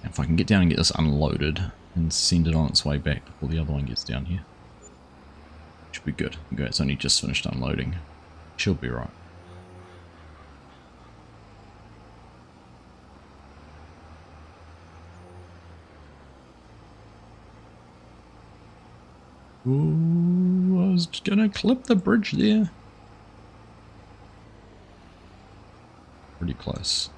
A: If I can get down and get this unloaded and send it on its way back before the other one gets down here, should be good. Okay, it's only just finished unloading. Should be right. Ooh, I was gonna clip the bridge there. Pretty close.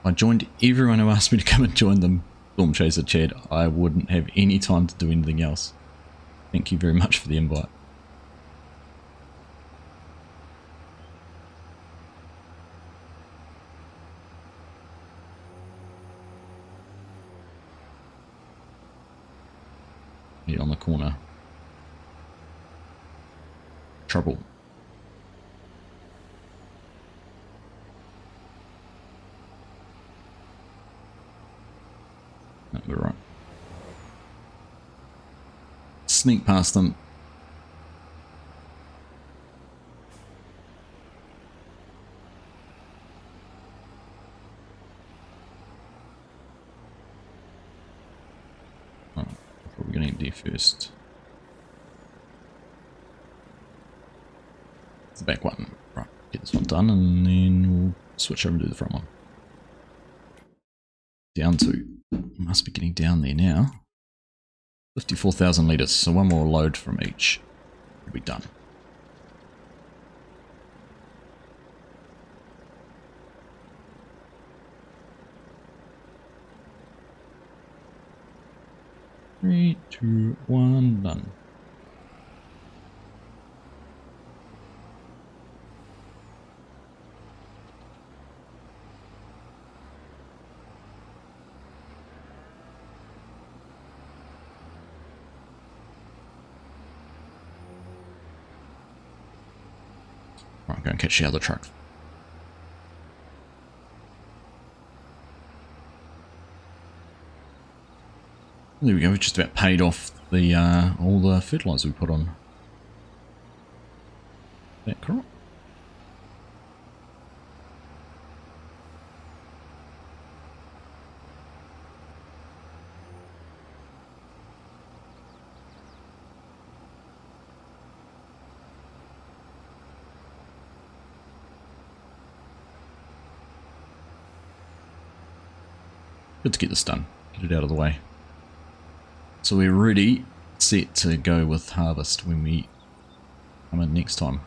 A: I joined everyone who asked me to come and join them. Storm Chaser Chad, I wouldn't have any time to do anything else. Thank you very much for the invite. Meet on the corner. Trouble. No, we're right. Sneak past them. empty first. It's the back one. Right, get this one done and then we'll switch over and do the front one. Down to, must be getting down there now. 54,000 litres, so one more load from each. We'll be done. Three, two, one, done. Right, I'm going to catch the other truck. There we go, we just about paid off the all the fertilizer we put on that crop. Good to get this done, get it out of the way. So we're ready, set to go with harvest when we come in next time.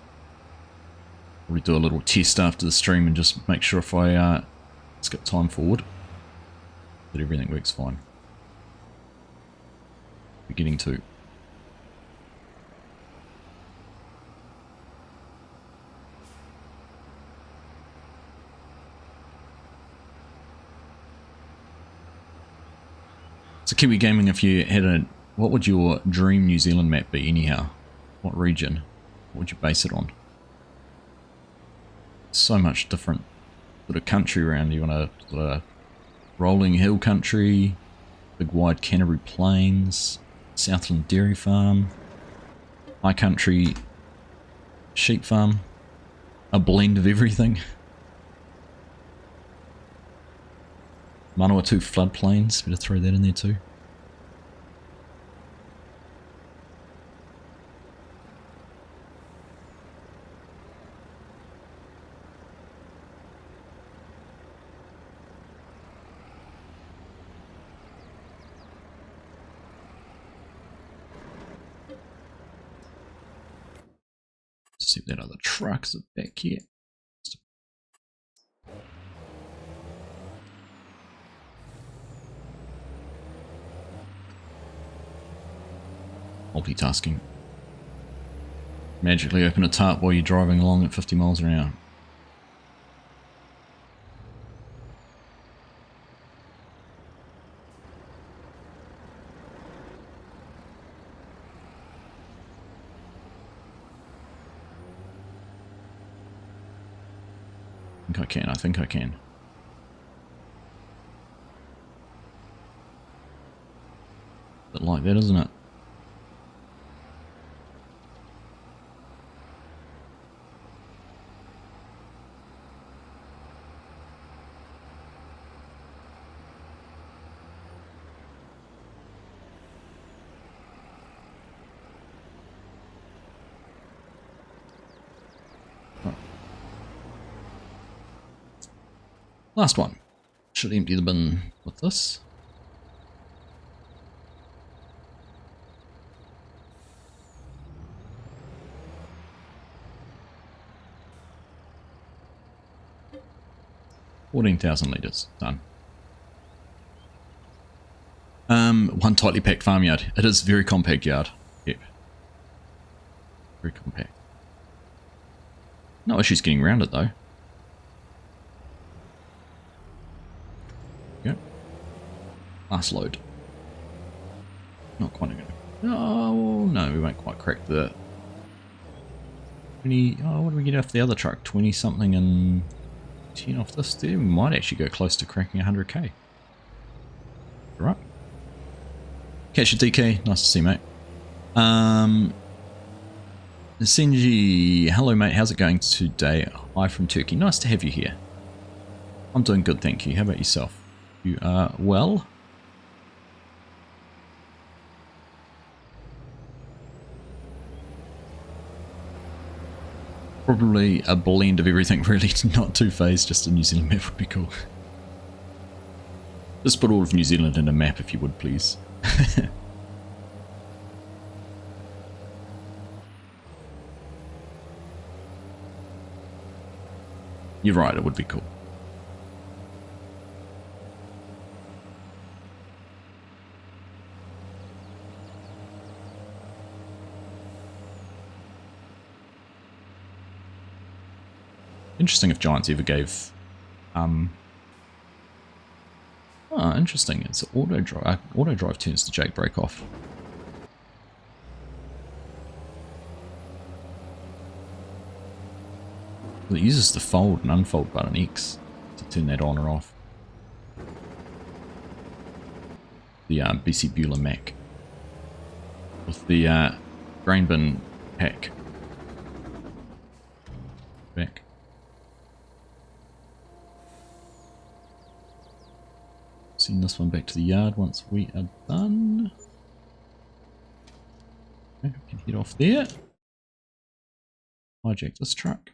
A: We'll do a little test after the stream and just make sure if I skip time forward that everything works fine. We're getting to. So Kiwi Gaming, if you had a, what would your dream New Zealand map be anyhow? What region? What would you base it on? So much different sort of country around. You want a sort of rolling hill country, big wide Canterbury Plains, Southland Dairy Farm, high country sheep farm, a blend of everything. Manawatu floodplains, better throw that in there too. See if that other truck's back here. Multitasking. Magically open a tarp while you're driving along at 50 miles an hour. I think I can. Bit like that, isn't it? Last one. Should empty the bin with this. $14,000 litres, done. One tightly packed farmyard. It is very compact yard. Yep. Very compact. No issues getting around it though. Last load. Not quite good. Oh no, we won't quite crack the 20. Oh, what do we get off the other truck? 20 something and 10 off this there. We might actually go close to cracking 100k. Right. Catch your DK. Nice to see you, mate. Senji, hello mate, how's it going today? Hi from Turkey. Nice to have you here. I'm doing good, thank you. How about yourself? You are well? Probably a blend of everything, really, not two-phased, just a New Zealand map would be cool. Just put all of New Zealand in a map if you would, please. You're right, it would be cool. Interesting if Giants ever gave oh, interesting. It's auto drive. Auto drive turns to Jake break off. Well, it uses the fold and unfold button X to turn that on or off. The BC Bueller Mac with the grain bin pack back. Send this one back to the yard once we are done. Okay, we can head off there. Hijack this truck.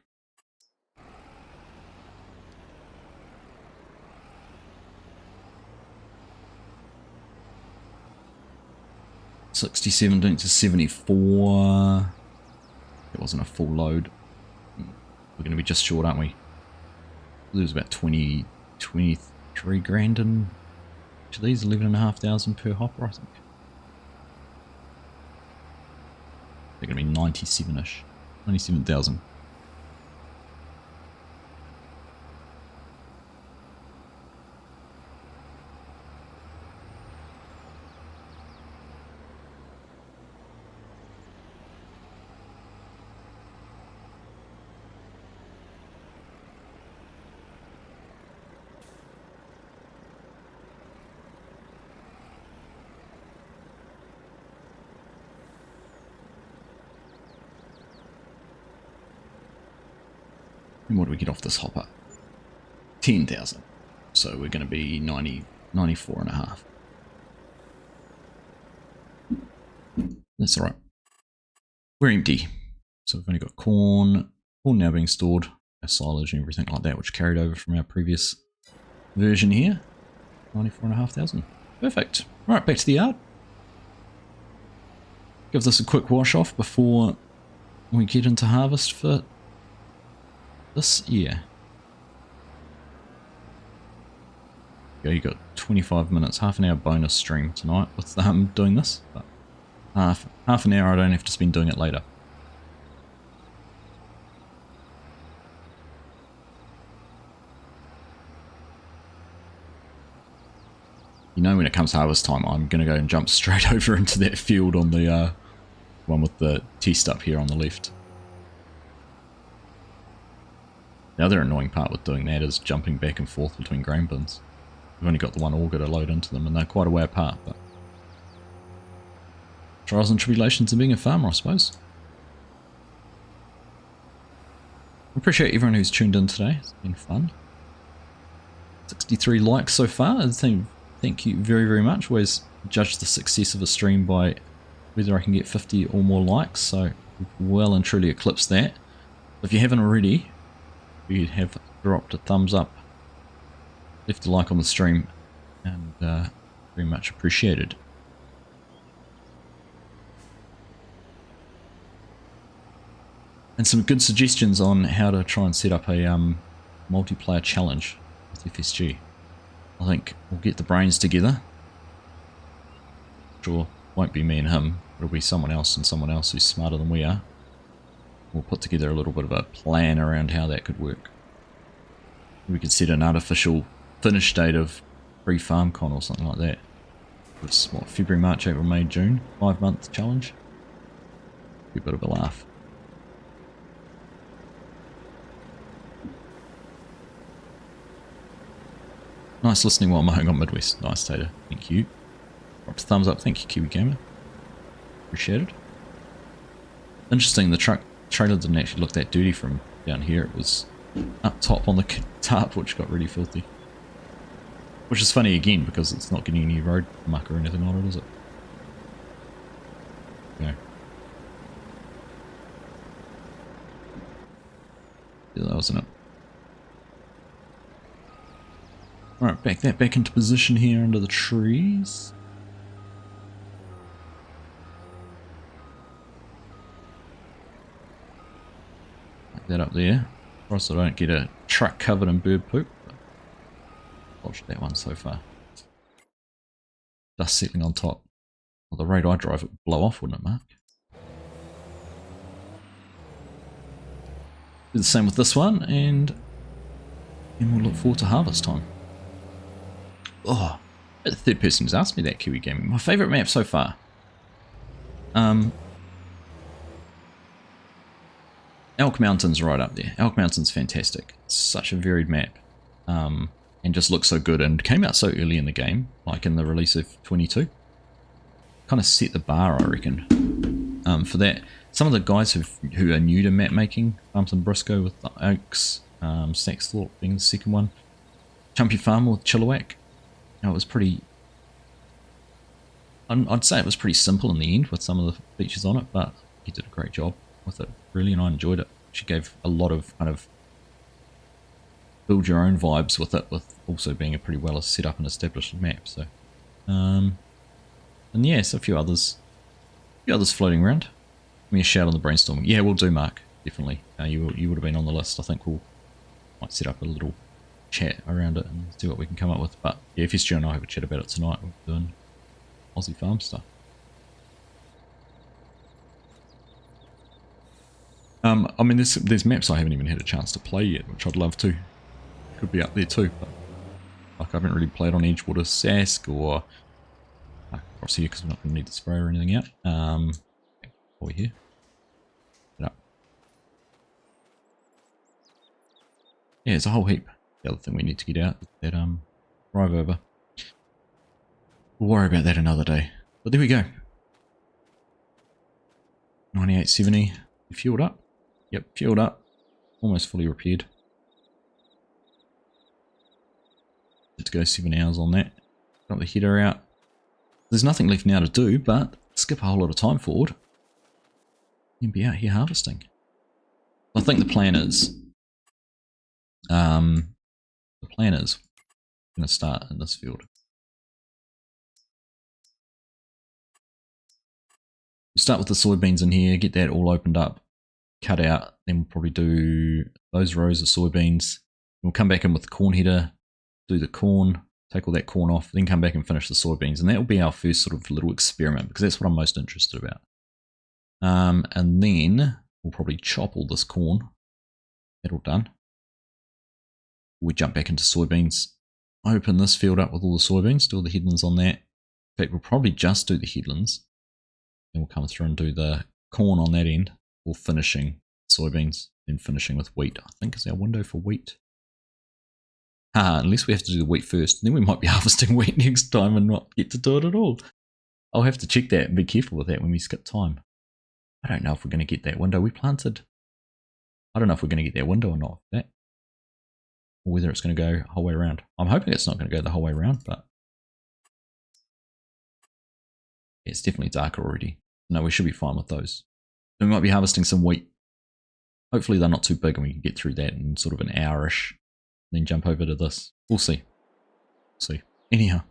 A: $67 down to $74. It wasn't a full load. We're going to be just short, aren't we? Lose about 23 grand in to these, 11,500 per hopper, I think. They're going to be 97-ish, 97,000. And what do we get off this hopper? 10,000. So we're going to be 94 and a half. That's alright. We're empty. So we've only got corn now being stored, our silage and everything like that, which carried over from our previous version here. 94,500. Perfect. Alright, back to the yard. Give this a quick wash off before we get into harvest for this year. Yeah, you got 25 minutes, half an hour bonus stream tonight with doing this, but half an hour I don't have to spend doing it later. You know, when it comes harvest time, I'm going to go and jump straight over into that field on the one with the test up here on the left. The other annoying part with doing that is jumping back and forth between grain bins. We've only got the one auger to load into them, and they're quite a way apart, but trials and tribulations of being a farmer, I suppose. I appreciate everyone who's tuned in today. It's been fun. 63 likes so far. Thank you very, very much. Always judge the success of a stream by whether I can get 50 or more likes, so we've well and truly eclipsed that. If you haven't already, you have dropped a thumbs up, left a like on the stream, and very much appreciated. And some good suggestions on how to try and set up a multiplayer challenge with FSG. I think we'll get the brains together. Sure, won't be me and him, it'll be someone else and someone else who's smarter than we are. We'll put together a little bit of a plan around how that could work. We could set an artificial finish date of pre-FarmCon or something like that. It's what, February, March, April, May, June? 5-month challenge? Be a bit of a laugh. Nice listening while mowing on Midwest. Nice, Tater. Thank you. Dropped a thumbs up. Thank you, Kiwi Gamer. Appreciate it. Interesting, the trailer didn't actually look that dirty from down here. It was up top on the tarp, which got really filthy. Which is funny again, because it's not getting any road muck or anything on it, is it? Okay. though, isn't it? Alright, back that back into position here under the trees. Like that up there. Or else I don't get a truck covered in bird poop. Watch that one so far. Dust settling on top. Well, the rate I drive it would blow off, wouldn't it, Mark? Do the same with this one, and we'll look forward to harvest time. Oh, the third person who's asked me that, Kiwi Gaming. My favourite map so far. Elk Mountain's right up there. Elk Mountain's fantastic. It's such a varied map. And just looks so good, and came out so early in the game, like in the release of 22. Kind of set the bar, I reckon, for that. Some of the guys who are new to map making, Farms and Briscoe with the Oaks, Saxthorpe being the second one, Chumpy Farmer with Chilliwack. It was pretty, I'd say it was pretty simple in the end with some of the features on it, but he did a great job with it, really, and I enjoyed it. She gave a lot of kind of build your own vibes with it, with also being a pretty well set up and established map. So, and yeah, so a few others floating around. Give me a shout on the brainstorming. Yeah, we'll do, Mark, definitely. You would have been on the list. I think might set up a little chat around it and see what we can come up with. But yeah, if you're Stu and I have a chat about it tonight, we're doing Aussie farm stuff. I mean, there's maps I haven't even had a chance to play yet, which I'd love to. Could be up there too, but like I haven't really played on Edgewater Sask or across here because we're not going to need the spray or anything out. Over here. Get up. Yeah, there's a whole heap. The other thing we need to get out is that drive over. We'll worry about that another day. But there we go. 9870. You fueled up? Yep, fueled up. Almost fully repaired. Let's go 7 hours on that. Got the header out. There's nothing left now to do, but skip a whole lot of time forward. You can be out here harvesting. I think the plan is we're going to start in this field. We'll start with the soybeans in here, get that all opened up, cut out, then we'll probably do those rows of soybeans. We'll come back in with the corn header, do the corn, take all that corn off, then come back and finish the soybeans. And that will be our first sort of little experiment, because that's what I'm most interested about. And then we'll probably chop all this corn. That all done. We jump back into soybeans, open this field up with all the soybeans, do all the headlands on that. In fact, we'll probably just do the headlands. Then we'll come through and do the corn on that end, or finishing soybeans, then finishing with wheat. I think is our window for wheat. Unless we have to do the wheat first, then we might be harvesting wheat next time and not get to do it at all. I'll have to check that and be careful with that when we skip time. I don't know if we're going to get that window we planted. I don't know if we're going to get that window or not. That, or whether it's going to go the whole way around. I'm hoping it's not going to go the whole way around, but it's definitely darker already. No, we should be fine with those. We might be harvesting some wheat. Hopefully they're not too big and we can get through that in sort of an hour-ish. Then jump over to this. We'll see. See. Anyhow,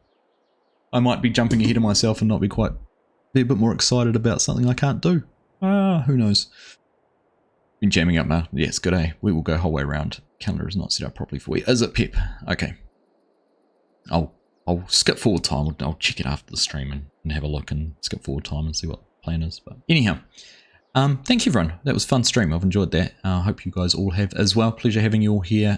A: I might be jumping ahead of myself and not be a bit more excited about something I can't do. Who knows? Been jamming up now. Yes, good eh? We will go whole way around. Calendar is not set up properly for wheat. Is it, Pip? Okay. I'll skip forward time. I'll check it after the stream and have a look and skip forward time and see what the plan is. But anyhow, thank you everyone. That was a fun stream. I've enjoyed that. I hope you guys all have as well. Pleasure having you all here.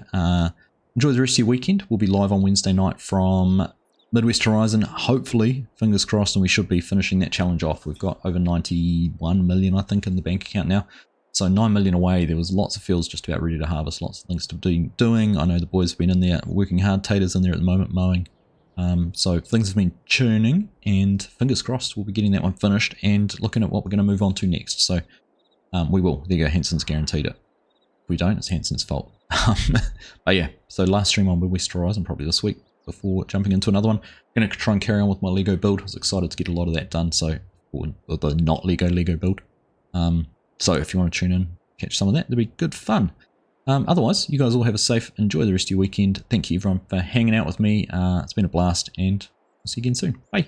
A: Enjoy the rest of your weekend. We'll be live on Wednesday night from Midwest Horizon. Hopefully, fingers crossed, and we should be finishing that challenge off. We've got over 91 million, I think, in the bank account now. So 9 million away. There was lots of fields just about ready to harvest. Lots of things to be doing. I know the boys have been in there working hard. Tater's in there at the moment mowing. So things have been churning, and fingers crossed we'll be getting that one finished and looking at what we're going to move on to next. So we will. There you go. Hanson's guaranteed it. If we don't, it's Hanson's fault. But yeah, so last stream on Midwest Horizon probably this week before jumping into another one. I'm going to try and carry on with my Lego build. I was excited to get a lot of that done. So, or the not Lego build. So if you want to tune in, catch some of that, it'll be good fun. Otherwise, you guys all have a safe, enjoy the rest of your weekend. Thank you everyone for hanging out with me. It's been a blast, and I'll see you again soon. Bye.